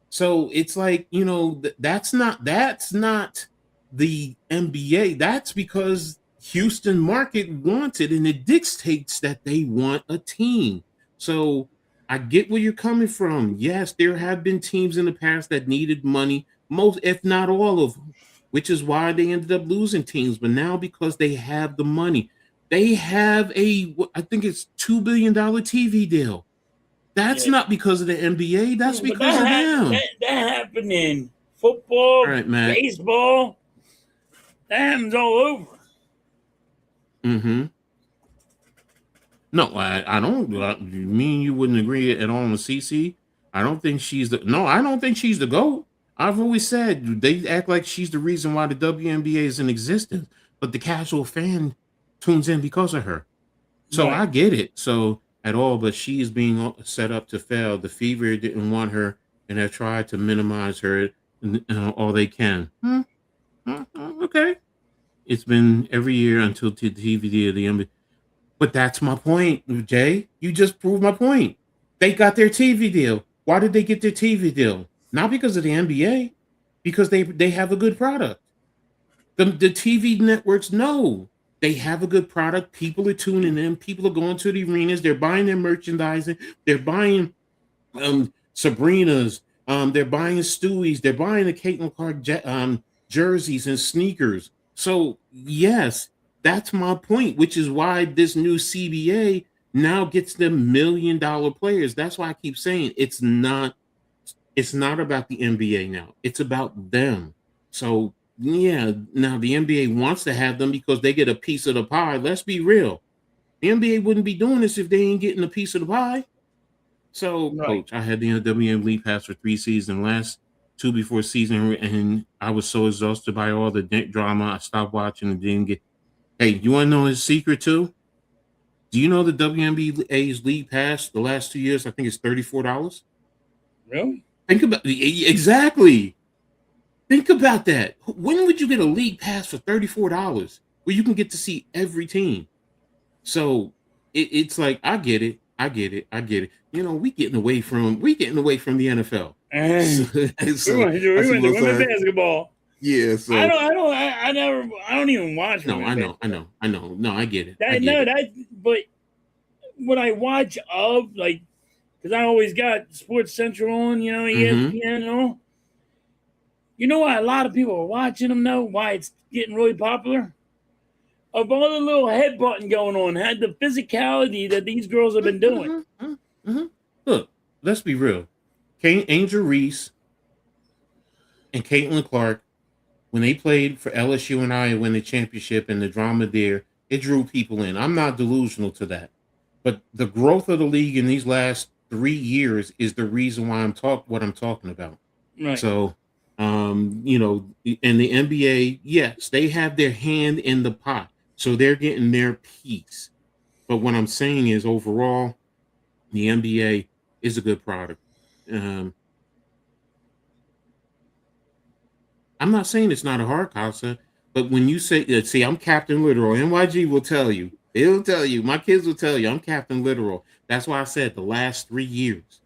So it's like, that's not the NBA. That's because Houston market wants it and it dictates that they want a team. So I get where you're coming from. Yes, there have been teams in the past that needed money, most if not all of them, which is why they ended up losing teams. But now because they have the money, they have I think it's $2 billion TV deal. That's not because of the NBA. That's But because of them. that happened in football, All right, Matt. baseball. That happens all over. Mm-hmm. No, I don't. You mean you wouldn't agree at all with CC? I don't think she's the. No, I don't think she's the GOAT. I've always said they act like she's the reason why the WNBA is in existence, but the casual fan tunes in because of her. So Right. I get it. So at all, but she is being set up to fail. The Fever didn't want her, and have tried to minimize her all they can. Okay, it's been every year until the DVD of the NBA. But that's my point, Jay. You just proved my point. They got their TV deal. Why did they get their TV deal? Not because of the NBA, because they have a good product. The TV networks know they have a good product. People are tuning in. People are going to the arenas. They're buying their merchandising. They're buying Sabrina's. They're buying Stewie's. They're buying the Caitlin Clark jerseys and sneakers. So yes, that's my point, which is why this new CBA now gets them $1 million players. That's why I keep saying it's not about the NBA now. It's about them. So yeah, now the NBA wants to have them because they get a piece of the pie. Let's be real. The NBA wouldn't be doing this if they ain't getting a piece of the pie. So, Right. Coach, I had the WNBA League Pass for 3 seasons, last 2 before season, and I was so exhausted by all the drama, I stopped watching and didn't get. Hey, you want to know his secret too? Do you know the WNBA's League Pass the last 2 years? I think it's $34. Really? Think about exactly. Think about that. When would you get a League Pass for $34 where you can get to see every team? So it's like I get it. You know, we getting away from the NFL. We went to women's basketball. Yeah, so I don't even watch. No, I know. No, I get it. But what I watch of, like, because I always got Sports Central on, you know, ESPN and all. You know why a lot of people are watching them, though? Why it's getting really popular? Of all the little headbutting going on, had the physicality that these girls have been doing. Look, let's be real. Angel Reese and Caitlin Clark, when they played for LSU and I win the championship and the drama there, it drew people in. I'm not delusional to that. But the growth of the league in these last 3 years is the reason why what I'm talking about. Right. So, you know, and the NBA, yes, they have their hand in the pot. So they're getting their piece. But what I'm saying is overall, the NBA is a good product. I'm not saying it's not a hard concept, but when you say, see, I'm Captain Literal. NYG will tell you. He'll tell you. My kids will tell you I'm Captain Literal. That's why I said the last 3 years.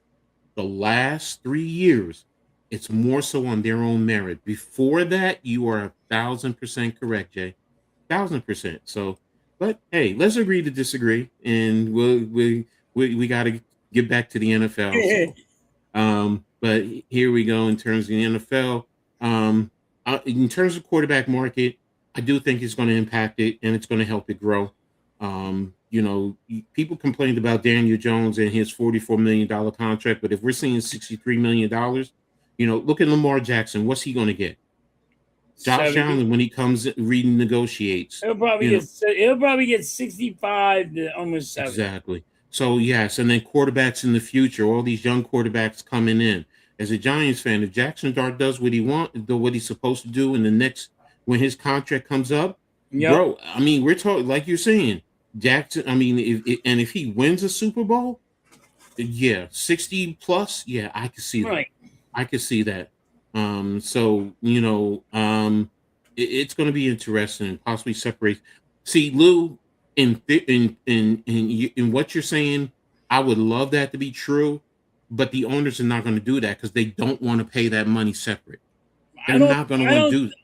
The last 3 years, it's more so on their own merit. Before that, you are 1,000% correct, Jay. 1,000%. So, but hey, let's agree to disagree, and we got to get back to the NFL. So, but here we go in terms of the NFL. In terms of quarterback market, I do think it's going to impact it, and it's going to help it grow. You know, people complained about Daniel Jones and his $44 million contract, but if we're seeing $63 million, you know, look at Lamar Jackson. What's he going to get? Josh Allen, when he comes renegotiates, he'll probably get 65 to almost 70. Exactly. So yes, and then quarterbacks in the future, all these young quarterbacks coming in. As a Giants fan, if Jackson Dart does what he's supposed to do in the next when his contract comes up, bro. I mean, we're talking like you're saying, Jackson. I mean, if he wins a Super Bowl, yeah, 60 plus, yeah, I can see that. Right. I can see that. So you know, it's going to be interesting. Possibly separate. See, Lou, in what you're saying, I would love that to be true, but the owners are not going to do that because they don't want to pay that money separate. They're not going to want to do that.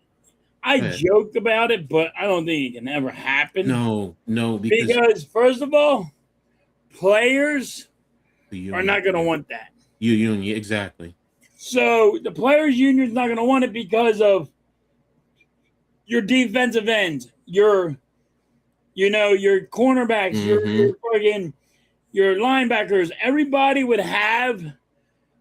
I joked about it, but I don't think it can ever happen. No, because first of all, players are not going to want that. Union, exactly. So the players' union is not going to want it because of your defensive ends, your cornerbacks, your fucking, your linebackers, everybody would have their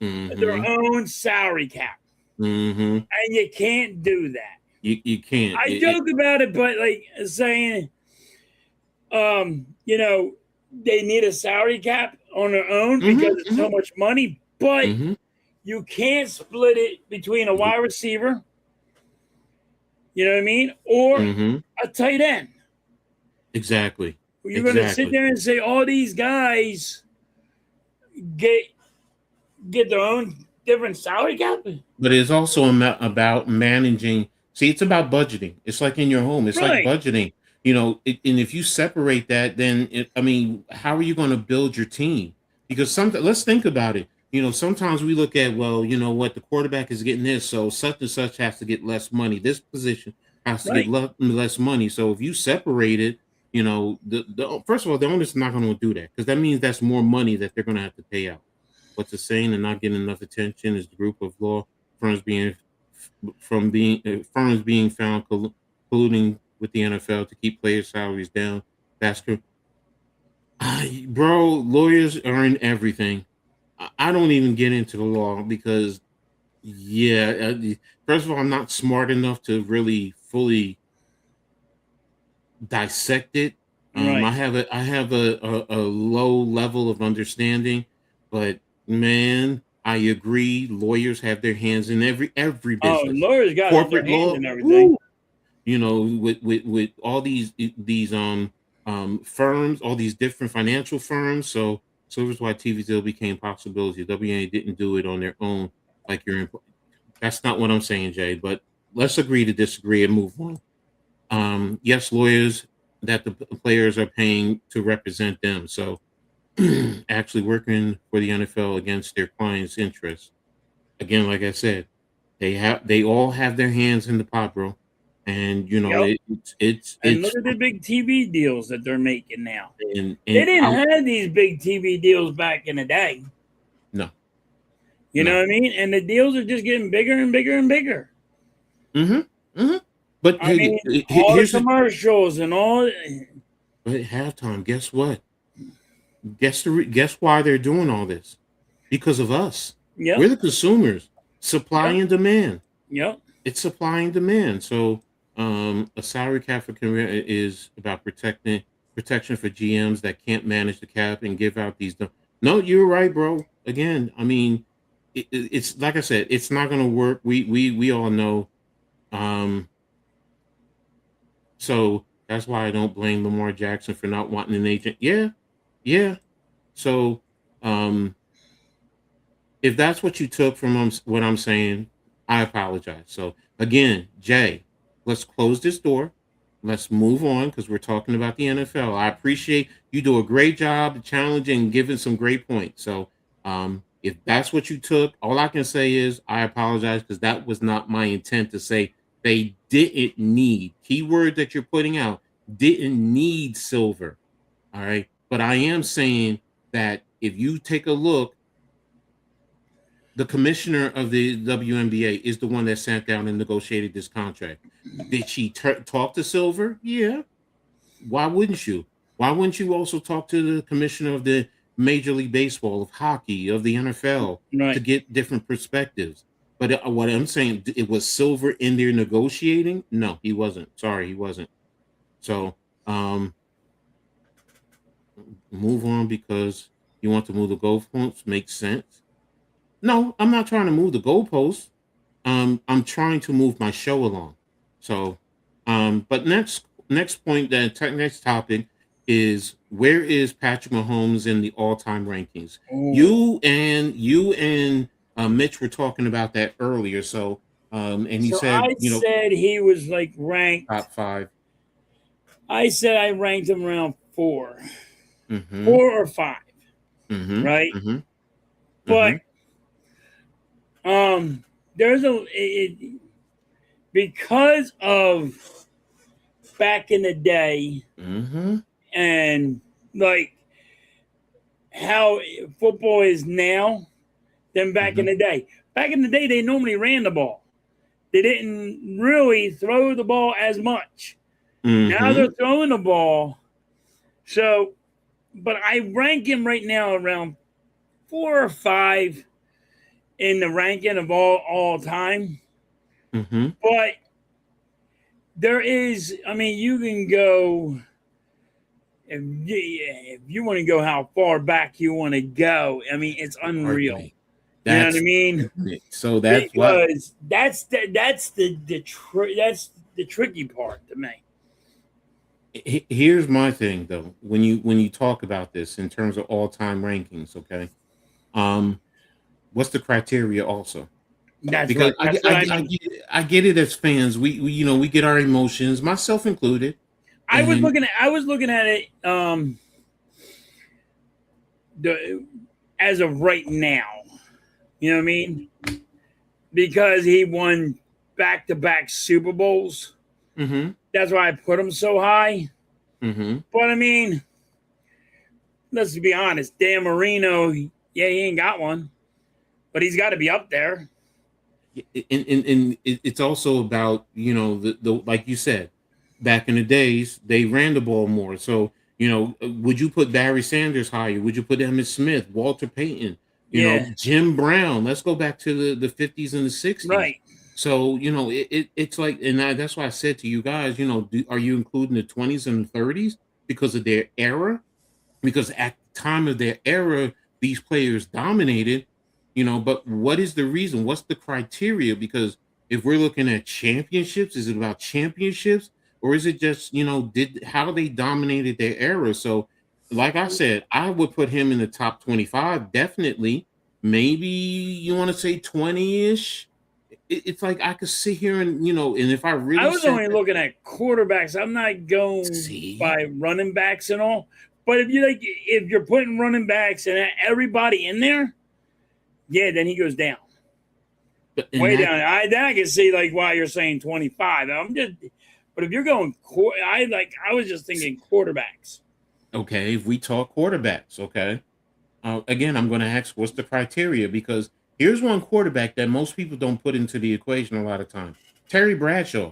Mm-hmm. own salary cap. Mm-hmm. And you can't do that. You can't. I joke about it, but like saying, you know, they need a salary cap on their own because it's so much money, but you can't split it between a wide receiver, you know what I mean, or a tight end. Exactly. You're going to sit there and say all these guys get their own different salary cap. But it's also about managing. See, it's about budgeting. It's like in your home. It's like Right. budgeting. You know, and if you separate that, then I mean, how are you going to build your team? Because let's think about it. You know, sometimes we look at, well, you know what, the quarterback is getting this, so such and such has to get less money. This position has to get less money. So if you separate it, you know, the first of all, the owner's not going to do that because that means that's more money that they're going to have to pay out. What's it saying and not getting enough attention is the group of law firms being found colluding with the NFL to keep players' salaries down. That's true. Bro, lawyers are in everything. I don't even get into the law because, first of all, I'm not smart enough to really fully dissect it. I have a low level of understanding, but man, I agree. Lawyers have their hands in every business. Oh, lawyers got corporate their hands law and everything. Woo, you know, with all these firms, all these different financial firms. So that's why TV still became possibility. WNA didn't do it on their own. Like that's not what I'm saying, Jay. But let's agree to disagree and move on. Yes, lawyers that the players are paying to represent them. So actually working for the NFL against their clients' interests. Again, like I said, they all have their hands in the pot, bro. And you know, it's look at the big TV deals that they're making now. And they didn't have these big TV deals back in the day. No. You know what I mean? And the deals are just getting bigger and bigger and bigger. But I mean, all the commercials and all. But at halftime, guess what? Guess why they're doing all this? Because of us. Yeah. We're the consumers. Supply and demand. Yep. It's supply and demand. So a salary cap for career is about protection for GMs that can't manage the cap and give out these. No, you're right, bro. Again, I mean, it's like I said, it's not going to work. We all know. So that's why I don't blame Lamar Jackson for not wanting an agent. Yeah. So if that's what you took from what I'm saying, I apologize. So again, Jay, let's close this door. Let's move on because we're talking about the NFL. I appreciate you do a great job challenging and giving some great points. So if that's what you took, all I can say is I apologize because that was not my intent to say they didn't need, keyword that you're putting out, didn't need Silver. All right. But I am saying that if you take a look, the commissioner of the WNBA is the one that sat down and negotiated this contract. Did she talk to Silver? Yeah. Why wouldn't you? Why wouldn't you also talk to the commissioner of the Major League Baseball, of hockey, of the NFL to get different perspectives? But what I'm saying, it was Silver in there negotiating? No, he wasn't. Sorry, he wasn't. So move on because you want to move the goalposts. Makes sense. No, I'm not trying to move the goalposts. I'm trying to move my show along. So, but next point, next topic is where is Patrick Mahomes in the all-time rankings? You and Mitch were talking about that earlier. So, and he said, I said he was like ranked top 5. I said I ranked him around 4, 4 or 5, right? But there's because of back in the day and like how football is now than back in the day. Back in the day, they normally ran the ball. They didn't really throw the ball as much. Now they're throwing the ball. So but I rank him right now around 4 or 5 in the ranking of all time. Mm-hmm. But there is, I mean, you can go if you want to go how far back you want to go. I mean, it's unreal. Argument. You know what I That's mean? so that's why Because that's the tricky part to me. here's my thing though. When you talk about this in terms of all-time rankings, okay? Um, what's the criteria also? That's Because right. That's what I mean. I get it as fans. We we get our emotions, myself included. And I was looking at it the as of right now. You know what I mean? Because he won back to back Super Bowls. mm-hmm, That's why I put him so high. mm-hmm. But I mean, let's be honest, Dan Marino, yeah, he ain't got one, but he's got to be up there. And it's also about the like you said, back in the days they ran the ball more. So would you put Barry Sanders higher? Would you put Emmitt Smith, Walter Payton, Yeah, Jim Brown? Let's go back to the 50s and the 60s. right. So it's like, and that's why I said to you guys, are you including the 20s and the 30s because of their era? Because at the time of their era, these players dominated, but what is the reason? What's the criteria? Because if we're looking at championships, is it about championships or is it just, did how they dominated their era? So, like I said, I would put him in the top 25, definitely. Maybe you want to say 20-ish. It's like I could sit here and, and if I I really was sat only there, looking at quarterbacks. I'm not going see, by running backs and all. But if you're putting running backs and everybody in there, yeah, then he goes down. and Way that down. Then I can see like why you're saying 25. But if you're going, I was just thinking quarterbacks. okay, if we talk quarterbacks, okay. Again, I'm going to ask what's the criteria because here's one quarterback that most people don't put into the equation a lot of time. Terry Bradshaw.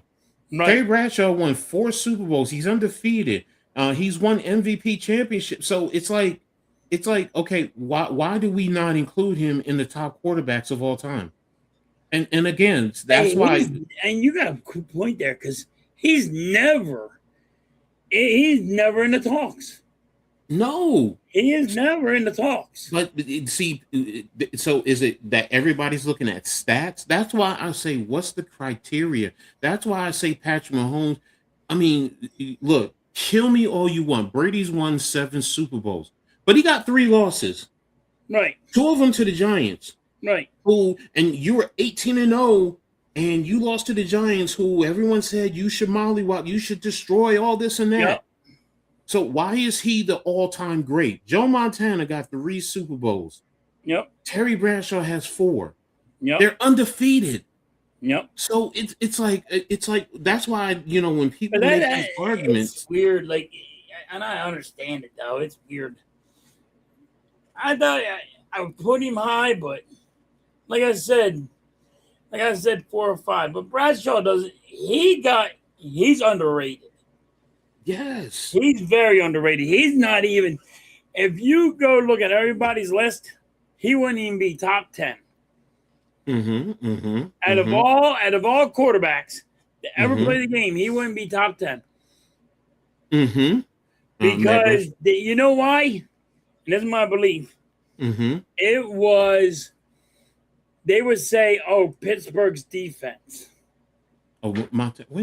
Right. Terry Bradshaw won 4 Super Bowls. He's undefeated. He's won MVP championship. So it's like okay, why do we not include him in the top quarterbacks of all time? And again, that's Hey, why and you got a good point there because he's never in the talks. no. He is never in the talks. But see, so is it that everybody's looking at stats? That's why I say, what's the criteria? That's why I say Patrick Mahomes. I mean, look, kill me all you want. Brady's won 7 Super Bowls, but he got 3 losses. Right. 2 of them to the Giants. Right. Who and you were 18-0, and you lost to the Giants, who everyone said you should mollywop, you should destroy all this and that. Yep. So why is he the all-time great? Joe Montana got 3 Super Bowls. Yep. Terry Bradshaw has 4. Yep. They're undefeated. Yep. So it's like that's why when people But make these arguments, it's weird. Like, and I understand it though. It's weird. I thought I would put him high, but like I said 4 or 5. But Bradshaw doesn't. He's underrated. yes, He's very underrated. He's not even. If you go look at everybody's list, he wouldn't even be top 10. Out of all quarterbacks that ever played the game, he wouldn't be top 10. Because you know why? And this is my belief. It was they would say, "Oh, Pittsburgh's defense." Oh, wait a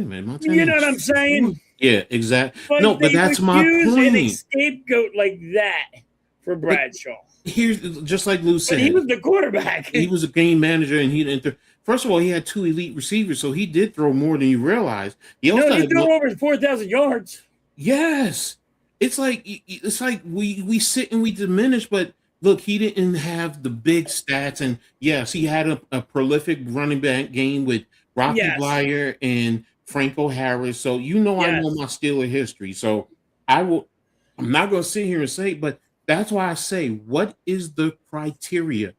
minute, Montana. You know what I'm saying? Yeah, exactly. But No, but that's my an point. scapegoat like that for Bradshaw. Here's just like Lou said, But he was the quarterback. he was a game manager, and he didn't. First of all, he had 2 elite receivers, so he did throw more than you realize. He also he had threw over 4,000 yards. Yes, it's like we sit and we diminish, but look, he didn't have the big stats, and yes, he had a prolific running back game with Rocky Blyer and Franco Harris. So I know my Steeler history. So I'm not going to sit here and say, but that's why I say, what is the criteria?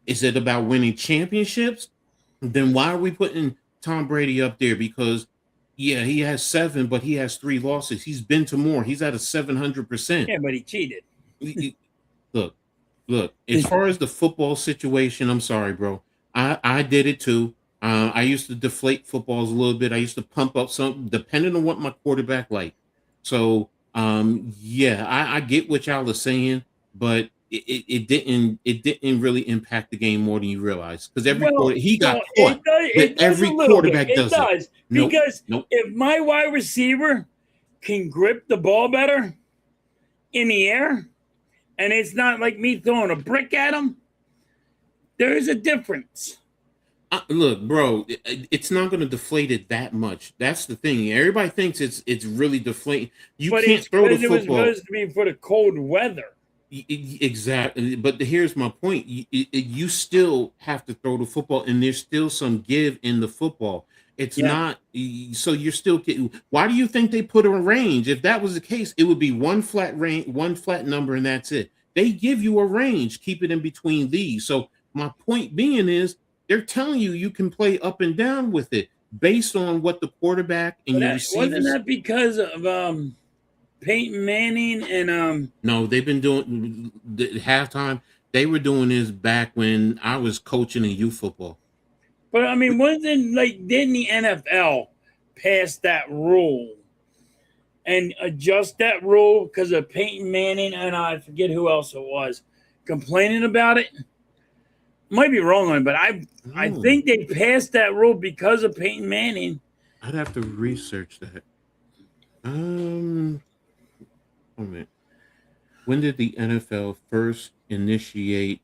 Is it about winning championships? Then why are we putting Tom Brady up there? Because he has 7, but he has 3 losses. He's been to more. He's at a 700%. Yeah, but he cheated. Look, look. As far as the football situation, I'm sorry, bro. I did it too. I used to deflate footballs a little bit. I used to pump up some, depending on what my quarterback liked. So, yeah, I get what y'all are saying, but it didn't really impact the game more than you realize because every quarter he Well, got caught, it but does a every little bit. quarterback It does it. does Nope, because nope. if my wide receiver can grip the ball better in the air, and it's not like me throwing a brick at him, there is a difference. Look, bro, it's not going to deflate it that much. That's the thing. Everybody thinks it's really deflating. You But can't it's throw the because it was football. supposed to be for the cold weather. Exactly. But here's my point. You still have to throw the football, and there's still some give in the football. It's Yeah, not so you're still getting. Why do you think they put a range? If that was the case, it would be one flat range, one flat number, and that's it. They give you a range, keep it in between these. So my point being is they're telling you you can play up and down with it based on what the quarterback and but your wasn't receivers. that because of Peyton Manning and No, they've been doing the halftime. They were doing this back when I was coaching in youth football. But I mean, wasn't like didn't the NFL pass that rule and adjust that rule because of Peyton Manning and I forget who else it was complaining about it? Might be wrong on it, but I Oh, think they passed that rule because of Peyton Manning. I'd have to research that. Hold a minute. When did the NFL first initiate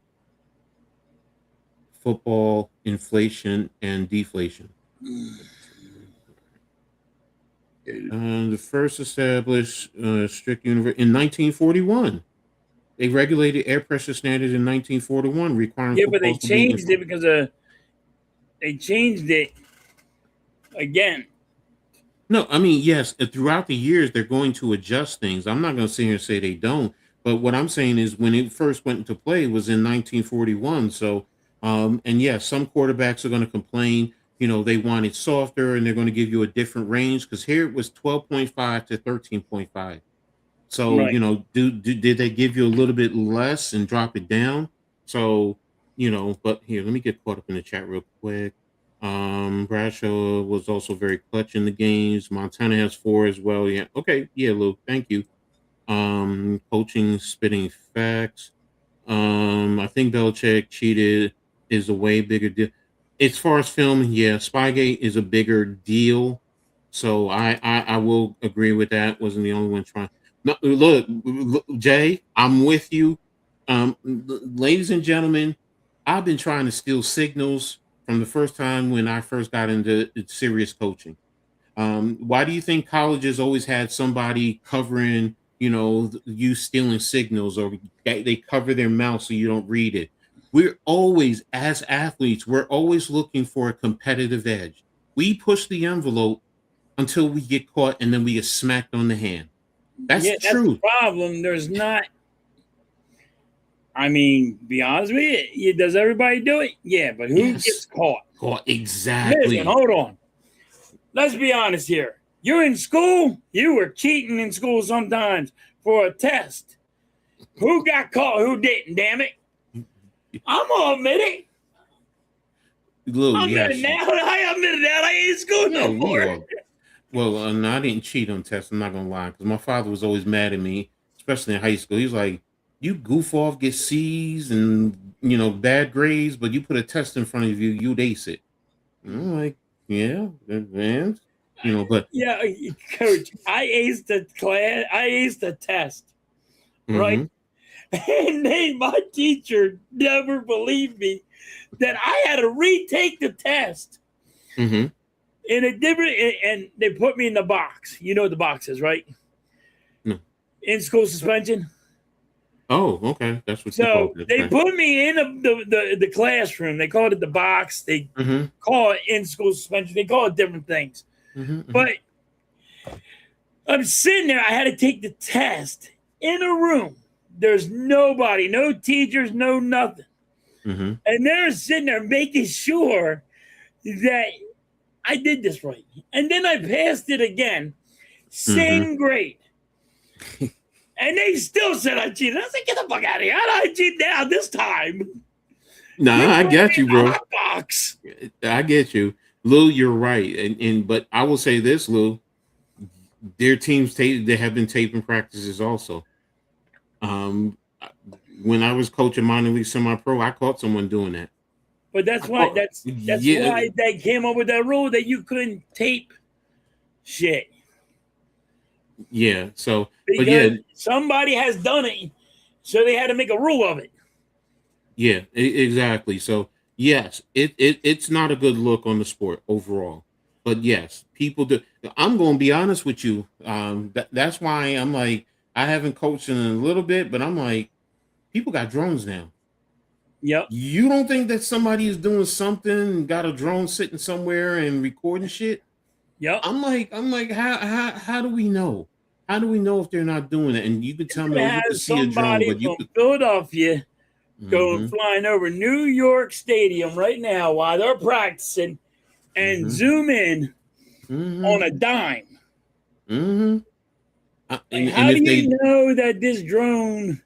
football inflation and deflation? The first established strict universe in 1941. They regulated air pressure standards in 1941, requiring Yeah, but they footballs to be changed it because they changed it again. No, I mean, yes, throughout the years, they're going to adjust things. I'm not going to sit here and say they don't. But what I'm saying is when it first went into play was in 1941. So, and yes, some quarterbacks are going to complain, they want it softer and they're going to give you a different range because here it was 12.5 to 13.5. So, Right. did they give you a little bit less and drop it down? So, but here, let me get caught up in the chat real quick. Bradshaw was also very clutch in the games. Montana has 4 as well. Yeah. Okay. Yeah, Luke. Thank you. Coaching, spitting facts. I think Belichick cheated is a way bigger deal. As far as film, yeah, Spygate is a bigger deal. So I will agree with that. Wasn't the only one trying. No, look, Jay, I'm with you. Ladies and gentlemen, I've been trying to steal signals from the first time when I first got into serious coaching. Why do you think colleges always had somebody covering, you stealing signals, or they cover their mouth so you don't read it? We're always, as athletes, we're always looking for a competitive edge. We push the envelope until we get caught and then we get smacked on the hand. That's Yeah, the that's the truth. problem. There's not. I mean, be honest with you, does everybody do it? Yeah, but who gets Yes. caught? Caught Listen, exactly. hold on. Let's be honest here. You're in school. You were cheating in school sometimes for a test. Who got caught? Who didn't? Damn it! I'm gonna admit it. Lou, I'm admitting yes. now. I admit that I ain't in school Yeah, no we more. all. Well, no, I didn't cheat on tests. I'm not gonna lie, because my father was always mad at me, especially in high school. He was like, "You goof off, get C's and bad grades, but you put a test in front of you, you'd ace it." And I'm like, "Yeah, advanced, but." Yeah, coach. I aced the class. I aced the test. Right. Mm-hmm, And my teacher never believed me that I had to retake the test mm-hmm. in a different, and they put me in the box. You know what the box is, right? No. In school suspension. Oh, okay, that's what you called So it. they Okay. put me in the classroom. They called it the box. They Mm-hmm, call it in school suspension. They call it different things. mm-hmm, mm-hmm. But I'm sitting there. I had to take the test in a room. There's nobody, no teachers, no nothing. Mm-hmm. And they're sitting there making sure that I did this right. And then I passed it again, Mm-hmm. same grade. And they still said I cheated. I said, get the fuck out of here. How did I cheat now this time? Nah, I got you, bro. Hot box. I get you. Lou, you're right. But I will say this, Lou, their teams they have been taping practices also. When I was coaching minor league semi-pro, I caught someone doing that. But that's why why they came up with that rule that you couldn't tape shit. Yeah. So, because but yeah, somebody has done it, so they had to make a rule of it. Yeah, exactly. So yes, it's not a good look on the sport overall. But yes, people do. I'm going to be honest with you. That's why I'm like I haven't coached in a little bit, but I'm like people got drones now. Yep. You don't think that somebody is doing something and got a drone sitting somewhere and recording shit? Yep. I'm like, how do we know? How do we know if they're not doing it? And you can tell me, you can see a drone, but you from Philadelphia going flying over New York Stadium right now while they're practicing and zoom in on a dime. How do you know that this drone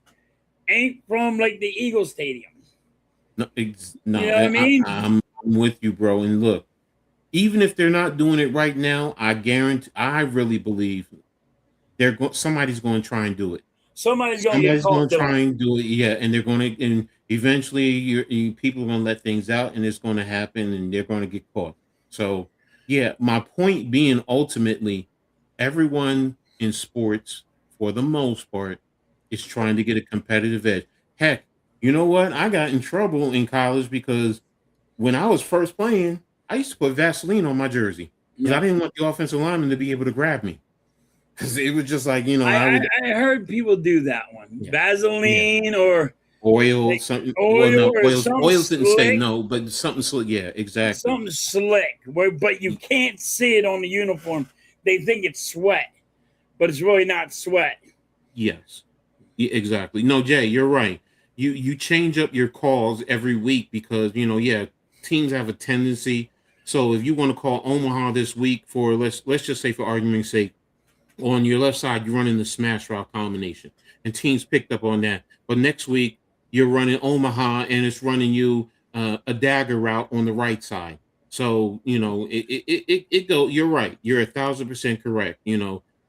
ain't from like the Eagle Stadium? No, you know what I mean? I'm with you, bro. And look, even if they're not doing it right now, I really believe somebody's going to try and do it. Somebody's going to try and do it, yeah. And they're going to, and eventually, people are going to let things out, and it's going to happen, and they're going to get caught. So, yeah, my point being, ultimately, everyone in sports, for the most part, is trying to get a competitive edge. Heck, you know what? I got in trouble in college because when I was first playing, I used to put Vaseline on my jersey because I didn't want the offensive lineman to be able to grab me. Because it was just like, I heard people do that one. Yeah. Vaseline or oil, something. Oils didn't say no, but something slick. Yeah, exactly. Something slick, but you can't see it on the uniform. They think it's sweat, but it's really not sweat. Yes, exactly. No, Jay, you're right. You change up your calls every week because teams have a tendency. So if you want to call Omaha this week for let's just say for argument's sake, on your left side you're running the smash route combination, and teams picked up on that. But next week you're running Omaha and it's running you a dagger route on the right side. So it go. You're right. You're 1,000% correct.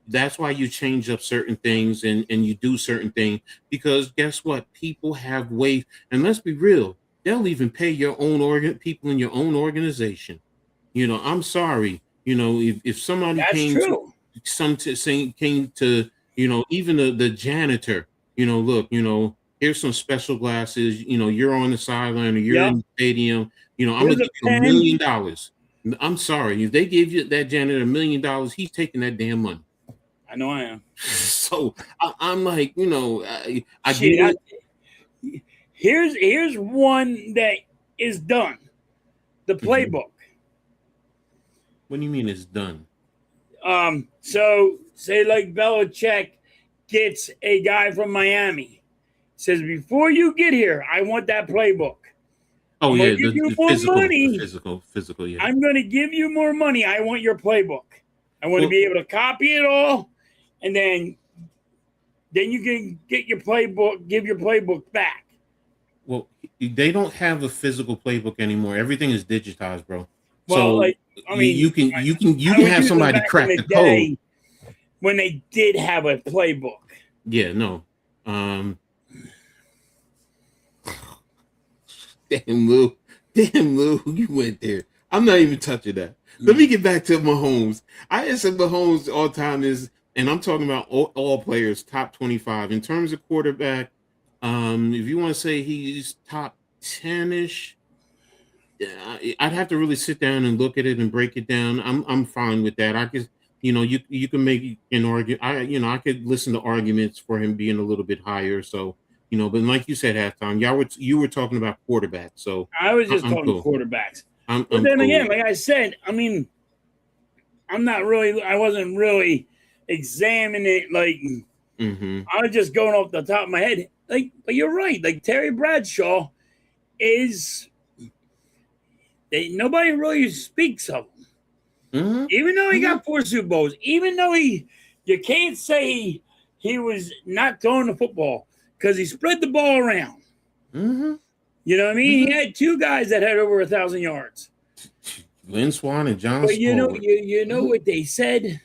That's why you change up certain things and you do certain things, because guess what? People have ways, and let's be real, they'll even pay your own people in your own organization. I'm sorry. If somebody came to even the janitor, look, here's some special glasses, you're on the sideline or you're in the stadium, I'm gonna give you $1 million. I'm sorry, if they gave you that janitor $1 million, he's taking that damn money. I know I am. So I'm like, I get it. Here's one that is done. The playbook. What do you mean it's done? So say like Belichick gets a guy from Miami, says, before you get here, I want that playbook. Oh, yeah, the physical, yeah. I'm going to give you more money. I want your playbook. I want to be able to copy it all, and then you can get your playbook, give your playbook back. Well, they don't have a physical playbook anymore. Everything is digitized, bro. Well, so you can have somebody crack the code when they did have a playbook. Yeah, no. Damn, Lou, you went there. I'm not even touching that. Let me get back to Mahomes. I said Mahomes all time is, and I'm talking about all players, top 25 in terms of quarterback. If you want to say he's top 10-ish, I'd have to really sit down and look at it and break it down. I'm fine with that. I could, you can make an argument. I could listen to arguments for him being a little bit higher. So, but like you said, halftime, you were talking about quarterbacks. So I was just talking quarterbacks. But then again, like I said, I mean, I wasn't really examining it. Like I was just going off the top of my head. Like, but you're right. Like Terry Bradshaw is. Nobody really speaks of him. Even though he got 4 Super Bowls, even though you can't say he was not throwing the football because he spread the ball around. Mm-hmm. You know what I mean? He had two guys that had over 1,000 yards. Lynn Swan and John But you know, Stallworth. you know what they said?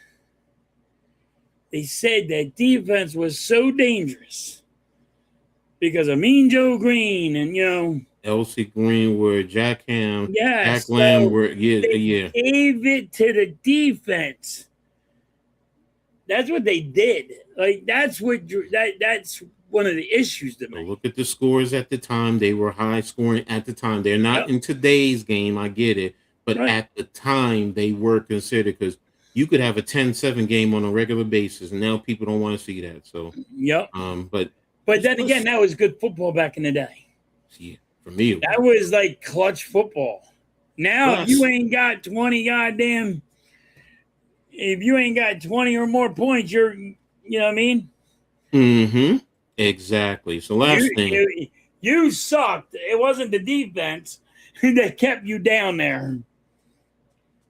They said that defense was so dangerous because of Mean Joe Green and, you know, Elsie Greenwood, Jack Ham, yes, Jack Lamb so were they gave it to the defense. That's what they did. Like that's that's one of the issues to So me. look at the scores at the time. They were high scoring at the time. They're not in today's game. I get it. But at the time, they were considered because you could have a 10-7 game on a regular basis. And now people don't want to see that. So, But then again, that was good football back in the day. Yeah, for me, that was like clutch football. Now, if you ain't got 20 goddamn, if you ain't got 20 or more points, you know what I mean? Mm-hmm. Exactly. So last thing. You sucked. It wasn't the defense that kept you down there.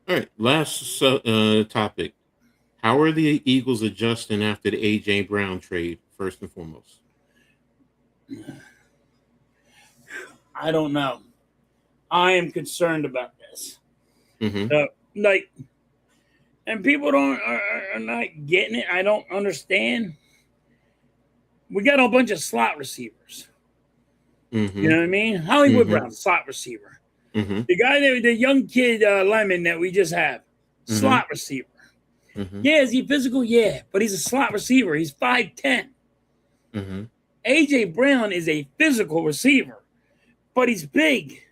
All right. Last topic. How are the Eagles adjusting after the A.J. Brown trade, first and foremost? I don't know. I am concerned about this. Mm-hmm. And people are not getting it. I don't understand. We got a bunch of slot receivers. Mm-hmm. You know what I mean? Hollywood Brown, slot receiver. Mm-hmm. The guy the young kid Lemon that we just have, slot receiver. Mm-hmm. Yeah, is he physical? Yeah, but he's a slot receiver. He's 5'10". Mm-hmm. AJ Brown is a physical receiver, but he's big,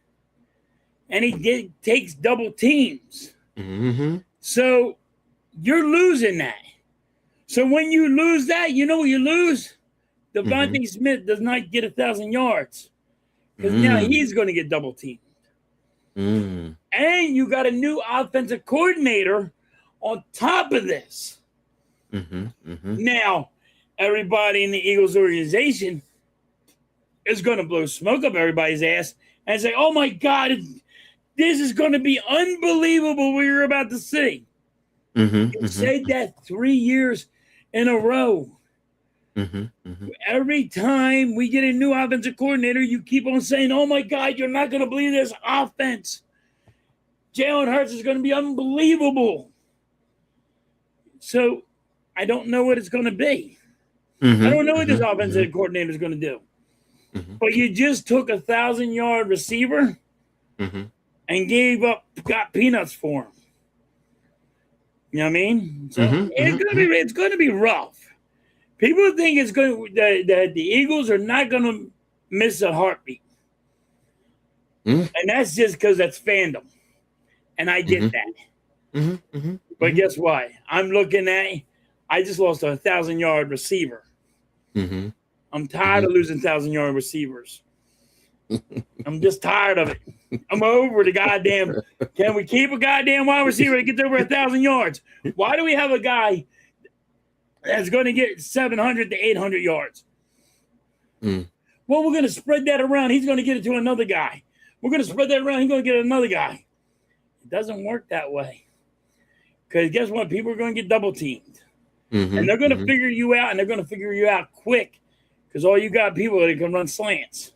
and he takes double teams. Mm-hmm. So you're losing that. So when you lose that, you know what you lose? Devontae Smith does not get 1,000 yards because now he's going to get double teamed. And you got a new offensive coordinator on top of this. Now, everybody in the Eagles organization is going to blow smoke up everybody's ass and say, oh my God, this is going to be unbelievable what you're about to see. You said that 3 years in a row. Every time we get a new offensive coordinator, you keep on saying, oh my God, you're not going to believe this offense. Jalen Hurts is going to be unbelievable. So I don't know what it's going to be. I don't know what this offensive coordinator is going to do. But you just took 1,000-yard receiver and got peanuts for him. You know what I mean? So it's going to be rough. People think it's going that the Eagles are not going to miss a heartbeat, and that's just because that's fandom, and I get that. But guess what? I'm looking at. I just lost a 1,000-yard receiver. I'm tired of losing 1,000-yard receivers. I'm just tired of it. I'm over the goddamn. Can we keep a goddamn wide receiver that gets over 1,000 yards? Why do we have a guy that's going to get 700 to 800 yards? Well, we're going to spread that around. He's going to get it to another guy. We're going to spread that around. He's going to get another guy. It doesn't work that way. Because guess what? People are going to get double teamed. And they're going to figure you out, and they're going to figure you out quick. Because all you got people that can run slants.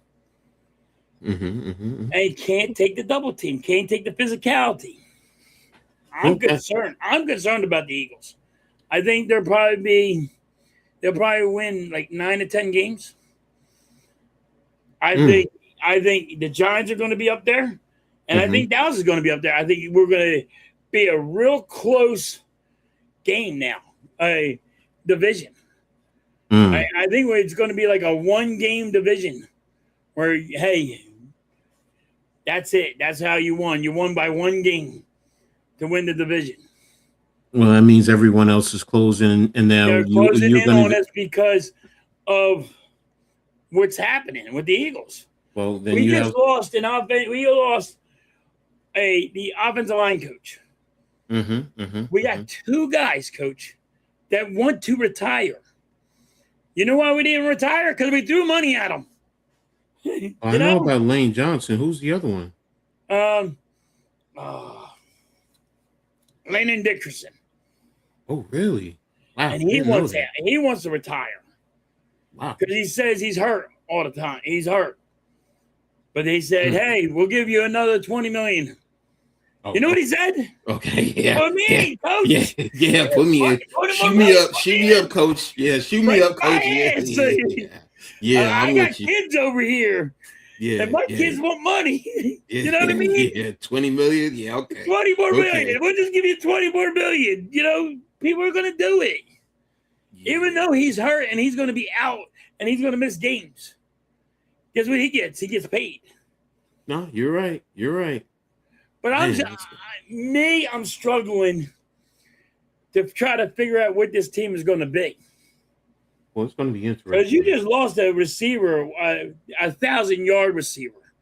And you can't take the double team. Can't take the physicality. I'm concerned. I'm concerned about the Eagles. I think they'll probably win like 9 to 10 games. I think the Giants are going to be up there, and I think Dallas is going to be up there. I think we're going to be a real close game now, a division. I think it's going to be like a 1-game division where, hey, that's it. That's how you won. You won by 1 game to win the division. Well, that means everyone else is closing, and now they're closing in on us because of what's happening with the Eagles. Well, then we lost an offense. We lost the offensive line coach. We got 2 guys, coach, that want to retire. You know why we didn't retire? Because we threw money at them. I know about Lane Johnson. Who's the other one? Lane and Dickerson. Oh, really? Wow, and I didn't know that. he wants to retire Wow. because he says he's hurt all the time. He's hurt, but they said, Mm. "Hey, we'll give you another 20 million." Oh, You know what he said? okay, yeah, Put me yeah, in, coach. yeah. Put me in. Put him Shoot on me my up. Shoot me up, coach. Yeah, shoot me right up, coach. my Yeah, ass. yeah. I I'm got with you. kids over here, Yeah, and my yeah, kids want money. yeah, You know what I mean? yeah. 20 million. Yeah, okay, 20 more okay. million. We'll just give you 20 more million. You know, people are going to do it. Yeah. Even though he's hurt and he's going to be out and he's going to miss games. Guess what he gets? He gets paid. No, you're right. You're right. But Man, I'm struggling to try to figure out what this team is going to be. well, it's going to be interesting. Because you just lost a receiver, a 1,000-yard receiver.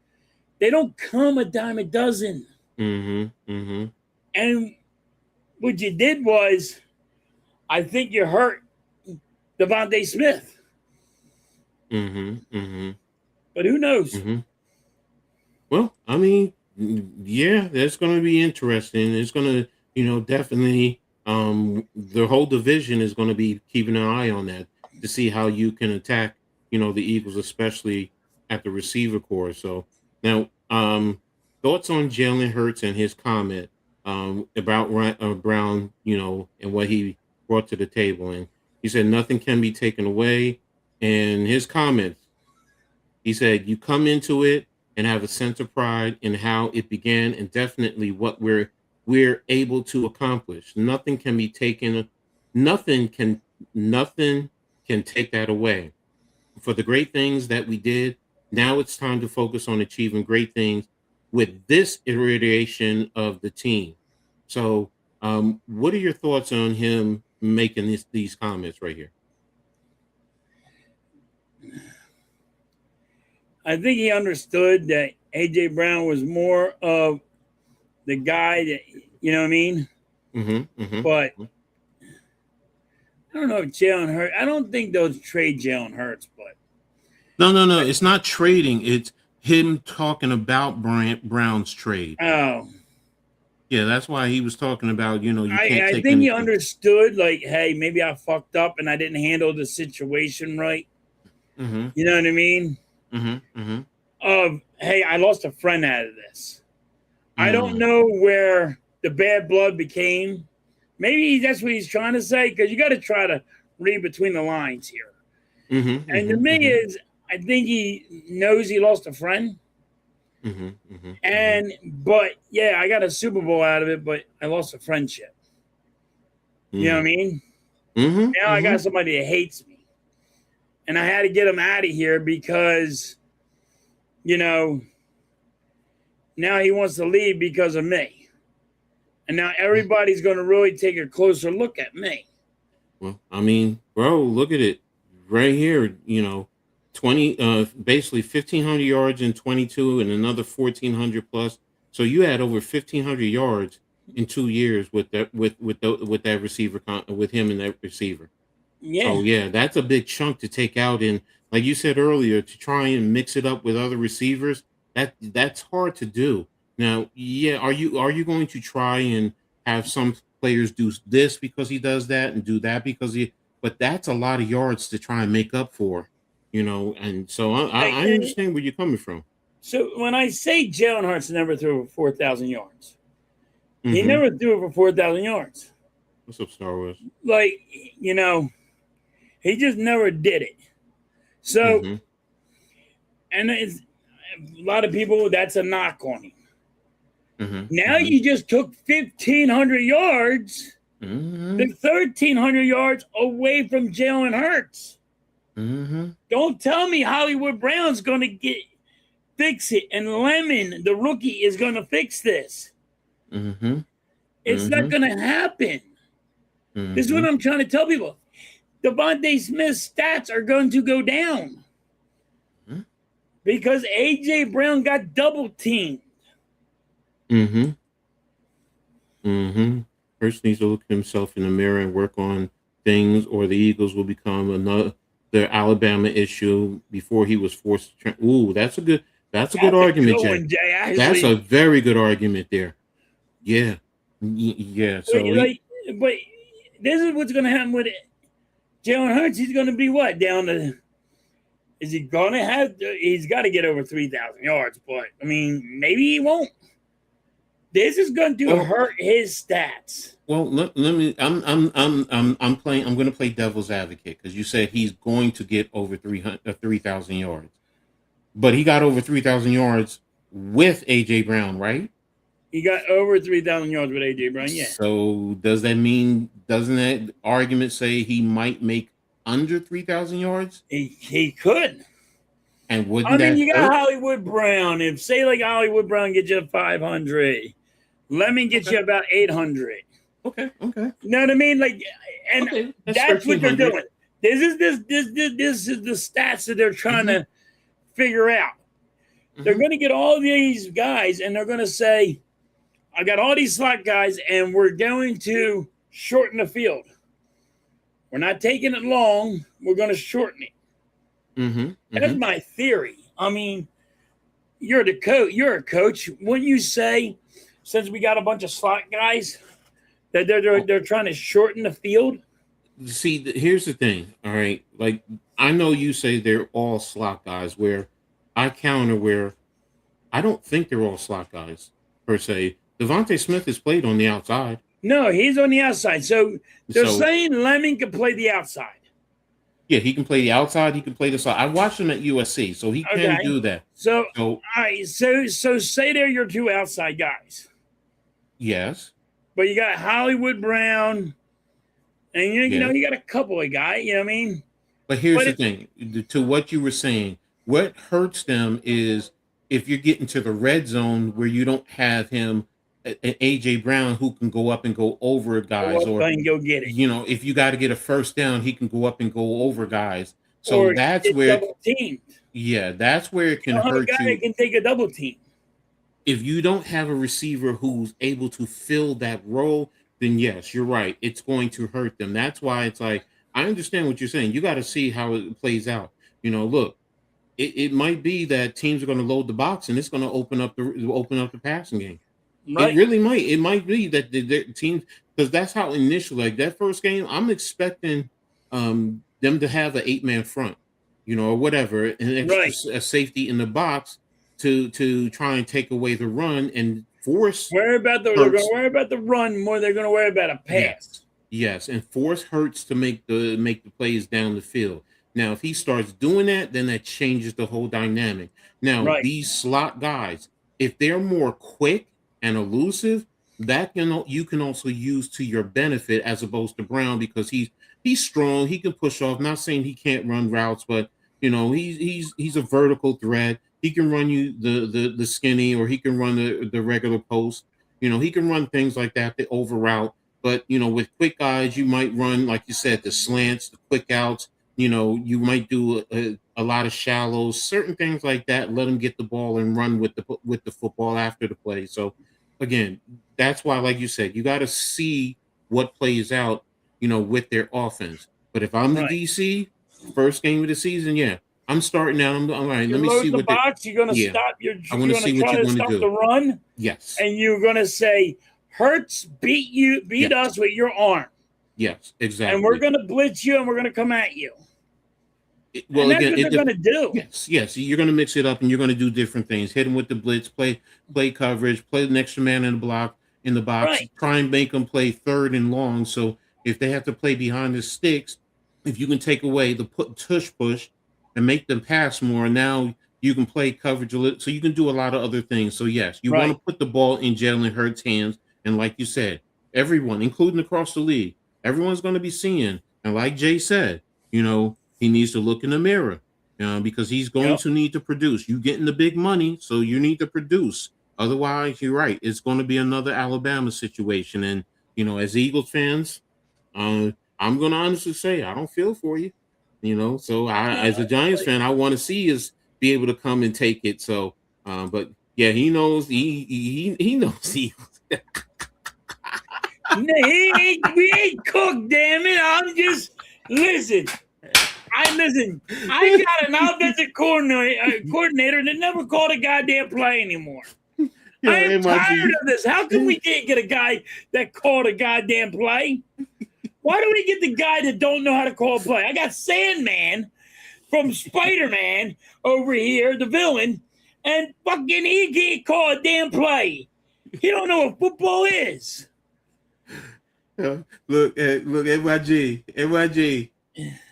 They don't come a dime a dozen. Mm-hmm. Mm-hmm. And what you did was, I think you hurt Devontae Smith. Mm-hmm. Mm-hmm. But who knows? Mm-hmm. Well, I mean, yeah, that's going to be interesting. It's going to, definitely, the whole division is going to be keeping an eye on that to see how you can attack, the Eagles, especially at the receiver core. So now, thoughts on Jalen Hurts and his comment about Brown, and what he brought to the table. And he said nothing can be taken away. And his comments, he said, you come into it and have a sense of pride in how it began and definitely what we're able to accomplish. Nothing can be taken, nothing can take that away. For the great things that we did, now it's time to focus on achieving great things with this iteration of the team. So what are your thoughts on him making these comments right here? I think he understood that A.J. Brown was more of the guy that, you know what I mean? Mm-hmm, mm-hmm, But mm-hmm. I don't know if Jalen Hurts. I don't think they'll trade Jalen Hurts, but No. It's not trading. It's him talking about Brown's trade. oh, Yeah, that's why he was talking about, you can't I take think anything. he understood, like, hey, maybe I fucked up and I didn't handle the situation right. Mm-hmm, You know what I mean? mm-hmm, mm-hmm. Of, hey, I lost a friend out of this. I don't Mm. know where the bad blood became. Maybe that's what he's trying to say, because you got to try to read between the lines here. Mm-hmm, And mm-hmm, to me mm-hmm. is, I think he knows he lost a friend. Mm-hmm, mm-hmm, But yeah, I got a Super Bowl out of it, but I lost a friendship. mm-hmm. You know what I mean? Mm-hmm, Now I got somebody that hates me. And I had to get him out of here because, now he wants to leave because of me. And now everybody's going to really take a closer look at me. Well, I mean, bro, look at it right here. 20, basically 1,500 yards in 22 and another 1,400 plus. So you had over 1,500 yards in 2 years with that that receiver with him and that receiver. Yeah. So yeah, that's a big chunk to take out. And like you said earlier, to try and mix it up with other receivers, that's hard to do. Now, yeah, are you going to try and have some players do this because he does that and do that because he? But that's a lot of yards to try and make up for, And so I understand where you're coming from. So when I say Jalen Hurts never threw for 4,000 yards, he Mm-hmm. never threw it for 4,000 yards. What's up, Star Wars? Like, he just never did it. So, Mm-hmm. and it's a lot of people, that's a knock on him. Mm-hmm. Now you just took 1,500 yards, Mm-hmm. the 1,300 yards away from Jalen Hurts. Mm-hmm. Don't tell me Hollywood Brown's going to fix it, and Lemon, the rookie, is going to fix this. Mm-hmm. It's not going to happen. Mm-hmm. This is what I'm trying to tell people. Devontae Smith's stats are going to go down because A.J. Brown got double teamed. Mm-hmm. Mm-hmm. First needs to look at himself in the mirror and work on things, or the Eagles will become another Alabama issue before he was forced to. Ooh, that's a good argument, Jay. Jay. That's a very good argument there. Yeah. Yeah. So but this is what's going to happen with Jalen Hurts, he's going to be what? Down to, is he going to have, he's got to get over 3,000 yards, but I mean, maybe he won't. This is going to hurt his stats. Well, let me. I'm playing. I'm going to play devil's advocate because you said he's going to get over 3,000 yards, but he got over 3,000 yards with AJ Brown, right? He got over 3,000 yards with AJ Brown. Yeah. So does that mean? Doesn't that argument say he might make under 3,000 yards? He could. And wouldn't you got Hollywood Brown. If say like Hollywood Brown gets you 500, Lemon gets you about 800. Okay. You know what I mean? Like, and that's what they're doing. This is the stats that they're trying to figure out. They're going to get all these guys, and they're going to say, "I got all these slot guys, and we're going to shorten the field. We're not taking it long. We're going to shorten it." That's my theory. I mean, you're the coach. You're a coach. Wouldn't you say, since we got a bunch of slot guys, that they're trying to shorten the field? See, here's the thing. All right, like I know you say they're all slot guys. Where I counter, where I don't think they're all slot guys per se. Devontae Smith has played on the outside. No, he's on the outside. So they're saying Lemon can play the outside. Yeah, he can play the outside. He can play the side. I watched him at USC, so he can do that. So all right. So say they're your two outside guys. Yes. But you got Hollywood Brown, and you know you got a couple of guys. You know what I mean? But here's the thing: to what you were saying, what hurts them is if you're getting to the red zone where you don't have him, an AJ Brown who can go up and go over guys, or go get it. You know, if you got to get a first down, he can go up and go over guys. So that's where double teamed. Yeah, that's where it can hurt you. It can take a double team. If you don't have a receiver who's able to fill that role, then yes, you're right. It's going to hurt them. That's why it's like, I understand what you're saying. You got to see how it plays out. You know, look, it might be that teams are going to load the box and it's going to open up the passing game. Right. It really might. It might be that the teams, because that's how initially, like that first game, I'm expecting them to have an 8-man front, you know, or whatever, an extra a safety in the box to try and take away the run and force. They're going to worry about the run more. They're going to worry about a pass. Yes, and force Hurts to make the plays down the field. Now, if he starts doing that, then that changes the whole dynamic. Now, these slot guys, if they're more quick and elusive, that you can also use to your benefit as opposed to Brown, because he's strong. He can push off. Not saying he can't run routes, but you know he's a vertical threat. He can run you the skinny, or he can run the regular post. You know, he can run things like that, the over route. But you know, with quick guys, you might run, like you said, the slants, the quick outs. You know, you might do a lot of shallows, certain things like that. Let them get the ball and run with the football after the play. So again, that's why, like you said, you got to see what plays out, you know, with their offense. But if I'm the DC, first game of the season, I'm starting out. I'm all right. Let me see what the box. You're going to stop. I want to see what you're going to do. The run. Yes. And you're going to say, Hurts beat us with your arm. Yes, exactly. And we're going to blitz you, and we're going to come at you. Well, and that's again, what they're going to do. Yes. You're going to mix it up, and you're going to do different things. Hit them with the blitz, play coverage, play the extra man in the box, try and make them play third and long. So if they have to play behind the sticks, if you can take away the tush push and make them pass more, now you can play coverage a little. So you can do a lot of other things. So yes, you want to put the ball in Jalen Hurts' hands, and like you said, everyone, including across the league, everyone's going to be seeing. And like Jay said, you know, he needs to look in the mirror, because he's going to need to produce. You getting the big money, so you need to produce. Otherwise, you're right. It's going to be another Alabama situation. And, you know, as Eagles fans, I'm going to honestly say I don't feel for you, you know. So as a Giants fan, I want to see us be able to come and take it. So, but yeah, he knows. He knows Eagles. We ain't cooked, damn it. I'm just listen. I got an offensive coordinator that never called a goddamn play anymore. I am tired of this. How come we can't get a guy that called a goddamn play? Why do we get the guy that don't know how to call a play? I got Sandman from Spider-Man over here, the villain, and fucking he can't call a damn play. He don't know what football is. Look, NYG.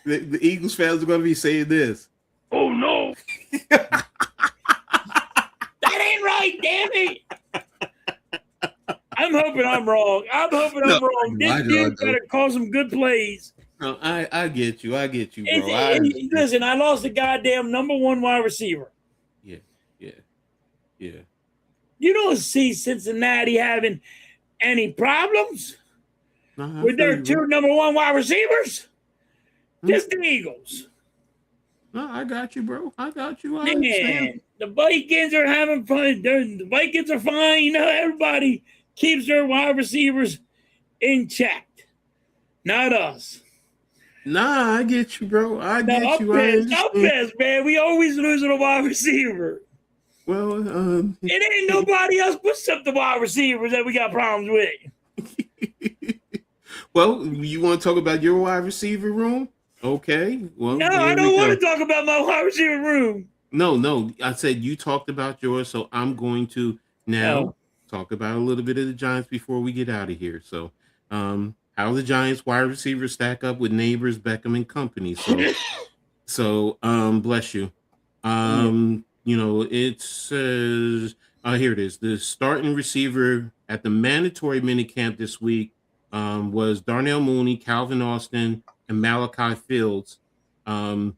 The Eagles fans are going to be saying this. Oh no, that ain't right, damn it! I'm hoping I'm wrong. I'm wrong. This dude better call some good plays. No, I get you, bro. Listen, I lost the goddamn number one wide receiver. Yeah. You don't see Cincinnati having any problems with their two number one wide receivers. Just the Eagles. No, I got you, bro. I Man, understand. the Vikings are having fun. The Vikings are fine. You know, everybody keeps their wide receivers in check. Not us. Nah, I get you, bro. I get you. Up best, man. We always losing a wide receiver. Well, it ain't nobody else but the wide receivers that we got problems with. Well, you want to talk about your wide receiver room? Okay. Well, no, I don't want to talk about my wide receiver room. No. I said you talked about yours, so I'm going to now talk about a little bit of the Giants before we get out of here. So, how the Giants wide receivers stack up with Neighbors, Beckham, and company. So, bless you. You know, it says, here it is. The starting receiver at the mandatory minicamp this week was Darnell Mooney, Calvin Austin, and Malachi Fields to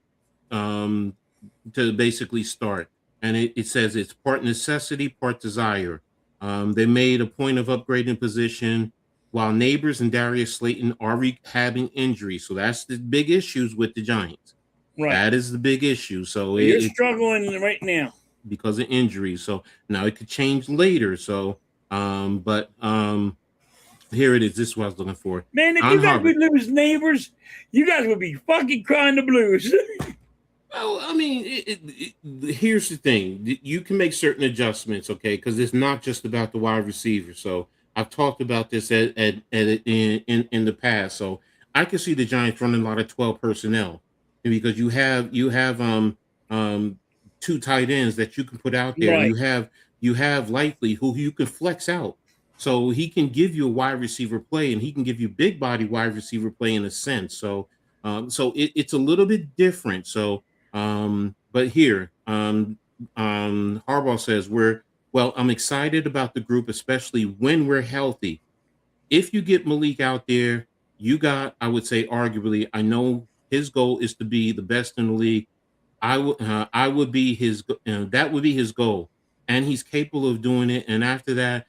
basically start. And it says it's part necessity, part desire. They made a point of upgrading position while Neighbors and Darius Slayton are rehabbing injuries. So that's the big issues with the Giants. Right. That is the big issue. So you're struggling right now because of injuries. So now it could change later. So, but here it is. This is what I was looking for. Man, if you guys would lose Neighbors, you guys would be fucking crying the blues. Well, I mean, here's the thing. You can make certain adjustments, okay? Because it's not just about the wide receiver. So I've talked about this in the past. So I can see the Giants running a lot of 12 personnel because you have two tight ends that you can put out there. Right. You have Likely who you can flex out. So he can give you a wide receiver play and he can give you big body wide receiver play in a sense. So it's a little bit different. So but here Harbaugh says I'm excited about the group, especially when we're healthy. If you get Malik out there, you got, I would say, arguably, I know his goal is to be the best in the league. I would be his, that would be his goal, and he's capable of doing it. And after that,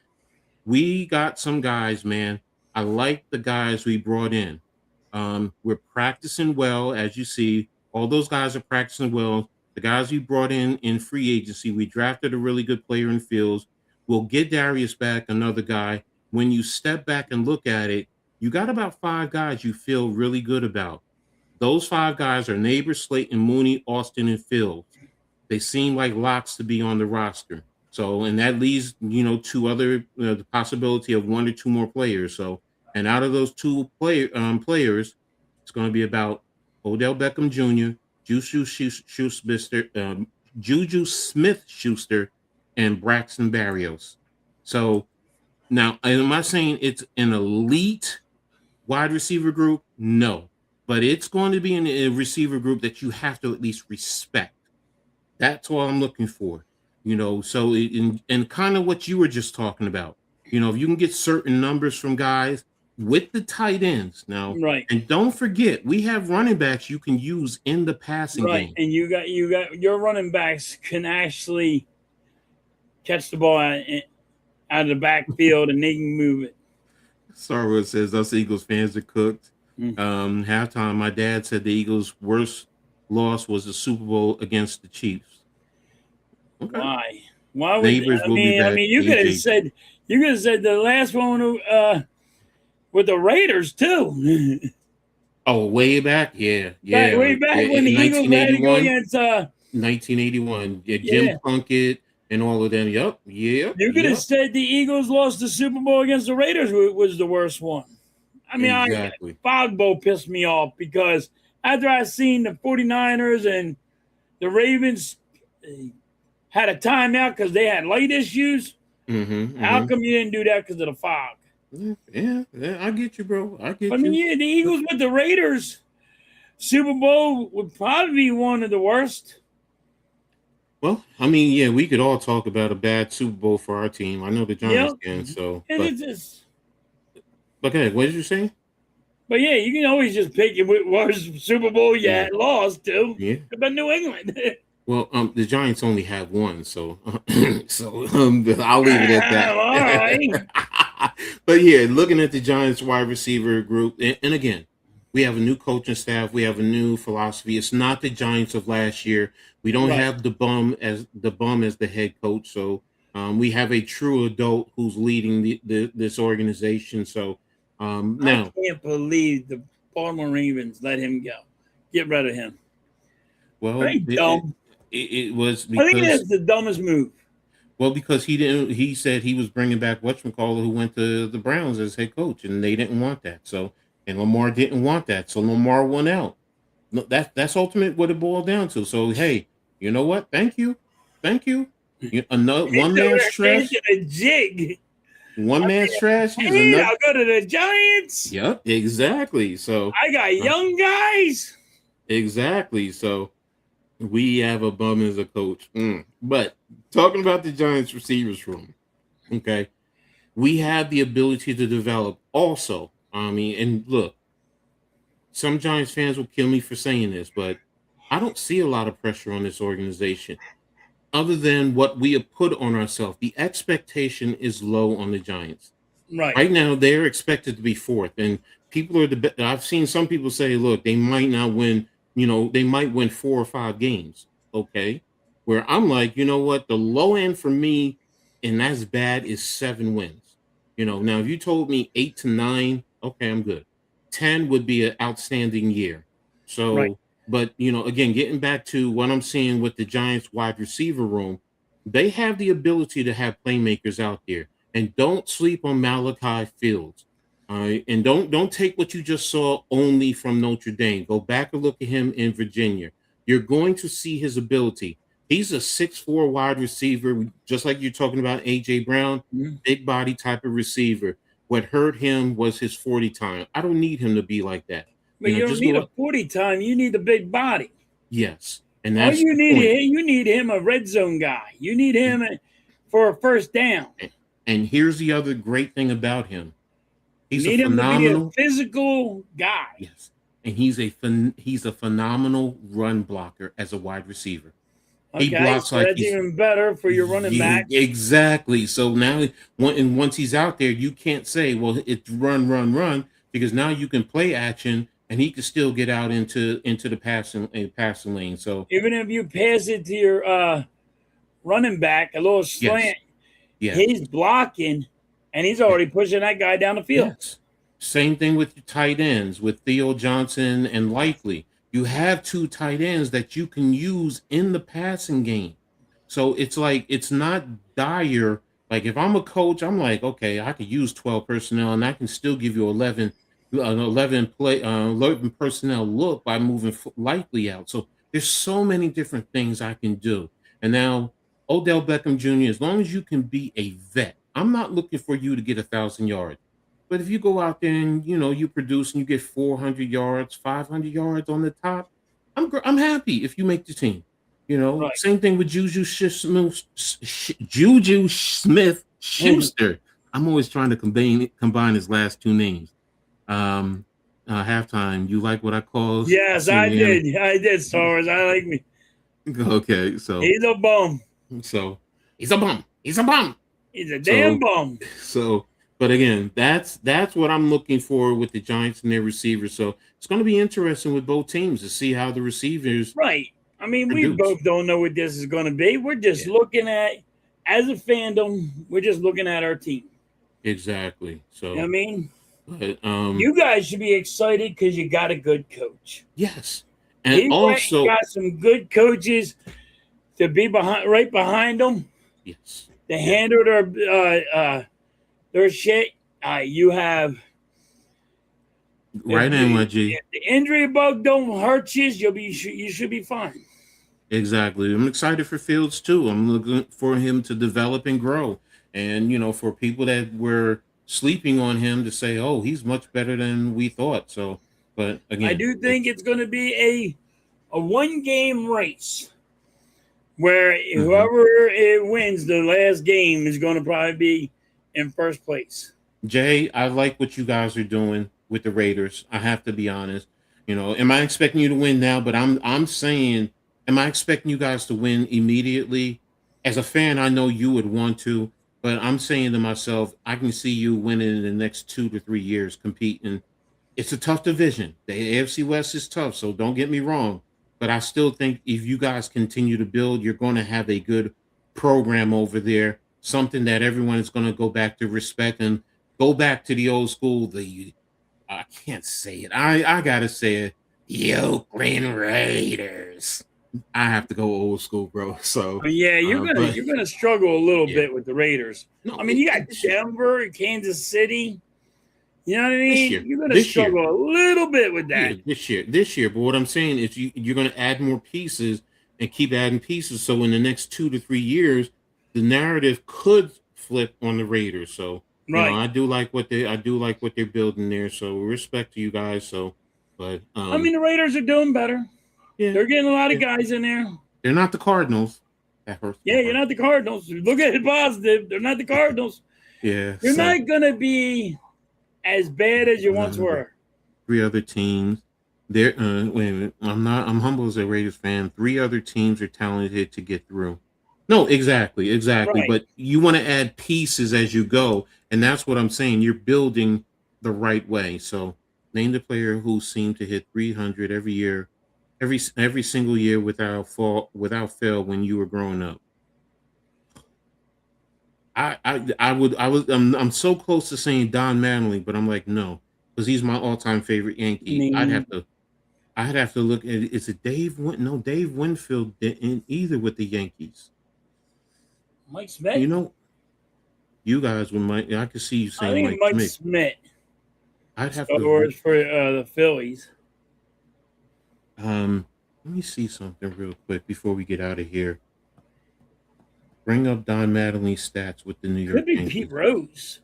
we got some guys, man. I like the guys we brought in. We're practicing well, as you see. All those guys are practicing well. The guys we brought in free agency, we drafted a really good player in Fields. We'll get Darius back, another guy. When you step back and look at it, you got about 5 guys you feel really good about. Those 5 guys are Neighbors, Slayton, Mooney, Austin, and Fields. They seem like locks to be on the roster. So, and that leaves, two other, the possibility of 1 or 2 more players. So, and out of those 2 players, it's going to be about Odell Beckham Jr., Juju Smith-Schuster, and Braxton Berrios. So now, am I saying it's an elite wide receiver group? No, but it's going to be a receiver group that you have to at least respect. That's all I'm looking for, so and kind of what you were just talking about, if you can get certain numbers from guys with the tight ends now, right? And don't forget, we have running backs you can use in the passing game. And you got your running backs can actually catch the ball out of the backfield and they can move it. Starwood says us Eagles fans are cooked. Halftime, my dad said the Eagles' worst loss was the Super Bowl against the Chiefs. Okay. Why? Why would you could have said the last one with the Raiders too. Oh, way back, yeah. Way back when the Eagles had to go against 1981. Yeah, Jim Plunkett and all of them. Yep. You could have said the Eagles lost the Super Bowl against the Raiders was the worst one. I mean, Exactly. Fogbo pissed me off because after I seen the 49ers and the Ravens had a timeout because they had light issues, how come you didn't do that because of the fog? Yeah, I get you, bro. I get I mean, you. yeah, the Eagles with the Raiders Super Bowl would probably be one of the worst. Well, I mean, yeah, we could all talk about a bad Super Bowl for our team. I know the Giants Yeah, can, so and but it's just, okay, what did you say? but yeah, you can always just pick it with worst Super Bowl you Yeah, had lost to, yeah. but New England. Well, the Giants only have one, so I'll leave it at All right. that. But yeah, looking at the Giants wide receiver group, and again, we have a new coaching staff, we have a new philosophy. It's not the Giants of last year. We don't Right. have the bum as the head coach, so we have a true adult who's leading this organization. So I now, can't believe the Baltimore Ravens let him go. Get rid of him. well, Right, dumb. it was I think because that's the dumbest move. Well, because he didn't. He said he was bringing back whatchamacallit, who went to the Browns as head coach, and they didn't want that. So, and Lamar didn't want that. So Lamar won out. No, that's ultimate what it boiled down to. So, hey, you know what? Thank you. Another one man's trash. Into the jig. One man's trash. He's Hey, another. I'll go to the Giants. Yep, exactly. So I got young guys. exactly. So we have a bum as a coach. But talking about the Giants receivers room, okay. We have the ability to develop also. I mean, and look, some Giants fans will kill me for saying this, but I don't see a lot of pressure on this organization other than what we have put on ourselves. The expectation is low on the Giants. Right. Right now, they're expected to be fourth, and people are I've seen some people say, look, they might not win, they might win 4 or 5 games. Okay. Where I'm like, you know what? The low end for me, and that's bad, is 7 wins. Now if you told me 8 to 9, okay, I'm good. 10 would be an outstanding year. Right. So, but again, getting back to what I'm seeing with the Giants wide receiver room, they have the ability to have playmakers out there. And don't sleep on Malachi Fields. And don't take what you just saw only from Notre Dame. Go back and look at him in Virginia. You're going to see his ability. He's a 6'4" wide receiver, just like you're talking about AJ Brown, big body type of receiver. What hurt him was his 40 time. I don't need him to be like that. But you don't just need go a 40 time. You need a big body. Yes. And All that's you the point. you need him a red zone guy. You need him for a first down. And here's the other great thing about him. He's need a phenomenal him to be a physical guy. Yes. And he's a phenomenal run blocker as a wide receiver. Okay, He blocks so like that's even better for your running back. Exactly. So now once he's out there, you can't say, well, it's run, because now you can play action and he can still get out into the passing lane. So even if you pass it to your running back, a little slant, he's blocking and he's already pushing that guy down the field. Yes. Same thing with your tight ends with Theo Johnson and Likely. You have 2 tight ends that you can use in the passing game. So it's like, it's not dire. Like if I'm a coach, I'm like, okay, I could use 12 personnel and I can still give you 11 personnel look by moving Likely out. So there's so many different things I can do. And now Odell Beckham Jr., as long as you can be a vet, I'm not looking for you to get 1,000 yards. But if you go out there and you produce and you get 400 yards, 500 yards on the top, I'm happy if you make the team. Right. Same thing with Juju Smith Schuster. I'm always trying to combine his last 2 names. Halftime. You like what I call? Yes, I did, Star Wars. I like me. Okay, so he's a bum. So he's a bum. He's a bum. He's a damn bum. So. But again, that's what I'm looking for with the Giants and their receivers. So it's going to be interesting with both teams to see how the receivers. Right. I mean, produce. We both don't know what this is going to be. We're just looking at, as a fandom, we're just looking at our team. Exactly. So I mean, but, you guys should be excited because you got a good coach. Yes, and also got some good coaches to be right behind them. Yes, to handle their shit. You have Right, NYG. If the injury bug don't hurt you, you should be fine. Exactly. I'm excited for Fields too. I'm looking for him to develop and grow. And for people that were sleeping on him to say, "Oh, he's much better than we thought." So, but I again, do think it's going to be a one game race where mhm. whoever it wins the last game is going to probably be in first place. Jay, I like what you guys are doing with the Raiders. I have to be honest. Am I expecting you to win now? But I'm saying, am I expecting you guys to win immediately? As a fan, I know you would want to, but I'm saying to myself, I can see you winning in the next 2 to 3 years competing. It's a tough division. The AFC West is tough, so don't get me wrong. But I still think if you guys continue to build, you're going to have a good program over there, something that everyone is going to go back to respect and go back to the old school. I can't say it. I gotta say it. The Oakland Raiders. I have to go old school, bro. So, But yeah, but you're gonna struggle a little yeah, bit with the Raiders. no, I mean, you got this year, Denver, Kansas City. You know what I this mean? year, You're gonna this year. struggle a little bit with Yeah, that. this year. But what I'm saying is you're going to add more pieces and keep adding pieces. So in the next 2 to 3 years, the narrative could flip on the Raiders. So Right. I do like what they're building there. So respect to you guys. So, but I mean, the Raiders are doing better. yeah, They're getting a lot of yeah, guys in there. they're not the Cardinals. That hurts my Yeah, you're heart. not the Cardinals. Look at it positive. They're not the Cardinals. Yeah. You're So not gonna be as bad as you once uh, were. 3 other teams. There. Wait a minute. I'm not. I'm humble as a Raiders fan. 3 other teams are talented to get through. No, exactly. Right. But you want to add pieces as you go, and that's what I'm saying. You're building the right way. So, name the player who seemed to hit 300 every year, every single year without fail when you were growing up. I'm so close to saying Don Mattingly, but I'm like no, because he's my all-time favorite Yankee. Me, I'd have to look at it. Is it No, Dave Winfield didn't either with the Yankees. Mike Smith. You know, you guys would might. I could see you I saying think Mike Mike Smith. Smith I'd have to. scores for the Phillies. Let me see something real quick before we get out of here. Bring up Don Mattingly's stats with the New Could York be Pete Yankees. Rose.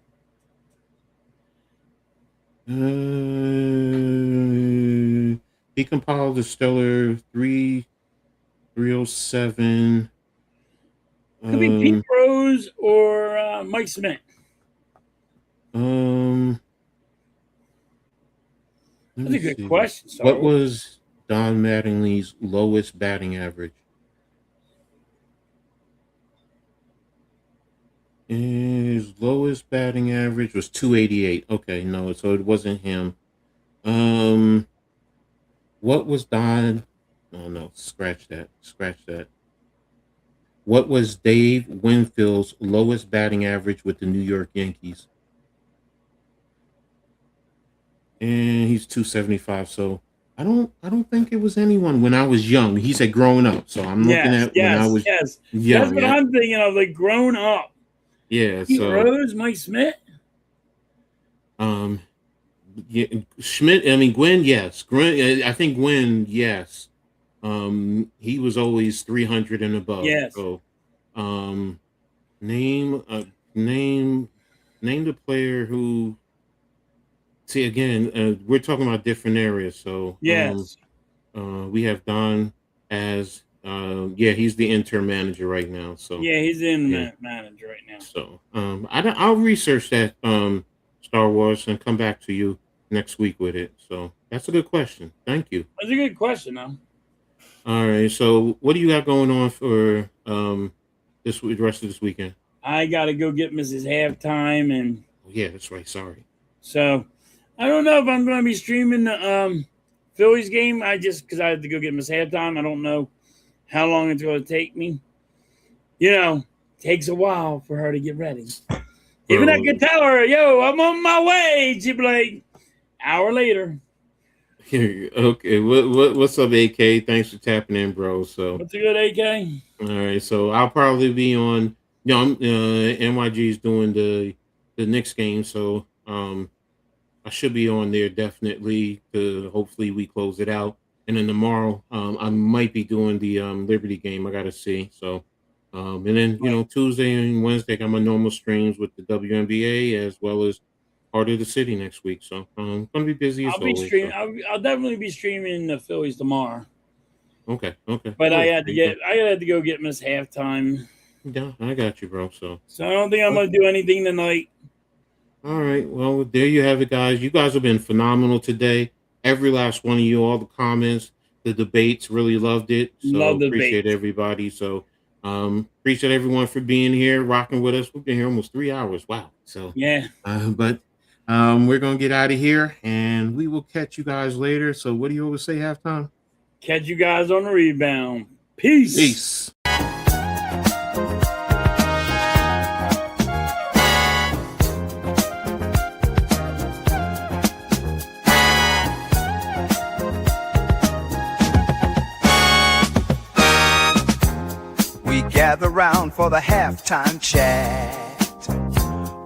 He compiled a stellar 307. Could be Pete Um, Rose or Mike Smith. um, let That's me a good see. question, Star What Wars. was Don Mattingly's lowest batting average? His lowest batting average was 288. Okay, no, so it wasn't him. Um, what was Don? Oh no, scratch that. Scratch that. What was Dave Winfield's lowest batting average with the New York Yankees? And he's 275. So I don't think it was anyone when I was young. He said growing up. So I'm looking Yes, at when I yes, was yes. That's young. what Yeah. I'm thinking of. Like grown up. Yeah. Pete So Rose, Mike Smith. um yeah, Schmidt, I mean Gwen, yes. Gwen, I think Gwen, yes. He was always 300 and above. Yes. So um name name name the player who see again, we're talking about different areas. So Yes. we have Don as yeah, he's the interim manager right now. So Yeah, he's in yeah. manager right now. So I'll research that Star Wars and come back to you next week with it. So that's a good question. Thank you. That's a good question, though. All right. So what do you got going on for the rest of this weekend? I got to go get Mrs. Halftime, and Oh, yeah, that's right. Sorry. so I don't know if I'm going to be streaming the Phillies game. Because I have to go get Miss Halftime. I don't know how long it's going to take me. It takes a while for her to get ready. Even I Bro, can tell her, yo, I'm on my way. She'd be like, hour later. okay. What's up, AK? Thanks for tapping in, bro. So What's a good AK? all right. So I'll probably be on. I'm NYG's doing the Knicks game. So I should be on there definitely to hopefully we close it out. And then tomorrow, I might be doing the Liberty game. I gotta see. So, and then Tuesday and Wednesday, I got my normal streams with the WNBA as well as Heart of the City next week. So I'm gonna be busy as I'll be always. streaming. So. I'll definitely be streaming the Phillies tomorrow. Okay. But I had to go get Miss Halftime. Yeah, I got you, bro. So I don't think I'm gonna do anything tonight. all right. Well, there you have it, guys. You guys have been phenomenal today. Every last one of you, all the comments, the debates, really loved it. So appreciate everybody. So appreciate everyone for being here, rocking with us. We've been here almost 3 hours. Wow. So yeah. But we're gonna get out of here, and we will catch you guys later. So what do you always say, halftime? Catch you guys on the rebound. Peace. Peace. We gather round for the halftime chat.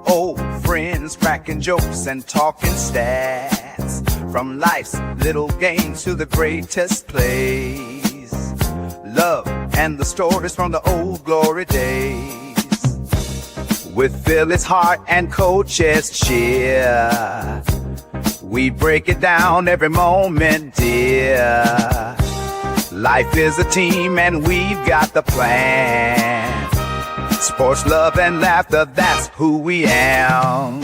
Old friends cracking jokes and talking stats. From life's little games to the greatest plays. Love and the stories from the old glory days. With Philly's heart and coach's cheer, we break it down every moment, dear. Life is a team and we've got the plan. Sports, love, and laughter, that's who we am.